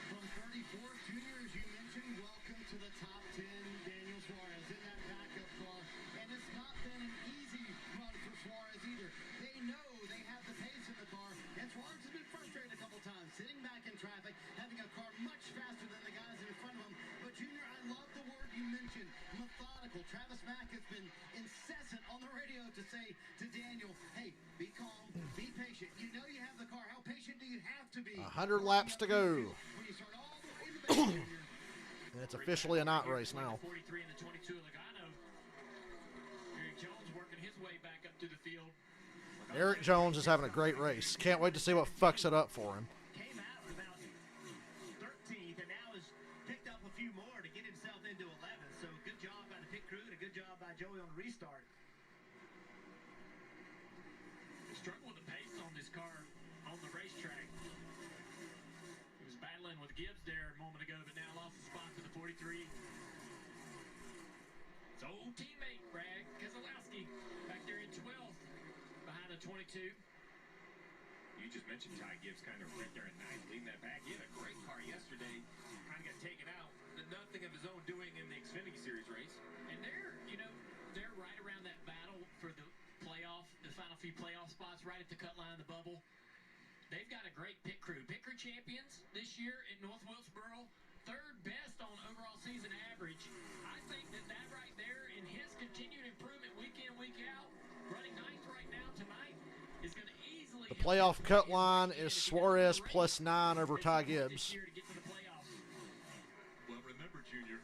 From 34 juniors, you mentioned, welcome to the top 10, Daniel Suarez in that backup car. And it's not been an easy run for Suarez either. They know they have the pace in the car, and Suarez has been frustrated a couple times, sitting back in traffic, having a car much faster than the guys in front of him. But Junior, I love the word you mentioned, methodical. Travis Mack has been incessant on the radio to say to Daniel, hey, be calm, be patient. You know you have the car. How patient do you have to be? 100 laps to go. When you start all the way in the back, Junior. And it's officially a night race now. 43 and the 22 Logano. Eric Jones working his way back up to the field. Eric Jones is having a great race. Can't wait to see what fucks it up for him. Came out about 13th and now has picked up a few more to get himself into 11th. So good job by the pit crew and a good job by Joey on the restart. Struggled with the pace on this car on the racetrack. He was battling with Gibbs there a moment ago, but now lost the spot to the 43. His old teammate, Brad Keselowski, back there in 12th, behind the 22. You just mentioned Ty Gibbs kind of right there at 9th, leading that back. He had a great car yesterday. Kind of got taken out. Nothing of his own doing in the Xfinity Series race. And they're right around that battle for the playoff, the final few playoff spots, right at the cut line of the bubble. They've got a great pit crew. Pit crew champions this year at North Wilkesboro, third best on overall season average. I think that right there and his continued improvement week in, week out, running 9th right now tonight, is going to easily... The playoff cut line is Suarez plus 9 over Ty Gibbs. Well, remember, Junior,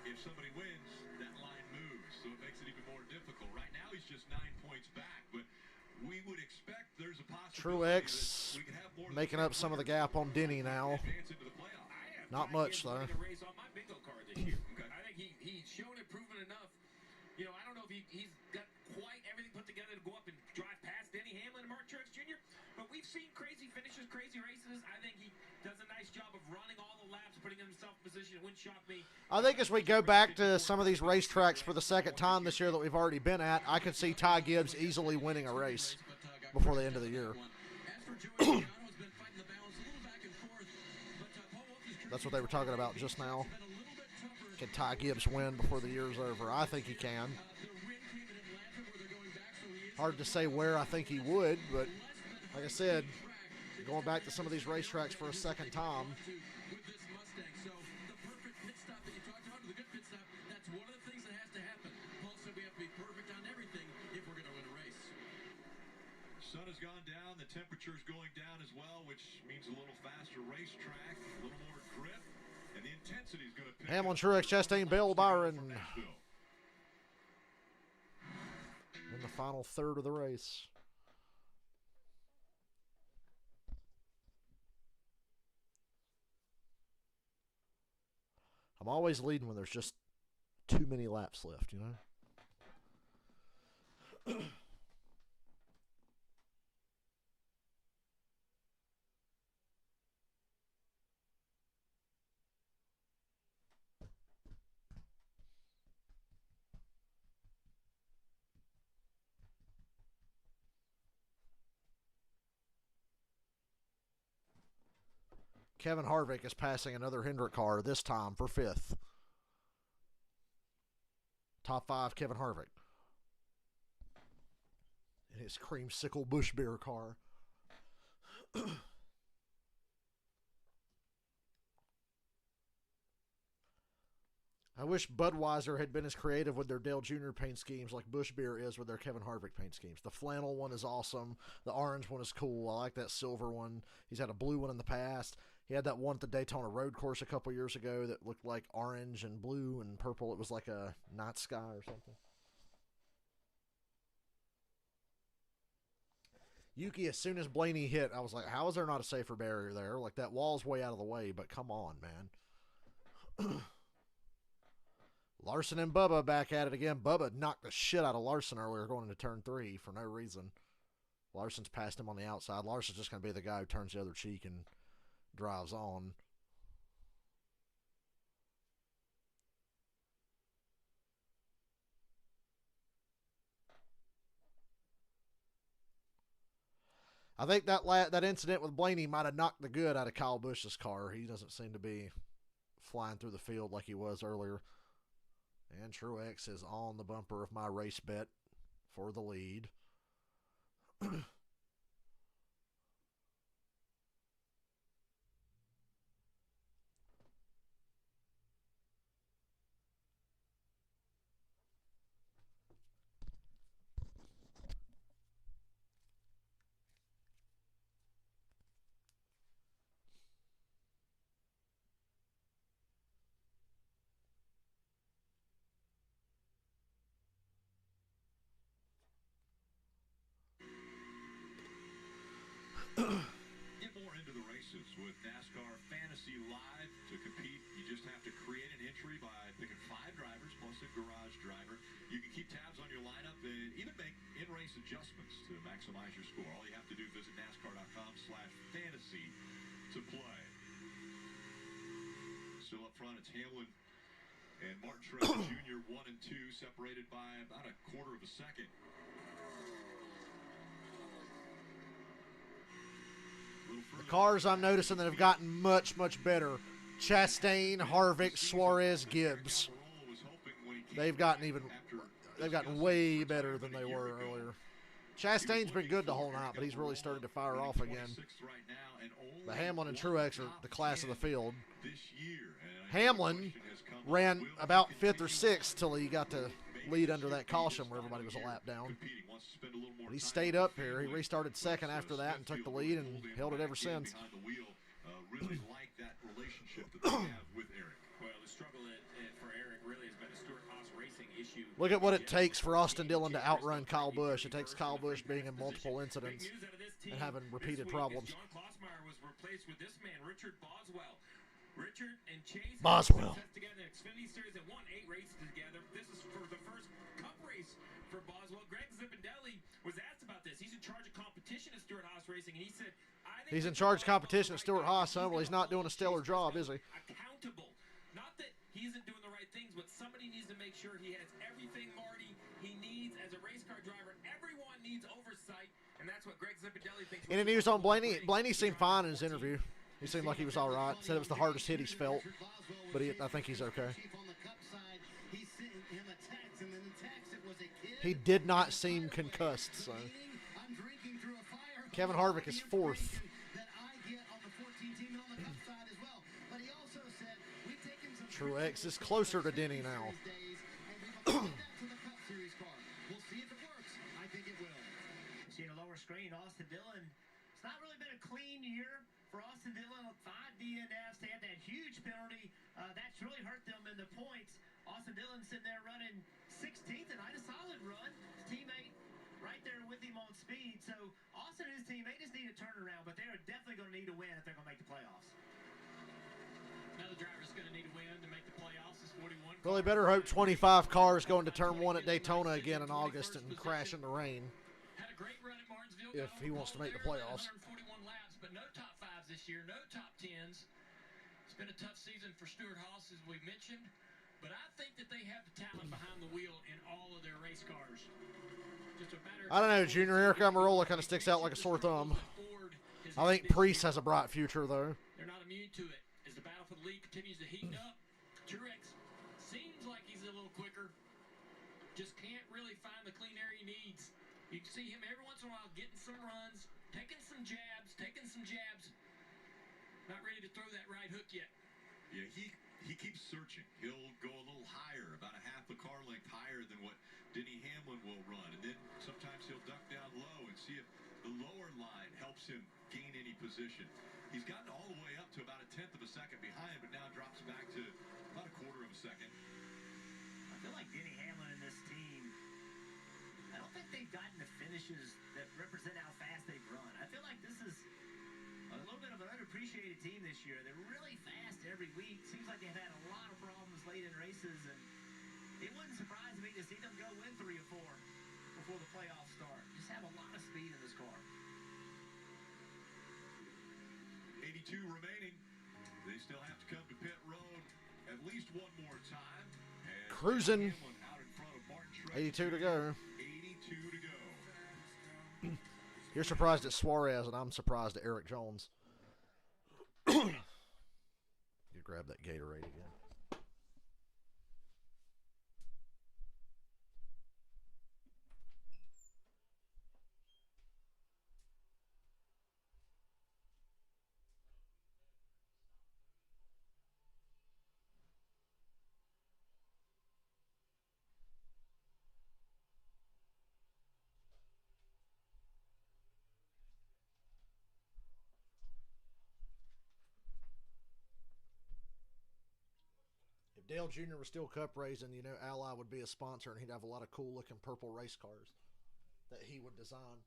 if somebody wins, that line moves, so it makes it even more difficult. Right now, he's just 9 points back, but we would expect there's a possibility Truex that we could have more making up some of the gap on Denny now. advance into the playoffs. Not much, though. I race on my bingo card this year. I think he's shown improvement enough. You know, I don't know if he's got quite everything put together to go up and drive past Denny Hamlin and Mark Truex Jr., but we've seen crazy finishes, crazy races. I think he does a nice job of running all the laps, putting himself in position. It wouldn't shock me. I think as we go back to some of these racetracks for the second time this year that we've already been at, I could see Ty Gibbs easily winning a race before the end of the year. That's what they were talking about just now. Can Ty Gibbs win before the year's over? I think he can. Hard to say where I think he would, but like I said, going back to some of these racetracks for a second time. Sun has gone down, the temperature's going down as well, which means a little faster racetrack, a little more grip, and the intensity's going to pick Hamlin, up. Truex, Chastain, Bill, Byron Nashville. in the final third of the race. I'm always leading when there's just too many laps left, you know? Kevin Harvick is passing another Hendrick car, this time for 5th. Top 5, Kevin Harvick. In his creamsicle Busch Beer car. I wish Budweiser had been as creative with their Dale Jr. paint schemes like Busch Beer is with their Kevin Harvick paint schemes. The flannel one is awesome. The orange one is cool. I like that silver one. He's had a blue one in the past. He had that one at the Daytona Road Course a couple years ago that looked like orange and blue and purple. It was like a night sky or something. Yuki, as soon as Blaney hit, I was like, how is there not a safer barrier there? Like, that wall's way out of the way, but come on, man. Larson and Bubba back at it again. Bubba knocked the shit out of Larson earlier going into turn 3 for no reason. Larson's passed him on the outside. Larson's just going to be the guy who turns the other cheek and drives on. I think that incident with Blaney might have knocked the good out of Kyle Busch's car. He doesn't seem to be flying through the field like he was earlier. And Truex is on the bumper of my race bet for the lead. Get more into the races with NASCAR Fantasy Live. To compete, you just have to create an entry by picking 5 drivers plus a garage driver. You can keep tabs on your lineup and even make in-race adjustments to maximize your score. All you have to do is visit NASCAR.com/fantasy to play. Still up front, it's Hamlin and Martin Truex Jr. 1 and 2, separated by about a quarter of a second. The cars I'm noticing that have gotten much, much better. Chastain, Harvick, Suarez, Gibbs. They've gotten way better than they were earlier. Chastain's been good the whole night, but he's really started to fire off again. The Hamlin and Truex are the class of the field. Hamlin ran about 5th or 6th till he got to lead under that caution where everybody was a lap down. But he stayed up here. He restarted 2nd after that and took the lead and held it ever since. Really like that relationship that they have with Eric. Well, the struggle for Eric really has been a Stewart-Haas racing issue. Look at what it takes for Austin Dillon to outrun Kyle Busch. It takes Kyle Busch being in multiple incidents and having repeated problems. John Klossmeyer was replaced with this man, Richard Boswell. Richard and Chase Boswell together in Xfinity Series and won 8 races together. This is for the first Cup race for Boswell. Greg Zipadelli was asked about this. He's in charge of competition at Stewart-Haas Racing, and he said, he's in charge of competition at Stewart-Haas. Well, he's not doing a stellar job, is he? Accountable. Not that he isn't doing the right things, but somebody needs to make sure he has everything, Marty, he needs as a race car driver. Everyone needs oversight, and that's what Greg Zipadelli thinks. Any news on Blaney? Blaney seemed fine in his interview. He seemed like he was all right. Said it was the hardest hit he's felt, but I think he's okay. He did not seem concussed, so. Kevin Harvick is 4th. Truex is closer to Denny now. Seeing a lower screen, Austin Dillon. It's not really been a clean year for Austin Dillon. 5 DNFs. They had that huge penalty. That's really hurt them in the points. Austin Dillon sitting there running 16th tonight, a solid run. His teammate right there with him on speed. So Austin and his team, they just need a turnaround, but they're definitely going to need a win if they're going to make the playoffs. Another driver's going to need a win to make the playoffs. Is 41. Well, they better hope 25 cars go into turn 1 at Daytona again in August and crash in the rain. Had a great run at Martinsville. If he wants to make the playoffs. 141 laps, but no top 5s this year, no top 10s. It's been a tough season for Stewart-Haas, as we mentioned, but I think that they have the talent behind the wheel in all of their race cars. Just a matter of I don't know, Junior. Eric Almirola kind of sticks out like a sore thumb. I think Priest has a bright future, though. They're not immune to it. As the battle for the lead continues to heat up, Truex seems like he's a little quicker. Just can't really find the clean air he needs. You can see him every once in a while getting some runs, taking some jabs. Not ready to throw that right hook yet. Yeah, he keeps searching. He'll go a little higher, about a half a car length higher than what Denny Hamlin will run. And then sometimes he'll duck down low and see if the lower line helps him gain any position. He's gotten all the way up to about a 1/10 of a second behind, but now drops back to about a 1/4 of a second. I feel like Denny Hamlin and this team, I don't think they've gotten the finishes that represent how fast they've run. like this is a little bit of an underappreciated team this year. They're really fast every week. Seems like they've had a lot of problems late in races, and it wouldn't surprise me to see them go win 3 or 4 before the playoffs start. Just have a lot of speed in this car. 82 remaining. They still have to come to pit road at least one more time. And Cruising. out in front of Martin Truex 82 to go. 82 to go. You're surprised at Suarez, and I'm surprised at Eric Jones. You grab that Gatorade again. If Dale Jr. was still cup racing, you know, Ally would be a sponsor, and he'd have a lot of cool looking purple race cars that he would design.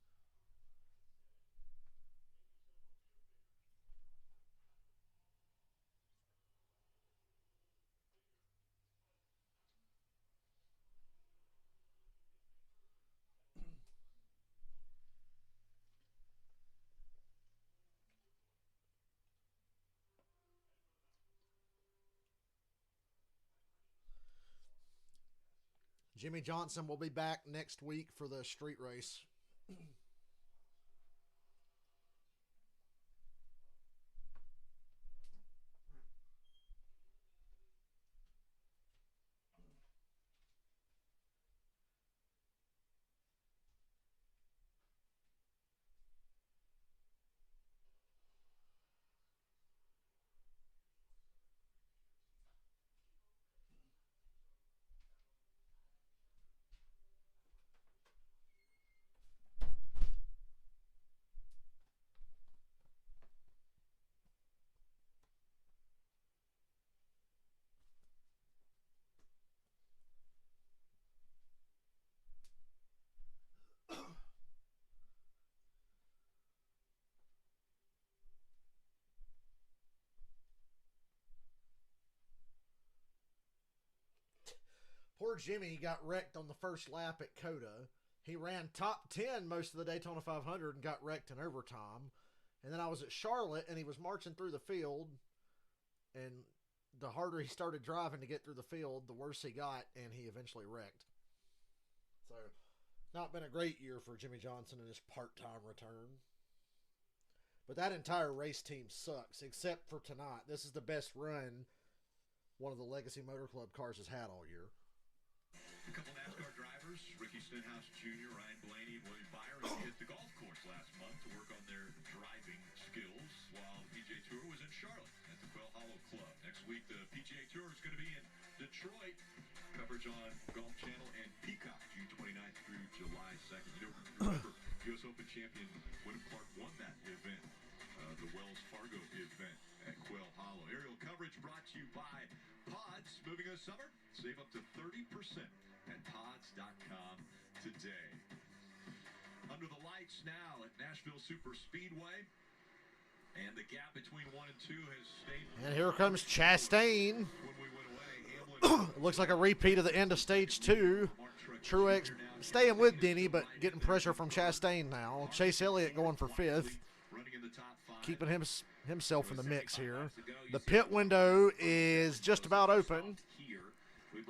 Jimmy Johnson will be back next week for the street race. Poor Jimmy got wrecked on the first lap at Coda. He ran top 10 most of the Daytona 500 and got wrecked in overtime. And then I was at Charlotte, and he was marching through the field. And the harder he started driving to get through the field, the worse he got, and he eventually wrecked. So, not been a great year for Jimmy Johnson in his part-time return. But that entire race team sucks, except for tonight. This is the best run one of the Legacy Motor Club cars has had all year. A couple NASCAR drivers, Ricky Stenhouse Jr., Ryan Blaney, and William Byron, hit the golf course last month to work on their driving skills while the PGA Tour was in Charlotte at the Quail Hollow Club. Next week, the PGA Tour is going to be in Detroit. Coverage on Golf Channel and Peacock, June 29th through July 2nd. You know, remember, U.S. Open champion Wyndham Clark won that event, the Wells Fargo event at Quail Hollow. Aerial coverage brought to you by Pods. Moving this summer, save up to 30% at pods.com today. Under the lights now at Nashville Super Speedway. And the gap between 1 and 2 has stayed. And here comes Chastain. It looks like a repeat of the end of stage 2. Truex staying with Denny, but getting pressure from Chastain now. Chase Elliott going for 5th. Keeping himself in the mix here. The pit window is just about open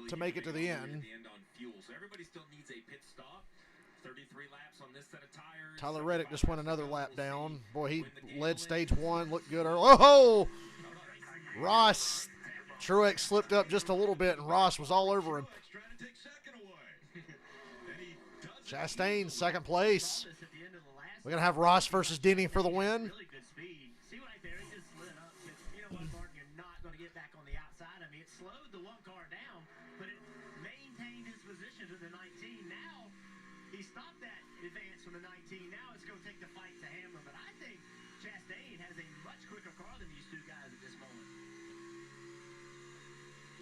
to make it to the end. Everybody still needs a pit stop. 33 laps on this set of tires. Tyler Reddick just went another lap down. Boy, he led stage 1, looked good early. Oh! Ross, Truex slipped up just a little bit, and Ross was all over him. Chastain, second place. We're going to have Ross versus Denny for the win. Really good speed. See right there, it just lit up. You know what, Martin, you're not going to get back on the outside. I mean, it slowed the one car down, but it maintained his position to the 19. Now, he stopped that advance from the 19. Now it's going to take the fight to Hamlin, but I think Chastain has a much quicker car than these two guys at this moment.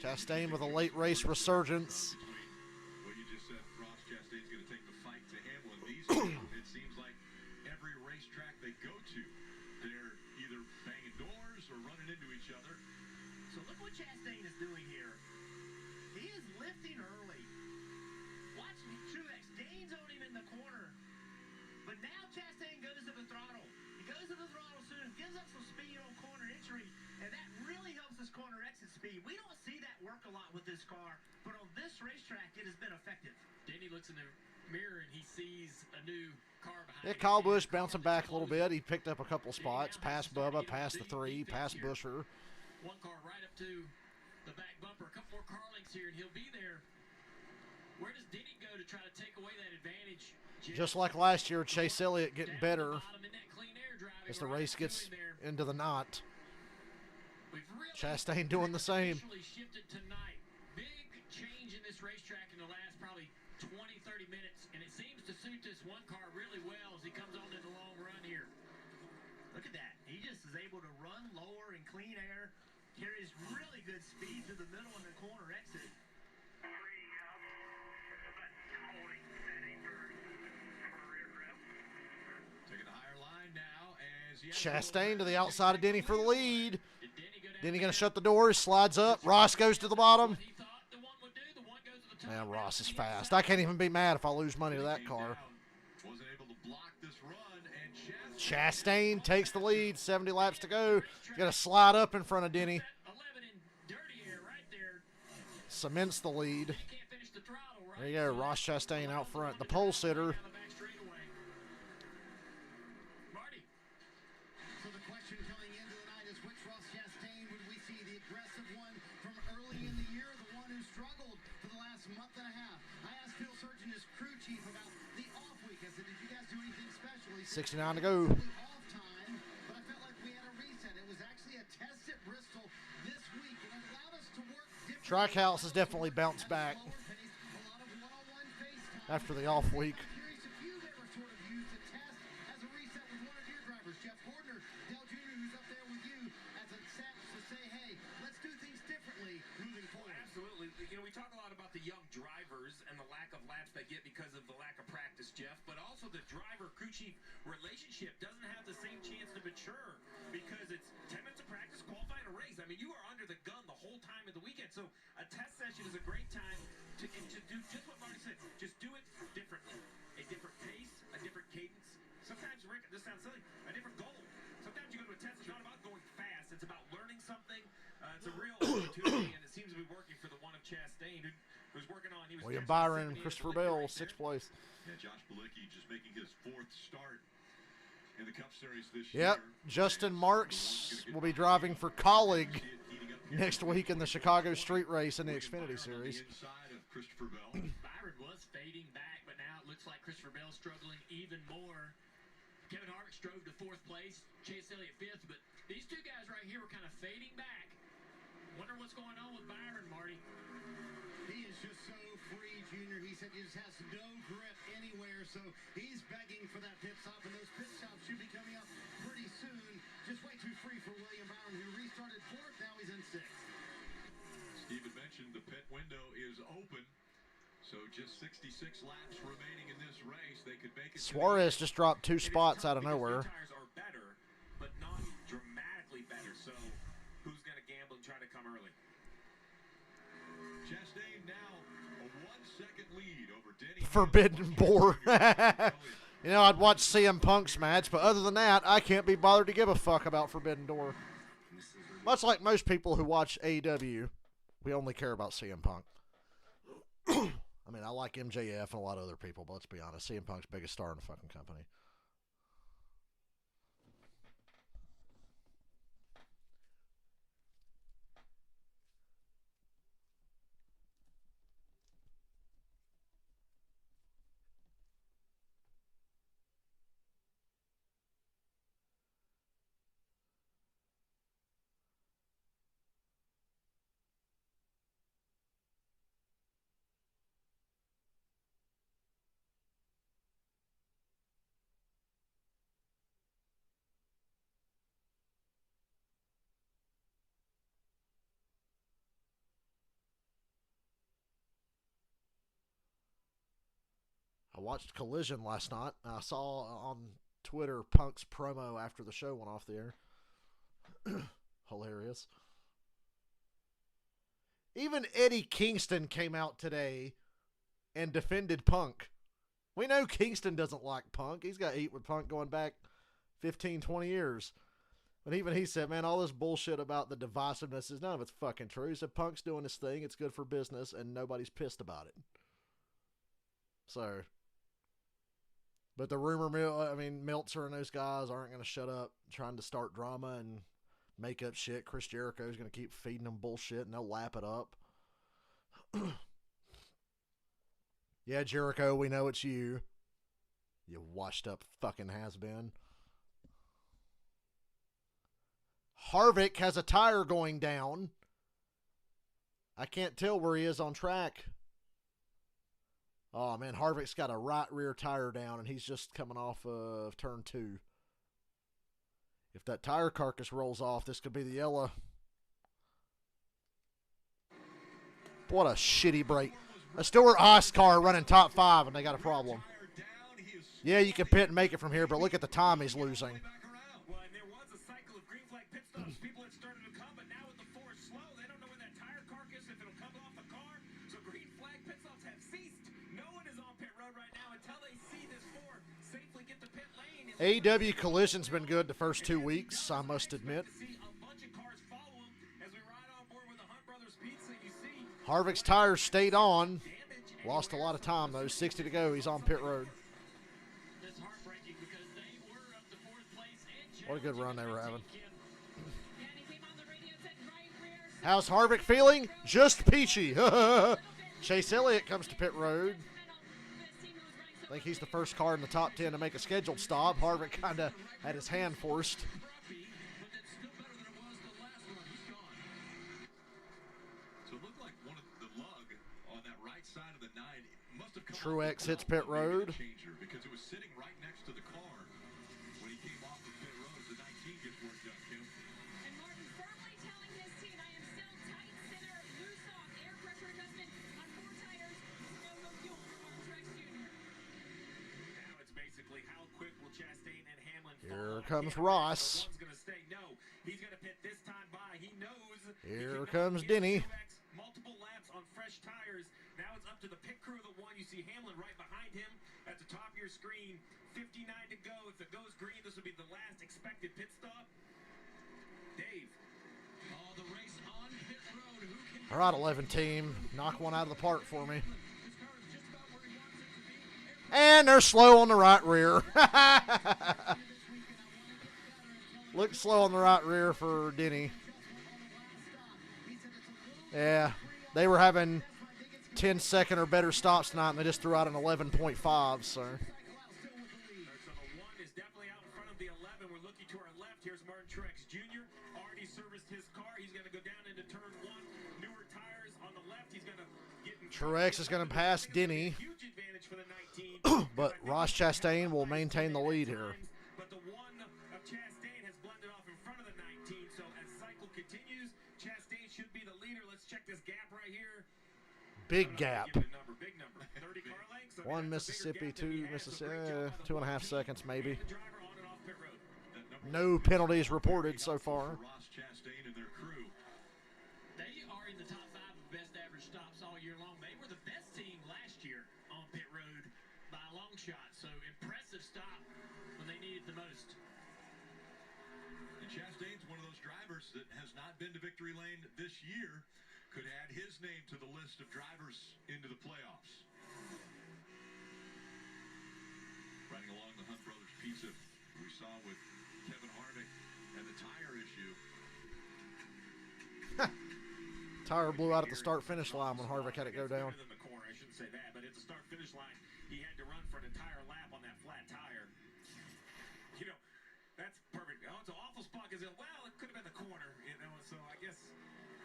Chastain with a late race resurgence. What you just said, Ross Chastain's going to take the fight to Hamlin. These two, it seems like every racetrack they go to, each other. So look what Chastain is doing here. He is lifting early. Watch Truex. Dane's on him in the corner. But now Chastain goes to the throttle. He goes to the throttle soon, gives up some speed on corner entry, and that really helps his corner exit speed. We don't see that work a lot with this car, but on this racetrack, it has been effective. Denny looks in the mirror and he sees a new car behind Yeah, him. Kyle Busch bouncing back a little bit. He picked up a couple spots, past Bubba, past the 3, past Busher. One car right up to the back bumper. A couple more car links here, and he'll be there. Where does Denny go to try to take away that advantage? Just like last year, Chase Elliott getting better as the race gets into the knot. Chastain doing the same. Shifted tonight. Big change in this racetrack in the last probably 20, 30 minutes, and it seems to suit this one car really well as he comes on in the long run here. Look at that. He just is able to run lower in clean air, carries really good speed through the middle and the corner exit. Taking the higher line now as Chastain to the outside of Denny for the lead. Denny going to shut the doors, slides up. Ross goes to the bottom. Man, Ross is fast. I can't even be mad if I lose money to that car. wasn't able to block this run, and Chastain takes the lead. 70 laps to go. Got to slide up in front of Denny. Cements the lead. There you go, Ross Chastain out front. The pole sitter. So the question coming into the night is which Ross Chastain would we see? The aggressive one from early in the year, the one who struggled for the last month and a half. I asked Phil Surgeon, his crew chief, about the off week. I said, did you guys do anything special? He said, 69 to go. off time, but I felt like we had a reset. It was actually a test at Bristol this week, and it allowed us to work differently. Trackhouse has definitely bounced back after the off week. Curious if you've ever sort of used a test as a reset with one of your drivers, Jeff Gordner, Dale Jr., who's up there with you, as a set to say, hey, let's do things differently moving forward. Absolutely. You know, we talk a lot about the young drivers and the lack of laps they get because of the lack of practice, Jeff, but also the driver-crew chief relationship doesn't have the same chance to mature because it's 10 minutes of practice, qualifying a race. I mean, you are under the gun the whole time of the weekend, so a test session is a great time to do just what Marty said. Just do it differently. A different pace, a different cadence. Sometimes, Rick, this sounds silly, a different goal. Sometimes you go to a test, it's not about going fast. It's about learning something. It's a real opportunity, and it seems to be working for the one of Chastain, who's working on. He was William Byron and Christopher Bell, 6th place. Yeah, Josh Bilicki just making his 4th start in the Cup Series this Yep, year. Justin Marks will be driving for Colleague next week in the Chicago Street Race in the Xfinity Series. Inside of Christopher Bell. Byron was fading back, but now it looks like Christopher Bell struggling even more. Kevin Harvick drove to 4th place, Chase Elliott 5th, but these two guys right here were kind of fading back. Wonder what's going on with Byron, Marty. He is just so free, Junior. He said he just has no grip anywhere, so he's begging for that pit stop, and those pit stops should be coming up pretty soon. Just way too free for William Byron, who restarted 4th. Now he's in 6th. Steve had mentioned the pit window is open, so just 66 laps remaining in this race. They could make it. Suarez just dropped 2 spots out of nowhere. Tires are better, but not dramatically better. So who's going to gamble and try to come early? Chastain now a 1-second lead over Denny. Forbidden Door. You know, I'd watch CM Punk's match, but other than that, I can't be bothered to give a fuck about Forbidden Door. Much like most people who watch AEW, we only care about CM Punk. I mean, I like MJF and a lot of other people, but let's be honest, CM Punk's biggest star in the fucking company. I watched Collision last night. I saw on Twitter Punk's promo after the show went off the air. Hilarious. Even Eddie Kingston came out today and defended Punk. We know Kingston doesn't like Punk. He's got heat with Punk going back 15, 20 years. But even he said, man, all this bullshit about the divisiveness is none of it's fucking true. He said Punk's doing his thing. It's good for business, and nobody's pissed about it. So, but the rumor mill, I mean, Meltzer and those guys aren't going to shut up trying to start drama and make up shit. Chris Jericho's going to keep feeding them bullshit, and they'll lap it up. Yeah, Jericho, we know it's you. You washed up fucking has-been. Harvick has a tire going down. I can't tell where he is on track. Oh, man, Harvick's got a right rear tire down, and he's just coming off of turn 2. If that tire carcass rolls off, this could be the yellow. What a shitty break. A Stewart-Haas car running top 5, and they got a problem. Yeah, you can pit and make it from here, but look at the time he's losing. Well, and there was a cycle of green flag pit stops. People had started to come, but now with the force slow, they don't know where that tire carcass, if it'll come off the car. So green flag pit stops have ceased. No one is on pit road right now until they see this four safely get to pit lane. AEW Collision's been good the first 2 weeks, I must admit. Harvick's tires stayed on. Lost a lot of time, though. 60 to go. He's on pit road. What a good run they were having. How's Harvick feeling? Just peachy. Chase Elliott comes to pit road. I think he's the first car in the top 10 to make a scheduled stop. Harvick kind of had his hand forced. Truex hits pit road. Because it was sitting right next to the car when he came off of pit road. The 19 gets work done, Kim. And Martin firmly telling his team, I am still tight center, loose off, air pressure adjustment on 4 tires, no fuel for Martin Truex Jr. Now it's basically how quick will Chastain and Hamlin Here comes Ross. One's going to stay. No, he's going to pit this time by. He knows. Here comes Denny. Multiple laps on fresh tires. Now it's up to the pit crew of the one. You see Hamlin right behind him at the top of your screen. 59 to go. If it goes green, this will be the last expected pit stop. Dave. The race on pit road. Who can All right, 11 team. Knock one out of the park for me. And they're slow on the right rear. Looks slow on the right rear for Denny. Yeah, they were having 10-second or better stops tonight, and they just threw out an 11.5, so. So the 1 is definitely out in front of the 11. We're looking to our left. Here's Martin Truex Jr. Already serviced his car. He's going to go down into turn 1. Newer tires on the left. He's going to get in. Truex is going to pass Denny. Huge advantage for the 19. But Ross Chastain will maintain the lead here. But the 1 of Chastain has blended off in front of the 19. So as cycle continues, Chastain should be the leader. Let's check this gap right here. Big gap. Big number. 30 car lengths. 1 Mississippi, 2 Mississippi, 2.5 seconds maybe. No penalties reported so far. Ross Chastain and their crew. They are in the top 5 of best average stops all year long. They were the best team last year on pit road by a long shot. So impressive stop when they needed the most. And Chastain's one of those drivers that has not been to victory lane this year. Could add his name to the list of drivers into the playoffs. Riding along the Hunt Brothers pizza we saw with Kevin Harvick and the tire issue. Tire blew out at the start-finish line when Harvick had it go down. Than the corner, I shouldn't say that, but at the start-finish line, he had to run for an entire lap on that flat tire. You know, that's perfect. Oh, it's an awful spot because, well, it could have been the corner, you know, so I guess,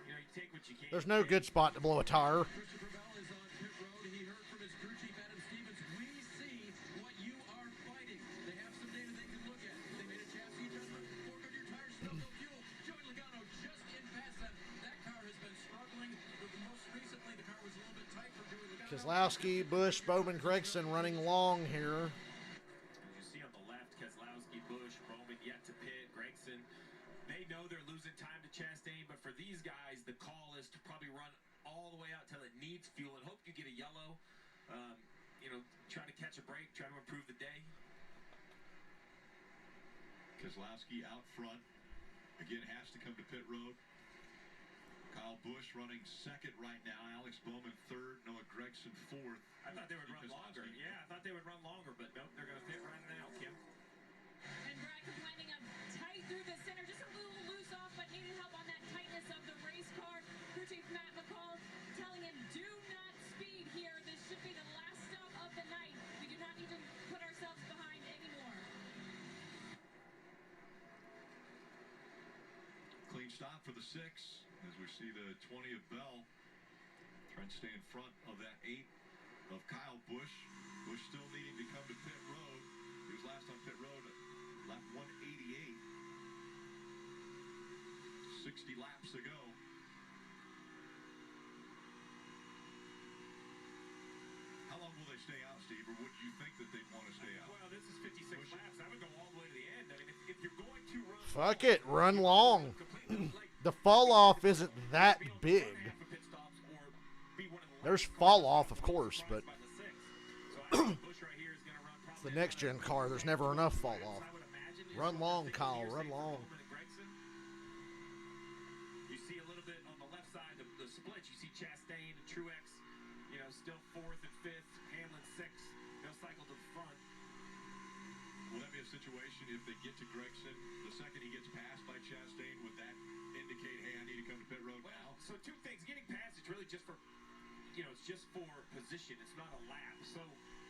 you know, you take what you can. There's no good spot to blow a tire. Christopher Bell is on pit road. He heard from his crew chief, Adam Stevens. We see what you are fighting. They have some data they can look at. They made a chassis adjustment. 4 Goodyear tires, still no fuel. Joey Logano just in past them. That car has been struggling. Most recently, the car was a little bit tight for Joey Logano. Keselowski, Busch, Bowman, Gregson running long here. As you see on the left, Keselowski, Busch, Bowman yet to pit, Gregson. They know they're losing time to until it needs fuel, and hope you get a yellow. Try to catch a break, try to improve the day. Keselowski out front. Again, has to come to pit road. Kyle Busch running second right now. Alex Bowman third. Noah Gragson fourth. I thought they would run longer. Yeah, I thought they would run longer, but nope, they're going to fit right now, Kim. And Brad complaining of tight through the center, just a little loose off, but needed help on that tightness of the race car. Crew chief Matt McCall telling him, do not speed here. This should be the last stop of the night. We do not need to put ourselves behind anymore. Clean stop for the 6 as we see the 20 of Bell trying to stay in front of that 8 of Kyle Busch. Busch still needing to come to pit road. He was last on pit road at lap 188. 60 laps ago. How long will they stay out, Steve, or would you think that they'd want to stay out? Well, this is 56 laps. I would go all the way to the end. I mean, if you're going to run... Fuck it, run long. The fall off isn't that big. There's fall off, of course, but it's the next gen car. There's never enough fall off. Run long, Kyle. Run long. You see a little bit on the left side, the splits. You see Chastain and Truex, still 4th and 5th. Hamlin 6th. They'll cycle to the front. Will that be a situation if they get to Gragson, the second he gets passed by Chastain, would that indicate, hey, I need to come to pit road now? So two things. Getting past, it's really just for, it's just for position. It's not a lap. So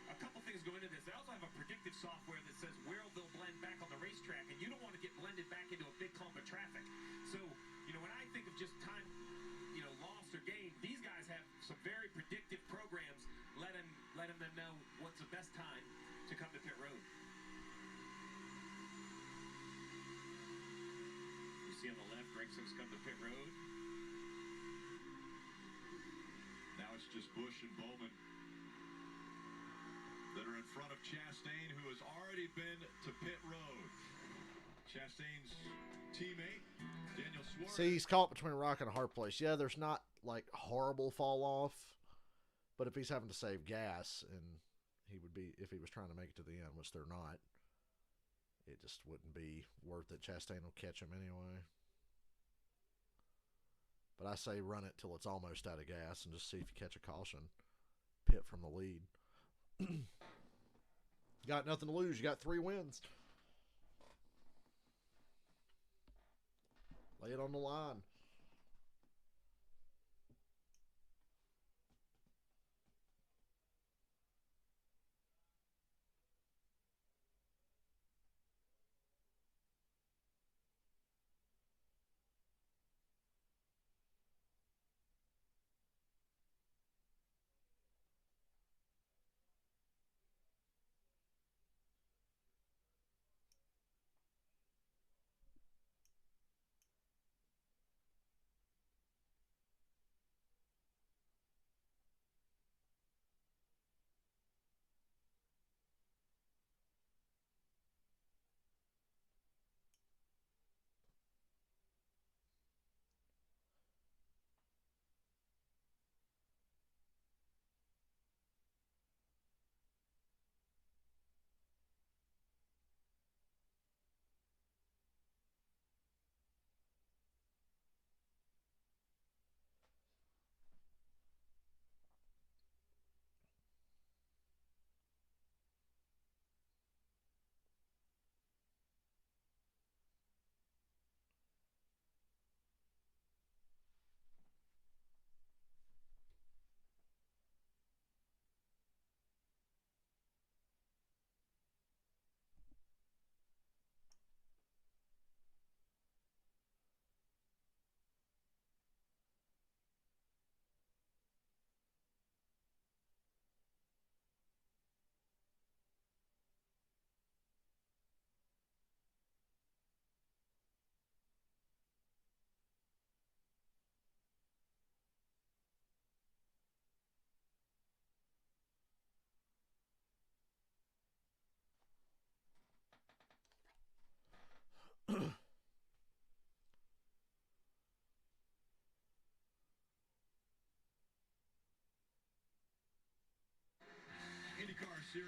a couple things go into this. They also have a predictive software that says where they'll blend back on the racetrack, and you don't want to get blended back into a big clump of traffic. So, when I think of just time, lost or gained, these guys have some very predictive programs letting them know what's the best time to come to pit road. You see on the left, Gregson's come to pit road. Now it's just Busch and Bowman that are in front of Chastain, who has already been to pit road. Chastain's teammate, Daniel Suarez. See, he's caught between a rock and a hard place. Yeah, there's not, horrible fall off, but if he's having to save gas, and he would be, if he was trying to make it to the end, which they're not, it just wouldn't be worth it. Chastain will catch him anyway. But I say run it till it's almost out of gas and just see if you catch a caution. Pit from the lead. Got nothing to lose. You got 3 wins. Lay it on the line.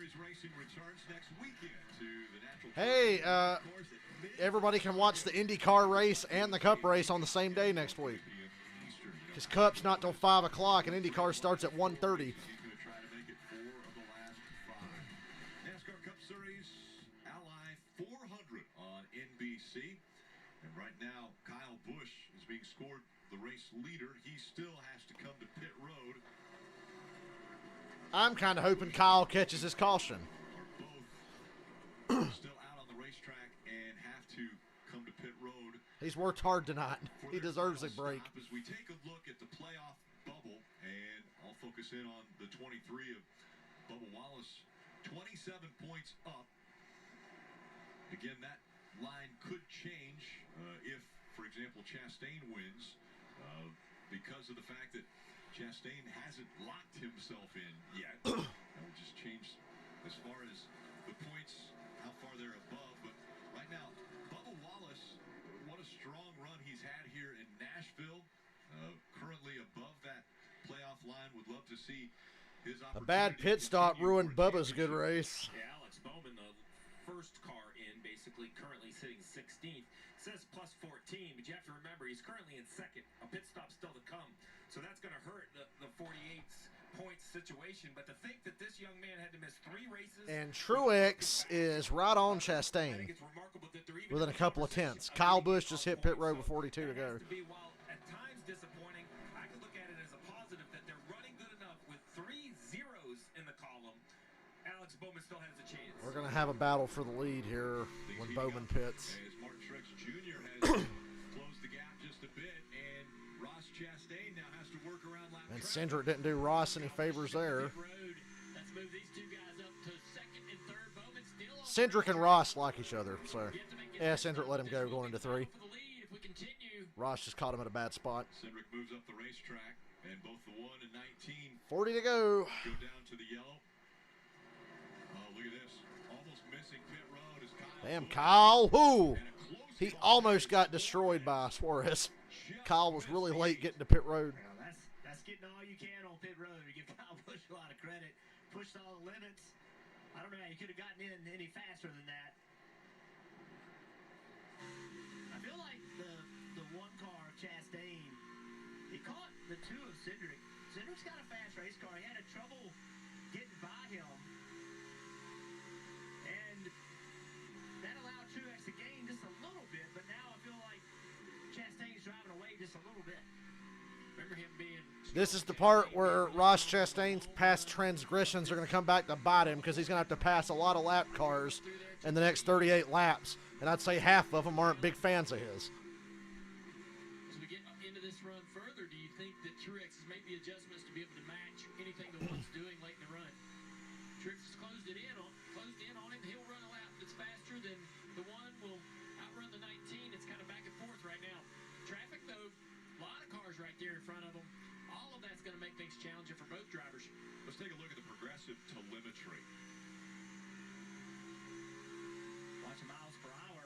Series racing returns next weekend to the natural. Hey, everybody can watch the IndyCar race and the Cup race on the same day next week. Because Cup's not till 5 o'clock and IndyCar starts at 1:30. He's going to try to make it 4 of the last 5. NASCAR Cup Series Ally 400 on NBC. And right now, Kyle Busch is being scored the race leader. He still has to come to pit road. I'm kind of hoping Kyle catches his caution. Are both still out on the racetrack and have to come to pit road. He's worked hard tonight. He deserves a break. As we take a look at the playoff bubble, and I'll focus in on the 23 of Bubba Wallace, 27 points up. Again, that line could change if, for example, Chastain wins, because of the fact that Chastain hasn't locked himself in yet. That will just change as far as the points, how far they're above. But right now, Bubba Wallace, what a strong run he's had here in Nashville. Currently above that playoff line. Would love to see his A bad pit stop ruined Bubba's good race. Yeah, Alex Bowman, the first car in, basically currently sitting 16th. Says plus 14, but you have to remember he's currently in second. A pit stop still to come. So that's going to hurt the 48 points situation. But to think that this young man had to miss 3 races. And Truex is right on Chastain within a couple of tenths. Kyle Busch just hit pit road with 42 to go. While at times disappointing, I could look at it as a positive that they're running good enough with 3 zeros in the column. Alex Bowman still has a chance. We're going to have a battle for the lead here when Bowman pits. As Martin Truex Jr. has closed the gap just a bit, and Ross Chastain now has to work around lap And traffic. Cindric didn't do Ross any favors there. Let's move these two guys up to second and third. Bowman still on Cindric and Ross like each other, so yeah, Cindric let him go going into 3. for the lead if we continue. Ross just caught him at a bad spot. Cindric moves up the racetrack, and both the 1 and 19 40 to go. go down to the yellow. Oh, look at this. Almost missing pit road is Kyle. Damn, Busch. Kyle. Whoo! And a close He call. almost got destroyed by Suarez. Kyle was really late getting to pit road. Well, that's getting all you can on pit road. You give Kyle Busch a lot of credit. Pushed all the limits. I don't know how you could have gotten in any faster than that. I feel like the one car, Chastain, he caught the 2 of Cindric. Cindric's got a fast race car. He had a trouble getting by him. And that allowed Truex to gain just a little bit, but now I feel like Chastain's driving away just a little bit. Remember him being This is the part where Ross Chastain's past transgressions are going to come back to bite him because he's going to have to pass a lot of lap cars in the next 38 laps. And I'd say half of them aren't big fans of his. As we get into this run further, do you think that Truex has made the adjustments to be able to match anything the one's doing late in the run? Truex has closed in on him. He'll run a lap that's faster than the one. Will outrun the 19. It's kind of back and forth right now. Traffic, though, a lot of cars right there in front of them. All of that's going to make things challenging for both drivers. Let's take a look at the progressive telemetry. Watching miles per hour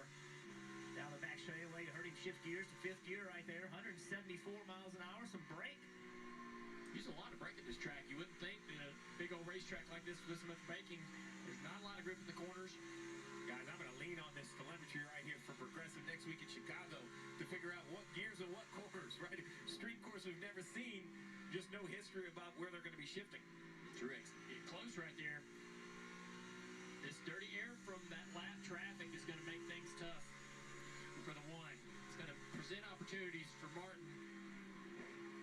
down the back straightaway. You heard him shift gears to 5th gear right there. 174 miles an hour. Some brake. Use a lot of brake at this track. You wouldn't think that a big old racetrack like this with this much braking, there's not a lot of grip in the corners. Guys, I'm going to lean on this telemetry right here for Progressive next week in Chicago to figure out what gears and what corners, right? Street course we've never seen, just no history about where they're going to be shifting. Truex, get close right there. This dirty air from that lap traffic is going to make things tough for the 1. It's going to present opportunities for Martin.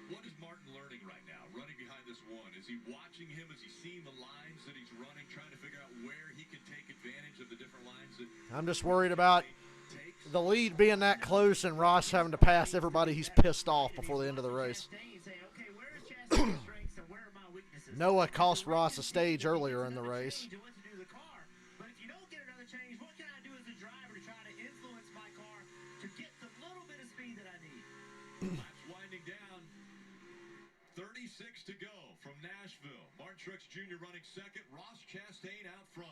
What is Martin learning right now, running behind this 1? Is he watching him? Is he seeing the lines that he's running, trying to figure out where he can take advantage of the different lines that I'm just worried about takes? the lead being that close and Ross having to pass everybody he's pissed off before the end of the race. Chastain saying, okay, where is Chastain's strengths and where are my weaknesses? Noah cost Ross a stage earlier in the race. What to do to the car. But if you don't get another change, what can I do as a driver to try to influence my car to get the little bit of speed that I need? Laps winding down. 36 to go from Nashville. Martin Truex Jr. running second. Ross Chastain out front.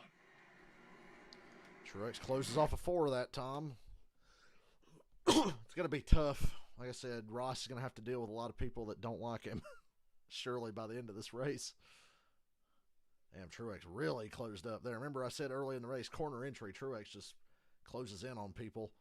Truex closes off a 4 that time. It's going to be tough. Like I said, Ross is going to have to deal with a lot of people that don't like him, surely by the end of this race. Damn, Truex really closed up there. Remember I said early in the race, corner entry, Truex just closes in on people.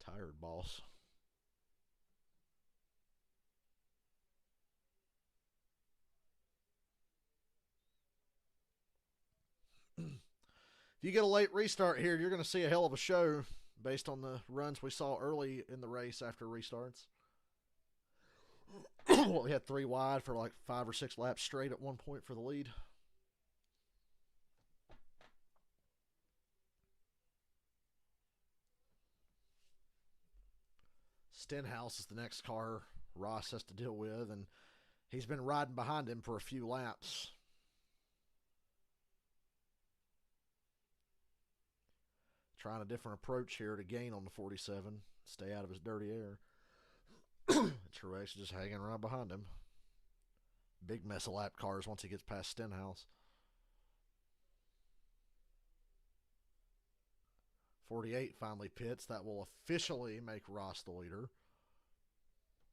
Tired, boss. If you get a late restart here, you're going to see a hell of a show based on the runs we saw early in the race after restarts. We had 3 wide for like 5 or 6 laps straight at one point for the lead. Stenhouse is the next car Ross has to deal with, and he's been riding behind him for a few laps. Trying a different approach here to gain on the 47, stay out of his dirty air. Truex is just hanging around behind him. Big mess of lap cars once he gets past Stenhouse. 48 finally pits. That will officially make Ross the leader.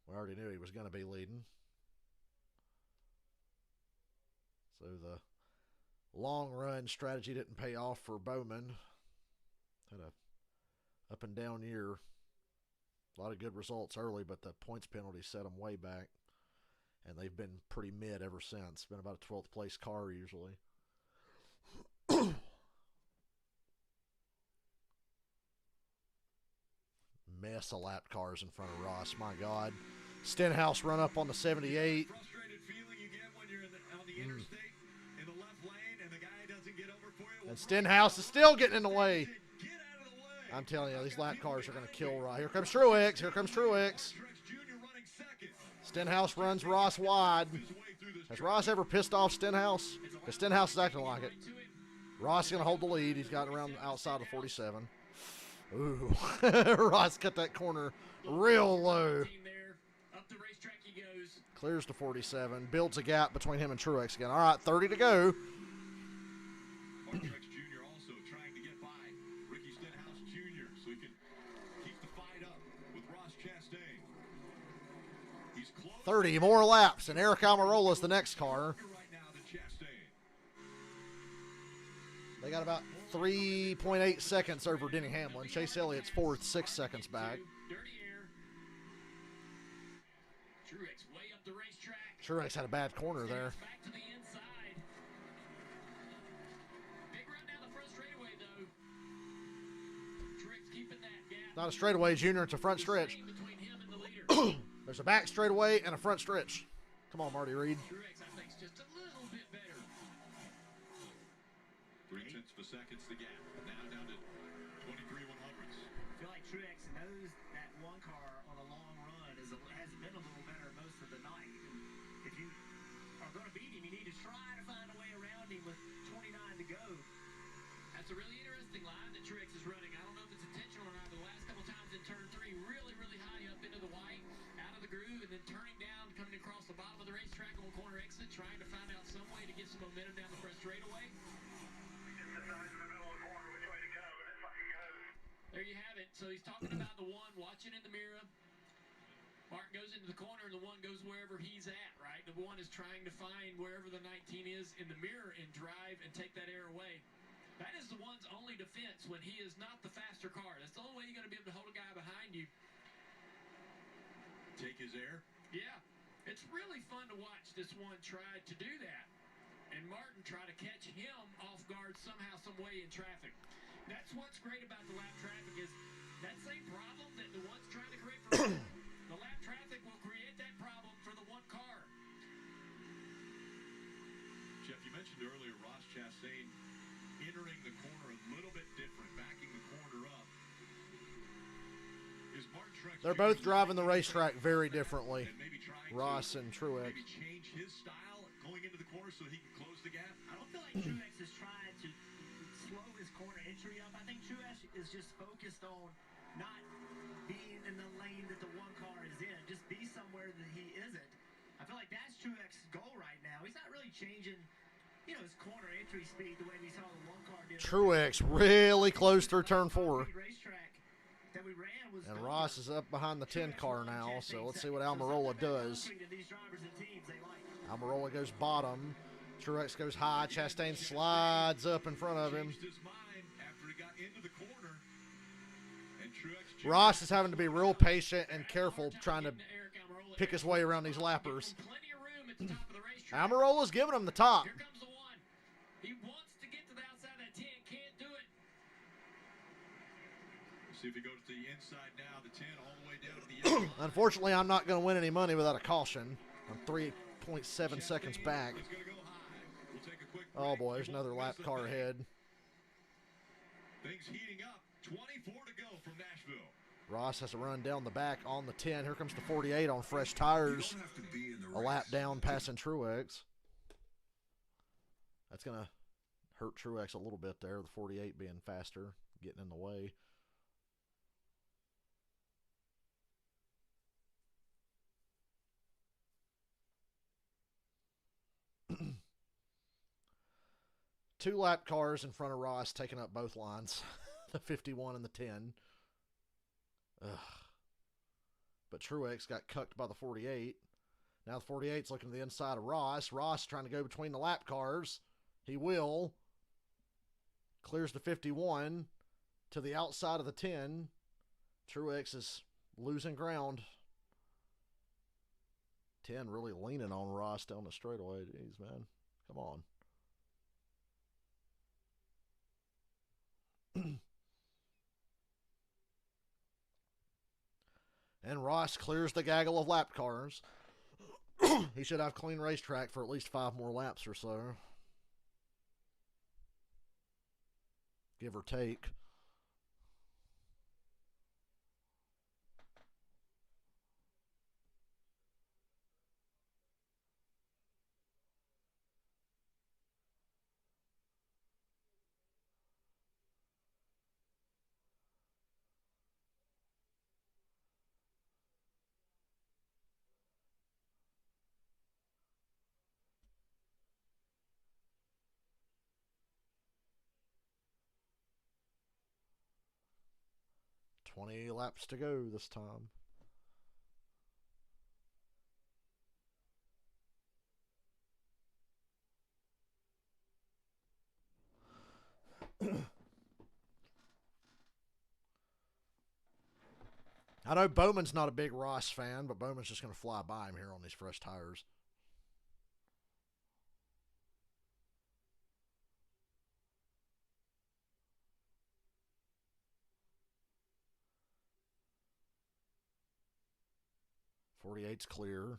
We already knew he was going to be leading. So the long run strategy didn't pay off for Bowman. Had a up and down year. A lot of good results early, but the points penalty set them way back. And they've been pretty mid ever since. Been about a 12th place car usually. Mess of lap cars in front of Ross. My God. Stenhouse run up on the 78. Frustrated feeling you get when you're on the interstate in the left lane and the guy doesn't get over for you. And Stenhouse is still getting in the way. I'm telling you, these lap cars are going to kill Ross. Here comes Truex. Here comes Truex. Stenhouse runs Ross wide. Has Ross ever pissed off Stenhouse? Because Stenhouse is acting like it. Ross is going to hold the lead. He's got around the outside of 47. Ooh. Ross cut that corner real low. Clears to 47. Builds a gap between him and Truex again. All right, 30 to go. Truex Jr. also trying to get by Ricky Stenhouse Jr. so he can keep the fight up with Ross Chastain. He's close. 30 more laps, and Eric Almirola is the next car. Right now to Chastain. They got about 3.8 seconds over Denny Hamlin. Chase Elliott's fourth, 6 seconds back. Truex way up the racetrack. Truex had a bad corner there. Back to the inside. Big run down the front straightaway, though. Truex keeping that gap. Not a straightaway, Junior. It's a front stretch. Between him and the leader. There's a back straightaway and a front stretch. Come on, Marty Reed. Truex, I think, is just a little bit better. 3/10 of a second the gap. Now down to 23 100ths. I feel like Truex knows that one car on a long run has been a little better most of the night. If you are going to beat him, you need to try to find a way around him with 29 to go. That's a really interesting line that Truex is running. I don't know if it's intentional or not, but the last couple times in turn 3, really, really high up into the white, out of the groove, and then turning down, coming across the bottom of the racetrack on corner exit, trying to find out some way to get some momentum down the front straightaway. There you have it. So he's talking about the one watching in the mirror. Martin goes into the corner and the one goes wherever he's at, right? The one is trying to find wherever the 19 is in the mirror and drive and take that air away. That is the one's only defense when he is not the faster car. That's the only way you're going to be able to hold a guy behind you. Take his air? Yeah. It's really fun to watch this one try to do that. And Martin try to catch him off guard somehow, some way in traffic. That's what's great about the lap traffic is that same problem that the one's trying to create for the lap traffic will create that problem for the one car. Jeff, you mentioned earlier Ross Chastain entering the corner a little bit different, backing the corner up. Is Martin Truex They're both driving the racetrack very differently, Ross and Truex. Maybe change his style going into the corner so he can close the gap? I don't feel like Truex is trying to slow his corner entry up. I think Truex is just focused on not being in the lane that the one car is in. Just be somewhere that he isn't. I feel like that's Truex's goal right now. He's not really changing, his corner entry speed the way we saw the one car did. Truex really close through turn 4. Racetrack that we ran was And Ross is up behind the 10 car now, so let's see what Almirola does. Almirola goes bottom. Truex goes high. Chastain slides up in front of him. Changed his mind after he got into the corner. And Truex Ross is having to be real patient and careful trying to pick his way around these lappers. Almirola's giving him the top. Here comes the one. He wants to get to the outside of that 10, can't do it. See if he goes to the inside now, the 10 all the way down to the inside. Unfortunately, I'm not going to win any money without a caution. I'm 3.7 seconds back. It's gonna go high. We'll take a quick Oh break. boy, there's another lap car ahead. Things heating up. 24 to go from Nashville. Ross has to run down the back on the 10. Here comes the 48 on fresh tires. A lap down passing Truex. That's going to hurt Truex a little bit there. The 48 being faster, getting in the way. Two lap cars in front of Ross taking up both lines. The 51 and the 10. Ugh. But Truex got cucked by the 48. Now the 48's looking to the inside of Ross. Ross trying to go between the lap cars. He will. Clears the 51 to the outside of the 10. Truex is losing ground. 10 really leaning on Ross down the straightaway. Jeez, man. Come on. And Ross clears the gaggle of lap cars. He should have clean racetrack for at least 5 more laps or so. Give or take. $20 laps to go this time. I know Bowman's not a big Ross fan, but Bowman's just going to fly by him here on these fresh tires. .48's clear.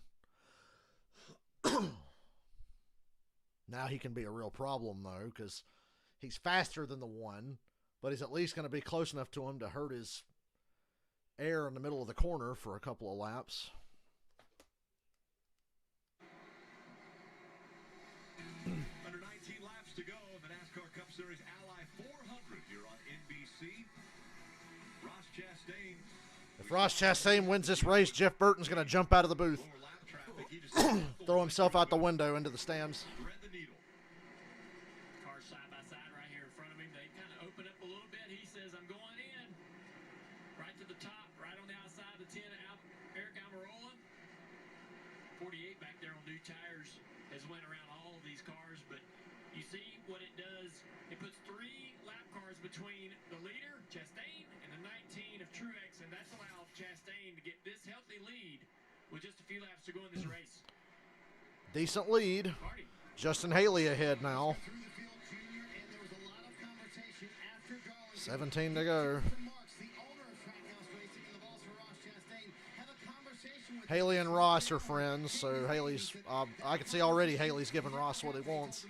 Now he can be a real problem, though, because he's faster than the 1, but he's at least going to be close enough to him to hurt his air in the middle of the corner for a couple of laps. Under 19 laps to go in the NASCAR Cup Series Ally 400 here on NBC. Ross Chastain. If Ross Chastain wins this race, Jeff Burton's going to jump out of the booth. Throw himself out the window into the stands. Cars side by side right here in front of him. They kind of open up a little bit. He says, I'm going in. Right to the top, right on the outside of the 10, Eric Almirola. 48 back there on new tires has went around all of these cars, but you see what it does. It puts 3 lap cars between the leader, Chastain, and the 19 of Truex, and that's allowed Chastain to get this healthy lead with just a few laps to go in this race. Decent lead. Justin Haley ahead now. 17 to go. Haley and Ross are friends, so Haley's, I can see already Haley's giving Ross what he wants.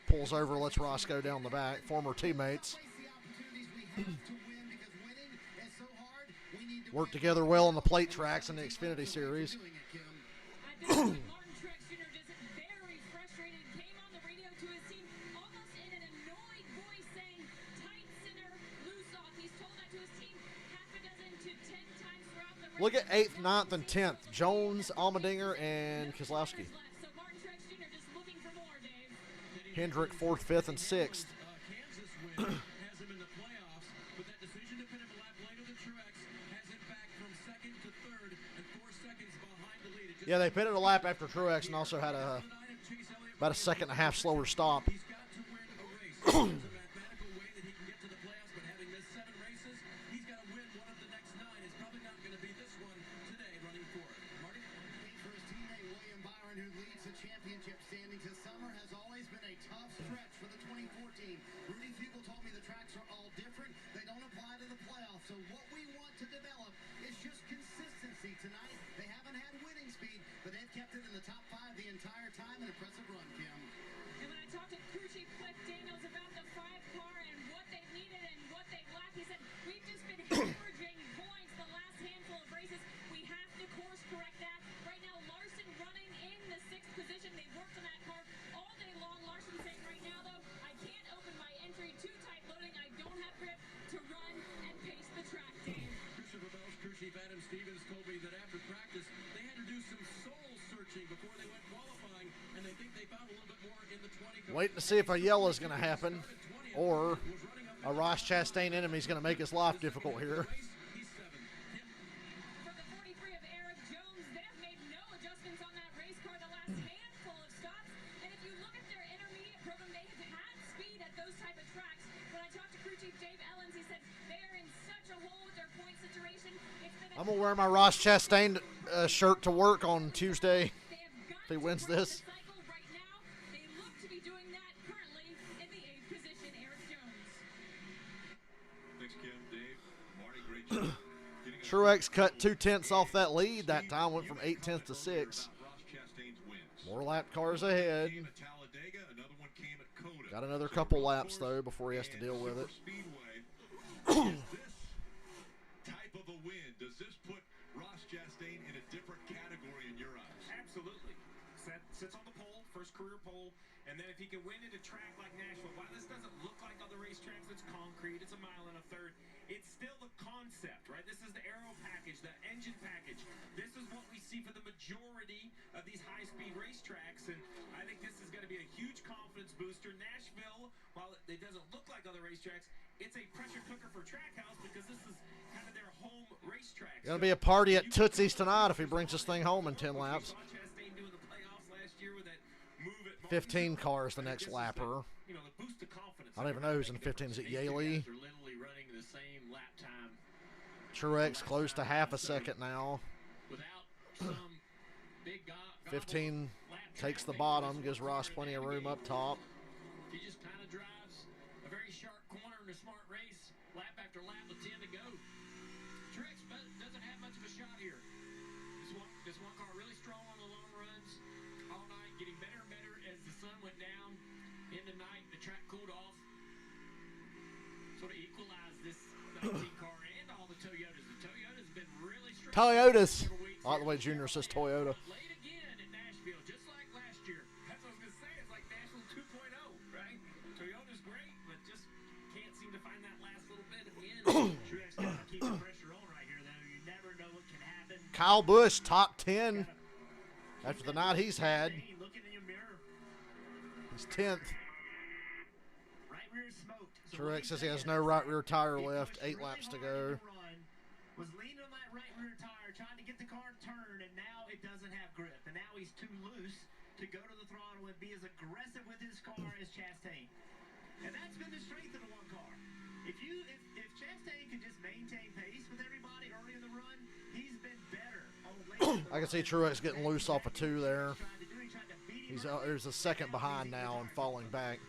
Pulls over, lets Ross go down the back. Former teammates. Work together well on the plate tracks in the Xfinity Series. Look at 8th, 9th, and 10th. Jones, Allmendinger, and Keselowski. Hendrick 4th, 5th, and 6th. Kansas win has him in the playoffs, but that decision to put him a lap later than Truex has him back from 2nd to 3rd and 4 seconds behind the lead. Yeah, they pitted a lap after Truex and also had about a second and a half slower stop. He's got to win a race. There's a mathematical way that he can get to the playoffs, but having missed 7 races, he's got to win one of the next 9. It's probably not going to be this one today running for it. Marty? For his teammate William Byron, who leads the championship standings this summer, has always been a tough stretch for the 2014. Rudy Fugle told me the tracks are all different. They don't apply to the playoffs. So what we want to develop is just consistency tonight. They haven't had winning speed, but they've kept it in the top 5 the entire time. An impressive run, Kim. And when I talked to crew chief Cliff Daniels about the 5 car and what they needed and what they lacked, he said, we've just been hemorrhaging points the last handful of races. We have to course correct that. Right now, Larson running in the 6th position. They worked on that car all day long. Larson saying right now, though, I can't open my entry, too tight loading. I don't have grip to run and pace the track, Dave. Christopher Bell's crew chief Adam Stevens told me that after practice, they had to do some soul searching before they went qualifying, and they think they found a little bit more in the 20 car. Waiting to see if a yellow is going to happen or a Ross Chastain enemy is going to make his life difficult here. He's 7th. For the 43 of Eric Jones, they have made no adjustments on that race car the last handful of stops. And if you look at their intermediate program, they have had speed at those type of tracks. When I talked to crew chief Dave Ellens, he said they are in such a hole with their point situation. It's been I'm going to wear my Ross Chastain shirt to work on Tuesday if he wins this. cycle right now. They look to be doing that currently in the 8th position, Eric Jones. Thanks, Kim, Dave, Marty, great job. Getting us Truex cut 2/10 off that lead that time, went from 8/10 to 6. about Ross Chastain's wins. More lap cars ahead. Came at Talladega, another one came at Coda. Got another couple laps, though, before he has to deal with it. Speedway. Is this type of a win, does this put Ross Chastain in a different category in your eyes? Absolutely. Sits on the pole, first career pole, and then if he can win at a track like Nashville, while this doesn't look like other racetracks, it's concrete, it's a mile and a third, it's still the concept, right? This is the aero package, the engine package. This is what we see for the majority of these high-speed racetracks, and I think this is going to be a huge confidence booster. Nashville, while it doesn't look like other racetracks, it's a pressure cooker for Trackhouse because this is kind of their home racetrack. Going to be a party at Tootsie's tonight if he brings this thing home in 10 laps. 15 cars the next lapper. You know, the boost of confidence. I don't even know who's in 15. Is it Yaley? They're literally running the same lap time. Truex close to half a second now. Without some big 15 takes the bottom, gives Ross plenty of room up top. He just kind of drives a very sharp corner in a smart race, lap after lap with 10 to go. Truex doesn't have much of a shot here. This one car really strong on the long runs all night, getting better and better as the sun went down in the night. The track cooled off, sort of equalized this 19 car and all the Toyotas. The Toyota's been really strong. Toyotas. All the way Junior says Toyota. Late again in Nashville, just like last year. That's what I was going to say. It's like Nashville 2.0, right? Toyota's great, but just can't seem to find that last little bit at the end. Truex got to keep the pressure on right here, though. You never know what can happen. Kyle Busch, top 10 after the night he's had. Look in your mirror. He's 10th. Right rear smoked. So Truex says he has no right rear tire left. 8 laps to go. Was leaning on that right rear tire, trying to get the car turned, and now it doesn't have grip. And now he's too loose to go to the throttle and be as aggressive with his car as Chastain. And that's been the strength of the one car. If Chastain could just maintain pace with everybody early in the run, he's been better. I can see Truex getting loose off of 2 there. There's a second behind now and falling back.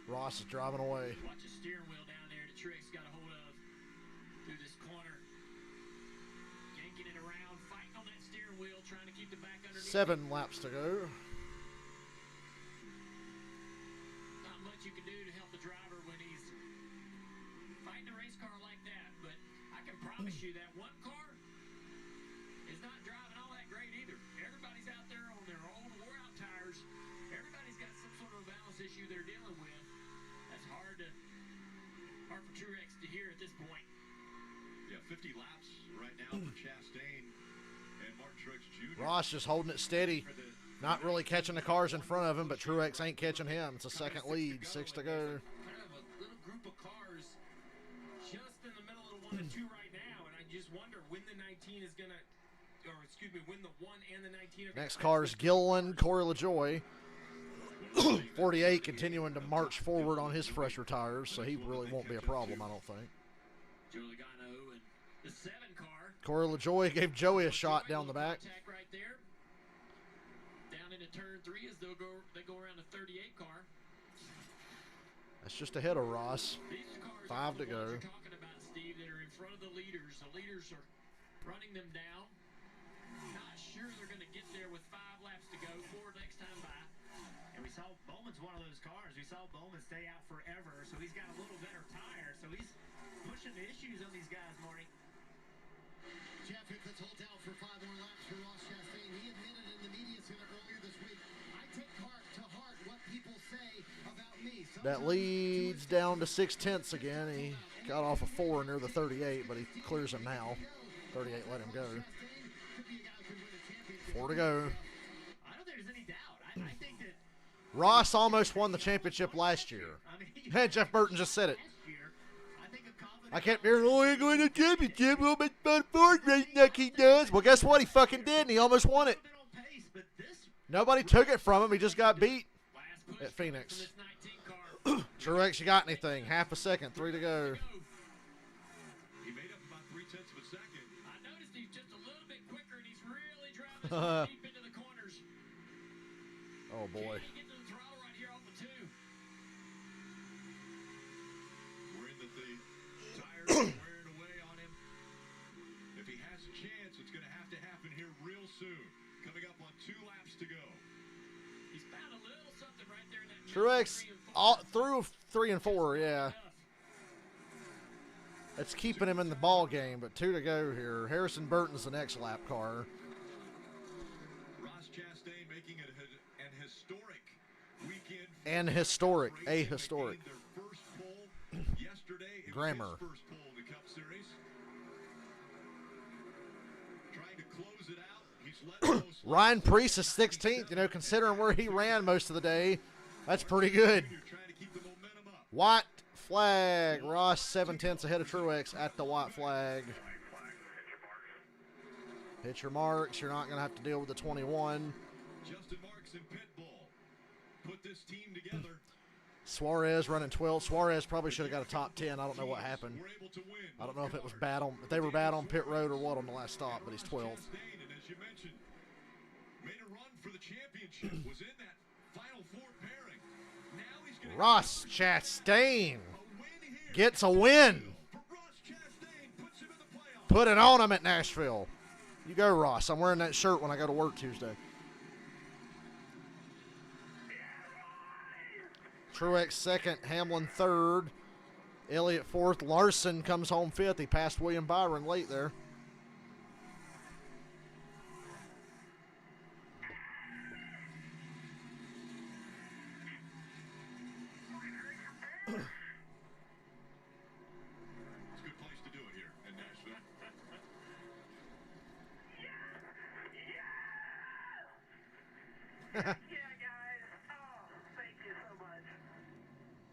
Ross is driving away. Watch the steering wheel down there that Truex got a hold of through this corner. Yanking it around, fighting on that steering wheel, trying to keep the back underneath. 7 laps to go. Not much you can do to help the driver when he's fighting a race car like that, but I can promise you that one car is not driving all that great either. Everybody's out there on their old wore-out tires. Everybody's got some sort of a balance issue they're dealing with. That's hard for Truex to hear at this point. Yeah, 50 laps right now for Chastain and Martin Truex Jr. Ross just holding it steady. Not really catching the cars in front of him, but Truex ain't catching him. It's a second lead, 6 to go. Kind of a little group of cars just in the middle of the 1 and 2 right now, and I just wonder when the 19 is going to, or excuse me, when the 1 and the 19 are Next car is Gilliland, Corey LaJoy. 48 continuing to march forward on his fresher tires, so he really won't be a problem, I don't think. Joe Logano and the 7 car. Corey LaJoy gave Joey a shot down the back. Right there. Down into turn 3 as they go around the 38 car. That's just ahead of Ross. These cars 5 to go. You're talking about, Steve, that are in front of the leaders. The leaders are running them down. Not sure they're going to get there with 5 laps to go. 4 next time by. And we saw Bowman's one of those cars. We saw Bowman stay out forever, so he's got a little better tire. So he's pushing the issues on these guys, Marty. Jeff, if it's hold down for 5 more laps for Ross Chastain, he admitted in the media center earlier this week, I take to heart what people say about me. That leads down to 6/10 again. He got off a 4 near the 38, but he clears him now. 38 let him go. 4 to go. I don't think there's any doubt. I think that Ross almost won the championship last year. Hey, Jeff Burton just said it. I kept hearing, oh, he ain't going to championship. We'll make fun of Ford racing like he does. Well, guess what? He fucking did, and he almost won it. Nobody took it from him. He just got beat at Phoenix. Truex, you got anything? Half a second, 3 to go. He made up about 0.3 of a second. I noticed he's just a little bit quicker, and he's really driving deep into the corners. Oh, boy. He gets to the throttle right here off the 2. Worried that the tires are wearing away on him. If he has a chance, it's going to happen here real soon. Coming up on 2 laps to go. He's found a little something right there in that Truex all through 3 and 4, yeah. It's keeping him in the ball game, but 2 to go here. Harrison Burton's the next lap car. Ross Chastain making it an historic weekend. And historic, a historic. Their first pole yesterday. It was Grammar. his first pole in the Cup Series. Trying to close it out. He's let those Ryan Preece is 16th, you know, considering where he ran most of the day. That's pretty good. trying to keep the momentum up. White flag. Ross 7/10 ahead of Truex at the white flag. Hit your marks. You're not going to have to deal with the 21. Justin Marks and Pitbull put this team together. Suarez running 12. Suarez probably should have got a top 10. I don't know what happened. We're able to win. I don't know if it was bad on, if they were bad on pit road or what on the last stop, but he's 12th. Chastain, and as you mentioned, made a run for the championship. Was in that final 4 pairing. Now he's going to Ross Chastain a win here. gets a win. For Ross Chastain, puts him in the playoffs. Put it on him at Nashville. You go, Ross. I'm wearing that shirt when I go to work Tuesday. Truex second, Hamlin third, Elliott fourth. Larson comes home fifth. He passed William Byron late there. It's a good place to do it here in Nashville. Yeah, guys. Oh, thank you so much.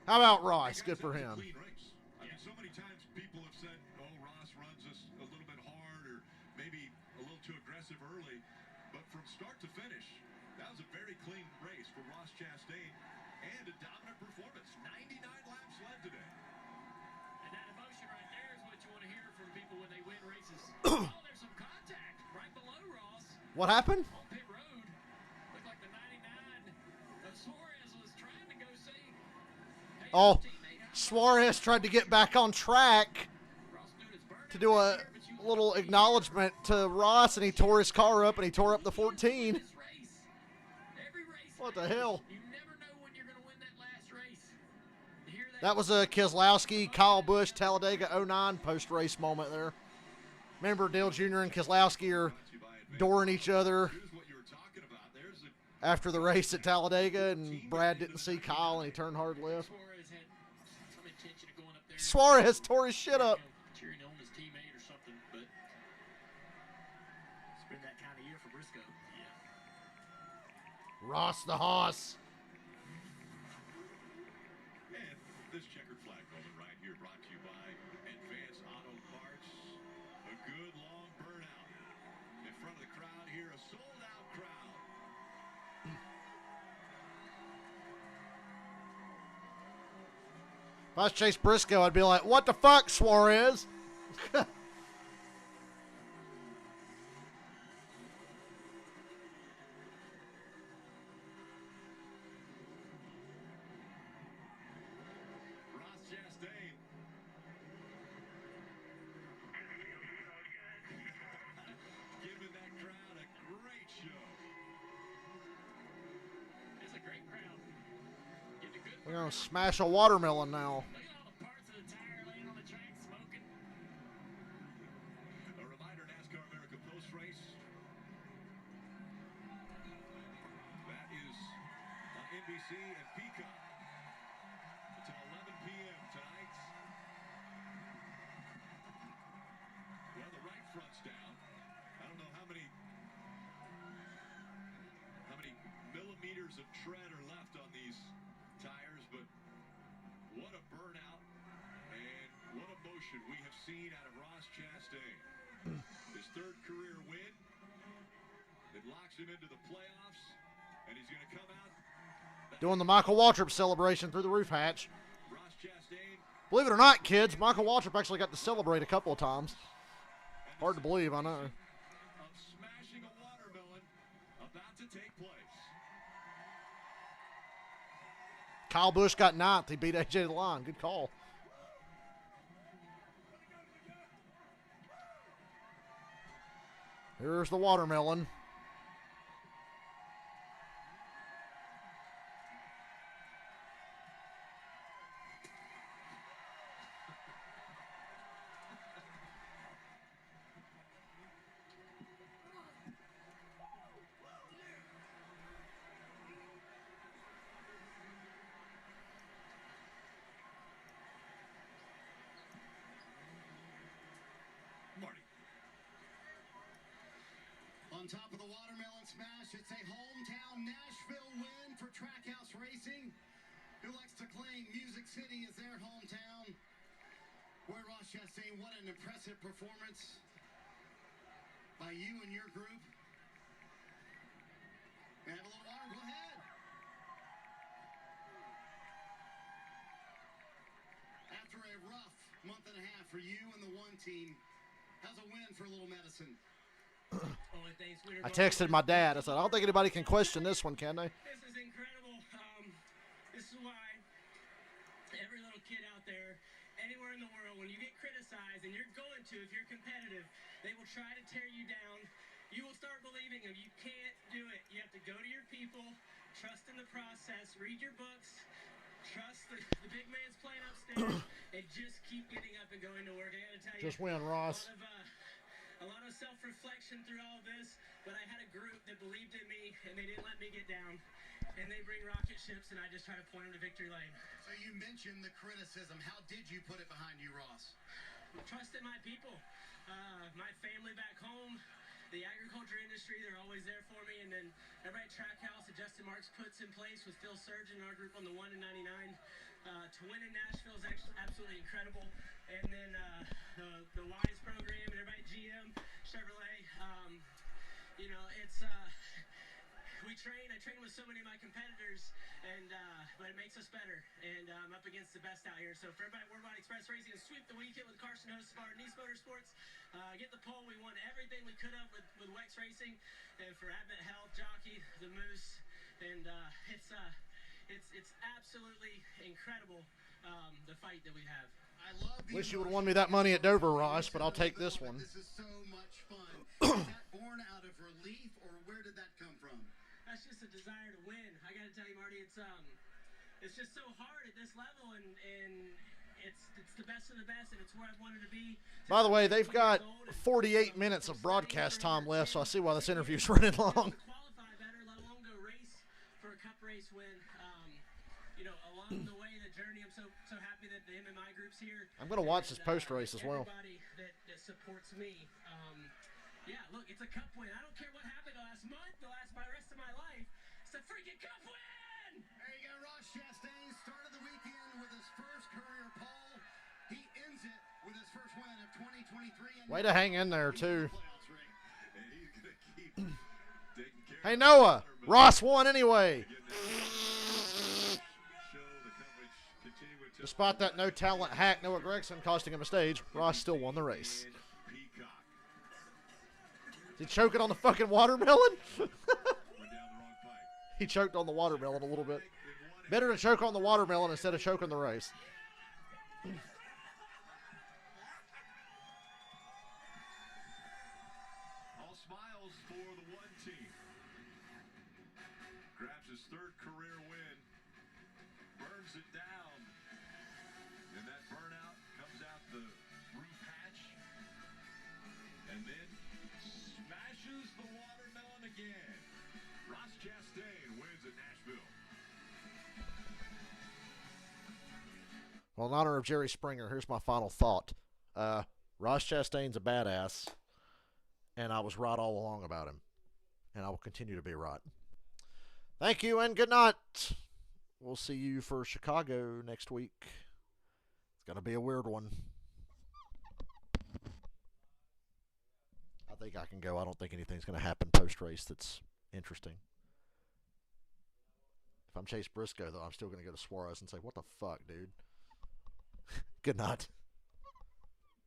How about Ross? Good for him. Clean race. I mean, so many times people have said, oh, Ross runs us a little bit hard or maybe a little too aggressive early. But from start to finish, that was a very clean race for Ross Chastain and a dominant performance. 99 laps led today. And that emotion right there is what you want to hear from people when they win races. Oh, there's some contact right below Ross What happened? on pit road. Looked like the 99 of Suarez was trying to go see. Hey, Oh, teammate, Suarez tried to get back on track Ross knew his burnout to do a there, but you little acknowledgement to Ross, and he tore his car up, and he tore up the 14. this race. Every race What the hell? you never know when you're going to win that last race. You hear that? That was a Keselowski, Kyle Busch, Talladega 09 post-race moment there. Remember Dale Jr. and Keselowski are dooring each other Here's what you were talking about. There's a after the race at Talladega, and Brad didn't see Kyle, and he turned hard left. Suarez had some intention of going up there. Suarez tore his shit up. Cheering on his teammate or something, but It's been that kind of year for Briscoe. yeah. Ross the Hoss. And this checkered flag moment right here brought to you by Advanced Auto Parts. A good long burnout. In front of the crowd here, a sold-out crowd. If I was Chase Briscoe, I'd be like, what the fuck, Suarez? Ross Chastain. Giving that crowd a great show. It's a great crowd. Getting a good We're going to smash a watermelon now. Look at all the parts of the tire laying on the track smoking. A reminder, NASCAR America Post Race. That is on NBC and Peacock until 11 p.m. tonight. Well, the right front's down. I don't know how many millimeters of tread are left on these tires, but what a burnout and what emotion we have seen out of Ross Chastain. His third career win. It locks him into the playoffs, and he's going to come out Doing the Michael Waltrip celebration through the roof hatch. Ross Chastain. Believe it or not, kids, Michael Waltrip actually got to celebrate a couple of times. Hard to believe, I know. Of smashing a watermelon about to take place. Kyle Busch got ninth. He beat AJ to the line. Good call. Here's the watermelon. Marty. On top of the watermelon smash, it's a hometown Nashville win for Trackhouse Racing, who likes to claim Music City is their hometown. Boy, Ross Chastain, what an impressive performance by you and your group. May I have a little water? Go ahead. After a rough month and a half for you and the one team, how's a win for a little medicine? Only thing sweeter I going texted on my dad. I said, I don't think anybody can question this one, can they? This is incredible. This is why every little kid out there, anywhere in the world, when you get criticized, and you're going to, if you're competitive, they will try to tear you down. You will start believing them. You can't do it. You have to go to your people, trust in the process, read your books, trust the big man's playing upstairs, and just keep getting up and going to work. I got to tell you, Just win, Ross. a lot of self-reflection through all of this, but I had a group that believed in me, and they didn't let me get down. And they bring rocket ships, and I just try to point them to victory lane. So you mentioned the criticism. How did you put it behind you, Ross? Trust in my people, my family back home, the agriculture industry, they're always there for me. And then everybody at Trackhouse that Justin Marks puts in place with Phil Surgeon and our group on the 1 in 99. To win in Nashville is actually absolutely incredible. And then the WISE program and everybody at GM, Chevrolet, you know, it's I train with so many of my competitors, and but it makes us better, and I'm up against the best out here. So for everybody at Worldwide Express Racing, and sweep the weekend with Carson Host of our Nice Motorsports, get the pole. We won everything we could have with Wex Racing, and for Advent Health, Jockey, the Moose, and it's absolutely incredible, the fight that we have. I love the Wish you would have won me that money at Dover, Ross, but I'll take this one. This is so much fun. Is that born out of relief, or where did that come from? That's just a desire to win. I got to tell you, Marty, it's just so hard at this level, and it's the best of the best, and it's where I've wanted to be. By the way, they've got 48 minutes of broadcast time left, so I see why this interview's running long. Qualify better, let alone go race for a cup race win. You know, along the way, the journey, I'm so happy that the MMI group's here. I'm going to watch this post race as well. Everybody that supports me. Yeah, look, it's a cup win. I don't care what happened the last month, my rest of my life. It's a freaking cup win! There you go, Ross Chastain started the weekend with his first career pole. He ends it with his first win of 2023. Way to hang in there, too. And he's going to keep taking care Hey, of Noah. the watermelon. Ross won anyway. Despite that no-talent hack Noah Gragson costing him a stage, Ross still won the race. Is he choking on the fucking watermelon? He choked on the watermelon a little bit. Better to choke on the watermelon instead of choking the race. All smiles for the one team. Grabs his third career win. Burns it down. And that burnout comes out the roof hatch. And then smashes the watermelon again. Ross Chastain wins at Nashville. Well, in honor of Jerry Springer, here's my final thought. Ross Chastain's a badass, and I was right all along about him. And I will continue to be right. Thank you and good night. We'll see you for Chicago next week. It's going to be a weird one. I think I can go. I don't think anything's going to happen post-race that's interesting. If I'm Chase Briscoe, though, I'm still going to go to Suarez and say, what the fuck, dude? Good night.